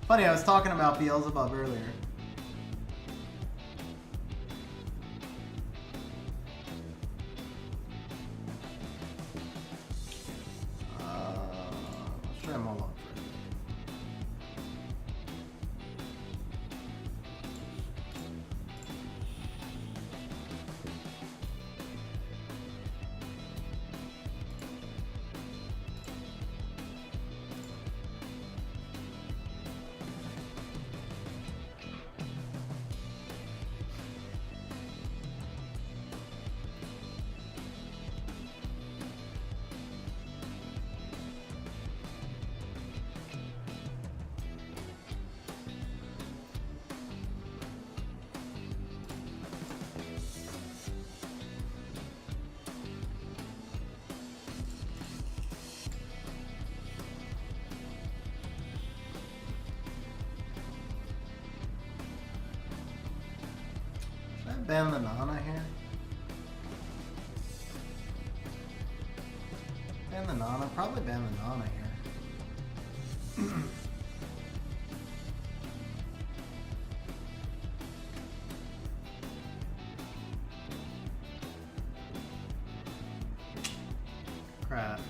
Funny, I was talking about Beelzebub earlier. ban the Nana here? Ban the Nana? Probably ban the Nana here. Crap.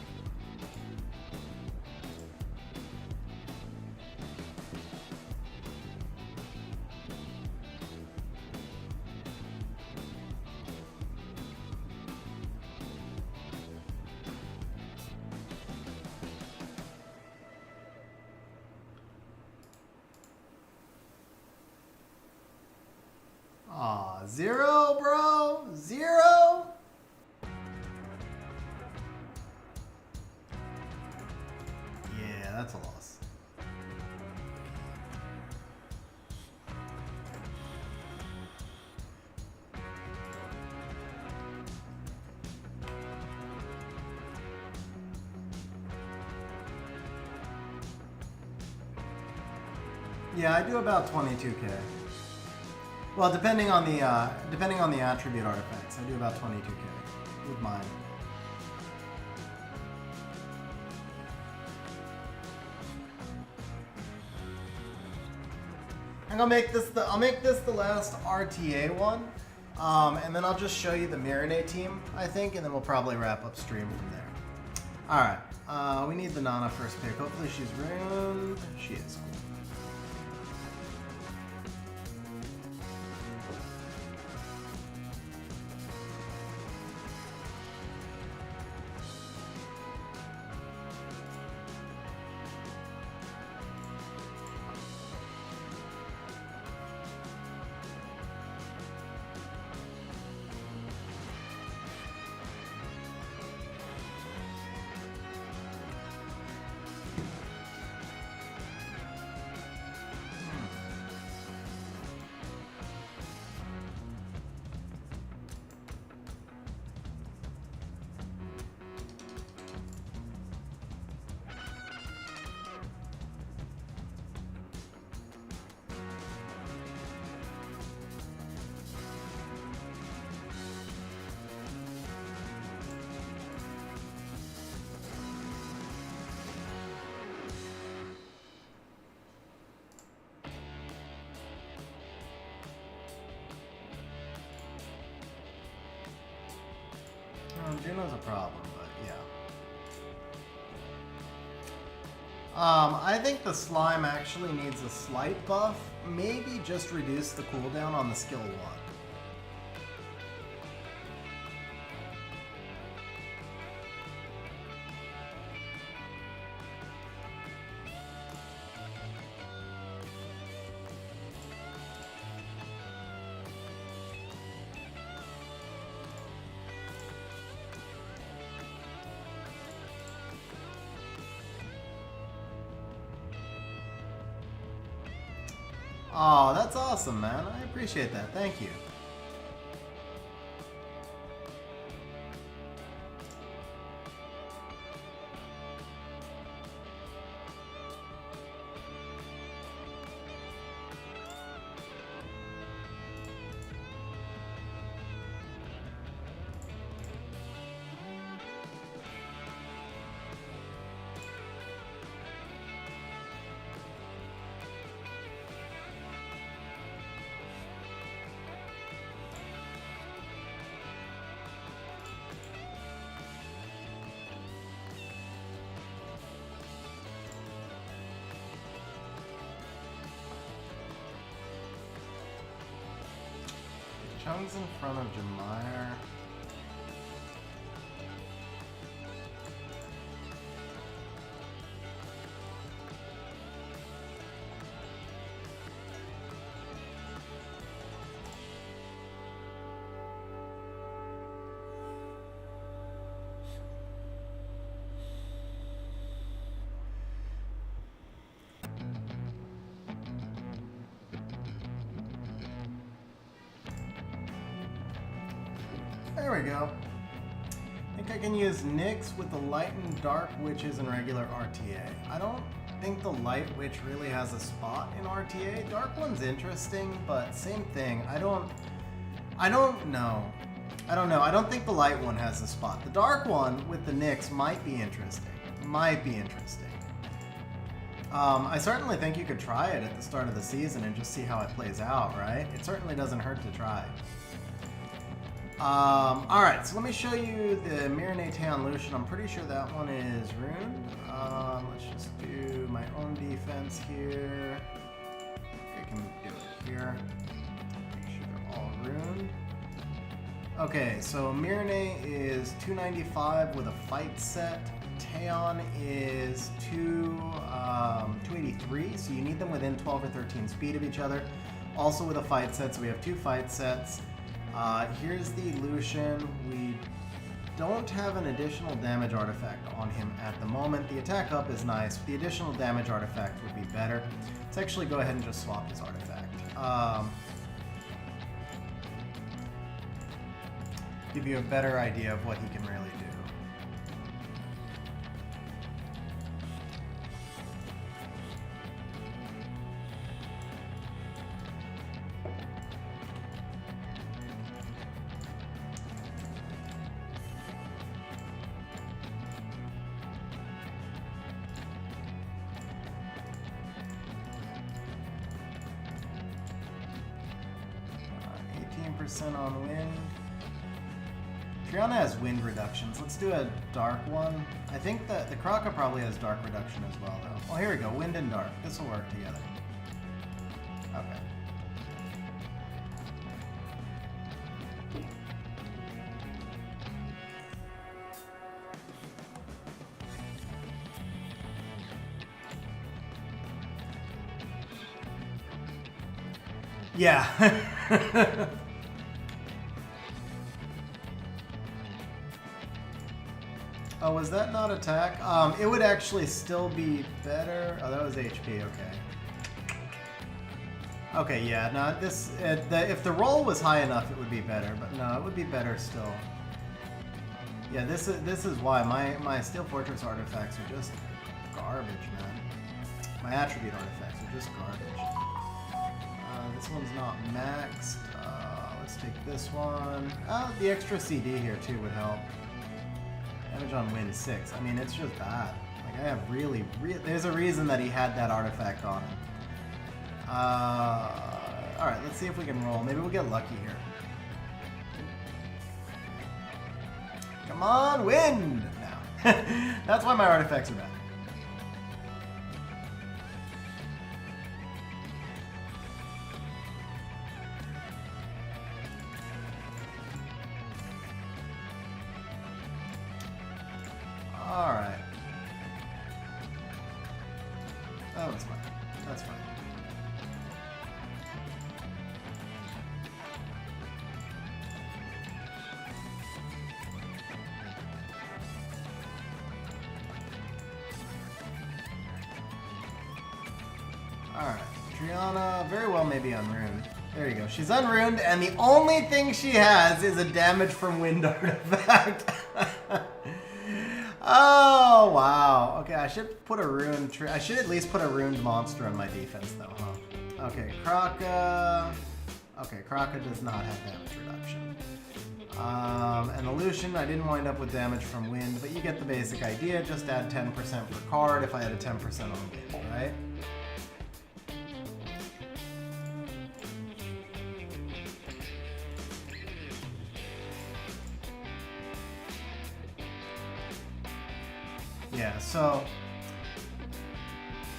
Aw, 0, bro? 0? Yeah, that's a loss. Yeah, I do about 22k. Well, depending on the attribute artifacts, I do about 22k with mine. I'm gonna make this I'll make this the last RTA one, and then I'll just show you the Marinade team, I think, and then we'll probably wrap up stream from there. All right, we need the Nana first pick. Hopefully she's Rune. She is. Cool. Juno's a problem, but yeah. I think the slime actually needs a slight buff. Maybe just reduce the cooldown on the skill 1. Oh, that's awesome, man. I appreciate that. Thank you. Chung's in front of Jamire. There we go. I think I can use Nyx with the Light and Dark Witches in regular RTA. I don't think the Light Witch really has a spot in RTA. Dark one's interesting, but same thing. I don't know. I don't know. I don't think the light one has a spot. The dark one with the Nyx might be interesting. Might be interesting. I certainly think you could try it at the start of the season and just see how it plays out, right? It certainly doesn't hurt to try. Alright, so let me show you the Miranateon Lucian. I'm pretty sure that one is runed. Let's just do my own defense here. I can do it here. Make sure they're all runed. Okay, so Mirane is 295 with a fight set. Teon is 283, so you need them within 12 or 13 speed of each other. Also with a fight set, so we have 2 fight sets. Here's the Lucian. We don't have an additional damage artifact on him at the moment. The attack up is nice. The additional damage artifact would be better. Let's actually go ahead and just swap his artifact. Give you a better idea of what he can really do. 18% on wind. Triana has wind reductions. Let's do a dark one. I think that the Kraka probably has dark reduction as well, though. Oh, here we go. Wind and dark. This will work together. Okay. Yeah. Oh, was that not attack? It would actually still be better. Oh, that was HP. Okay. Okay, yeah. No, this if the roll was high enough, it would be better. But no, it would be better still. Yeah, this is why my Steel Fortress artifacts are just garbage, man. My attribute artifacts are just garbage. This one's not maxed. Let's take this one. The extra CD here too would help. Damage on wind 6. I mean, it's just bad. Like, I have really, there's a reason that he had that artifact on him. Alright, let's see if we can roll. Maybe we'll get lucky here. Come on, wind! No. That's why my artifacts are bad. Alright. Oh, that's fine. That's fine. Alright. Triana, very well maybe unruined. There you go. She's unruined, and the only thing she has is a damage from wind artifact. Oh, wow. Okay, I should put a ruined tree. I should at least put a ruined monster on my defense, though, huh? Okay, Kraka. Okay, Kraka does not have damage reduction. And the Lucian, I didn't wind up with damage from wind, but you get the basic idea. Just add 10% per card if I had a 10% on wind, right? Yeah, so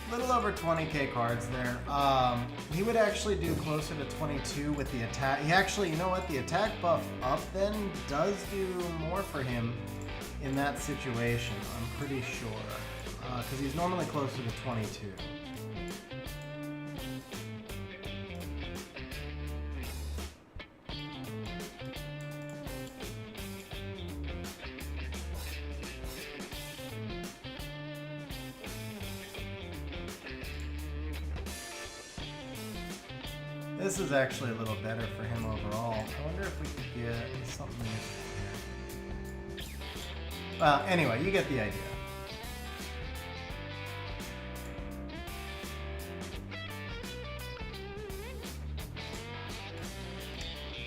a little over 20k cards there. He would actually do closer to 22 with the attack. He actually, you know what? The attack buff up then does do more for him in that situation, I'm pretty sure. Because he's normally closer to 22. This is actually a little better for him overall. I wonder if we could get something here. Well, anyway, you get the idea.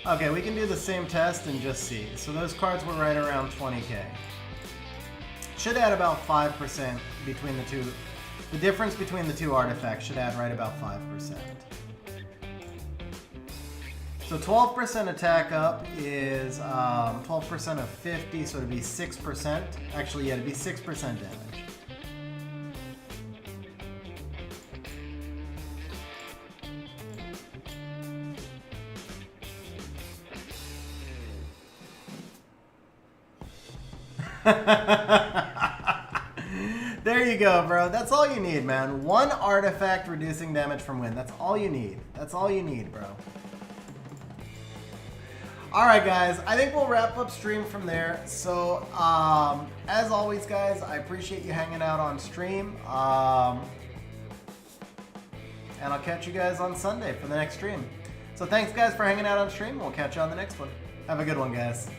Okay, we can do the same test and just see. So those cards were right around 20k. Should add about 5% between the two. The difference between the two artifacts should add right about 5%. So 12% attack up is 12% of 50, so it'd be 6%. Actually, yeah, it'd be 6% damage. There you go, bro. That's all you need, man. One artifact reducing damage from wind. That's all you need. That's all you need, bro. Alright, guys. I think we'll wrap up stream from there. So, as always, guys, I appreciate you hanging out on stream. And I'll catch you guys on Sunday for the next stream. So thanks, guys, for hanging out on stream. We'll catch you on the next one. Have a good one, guys.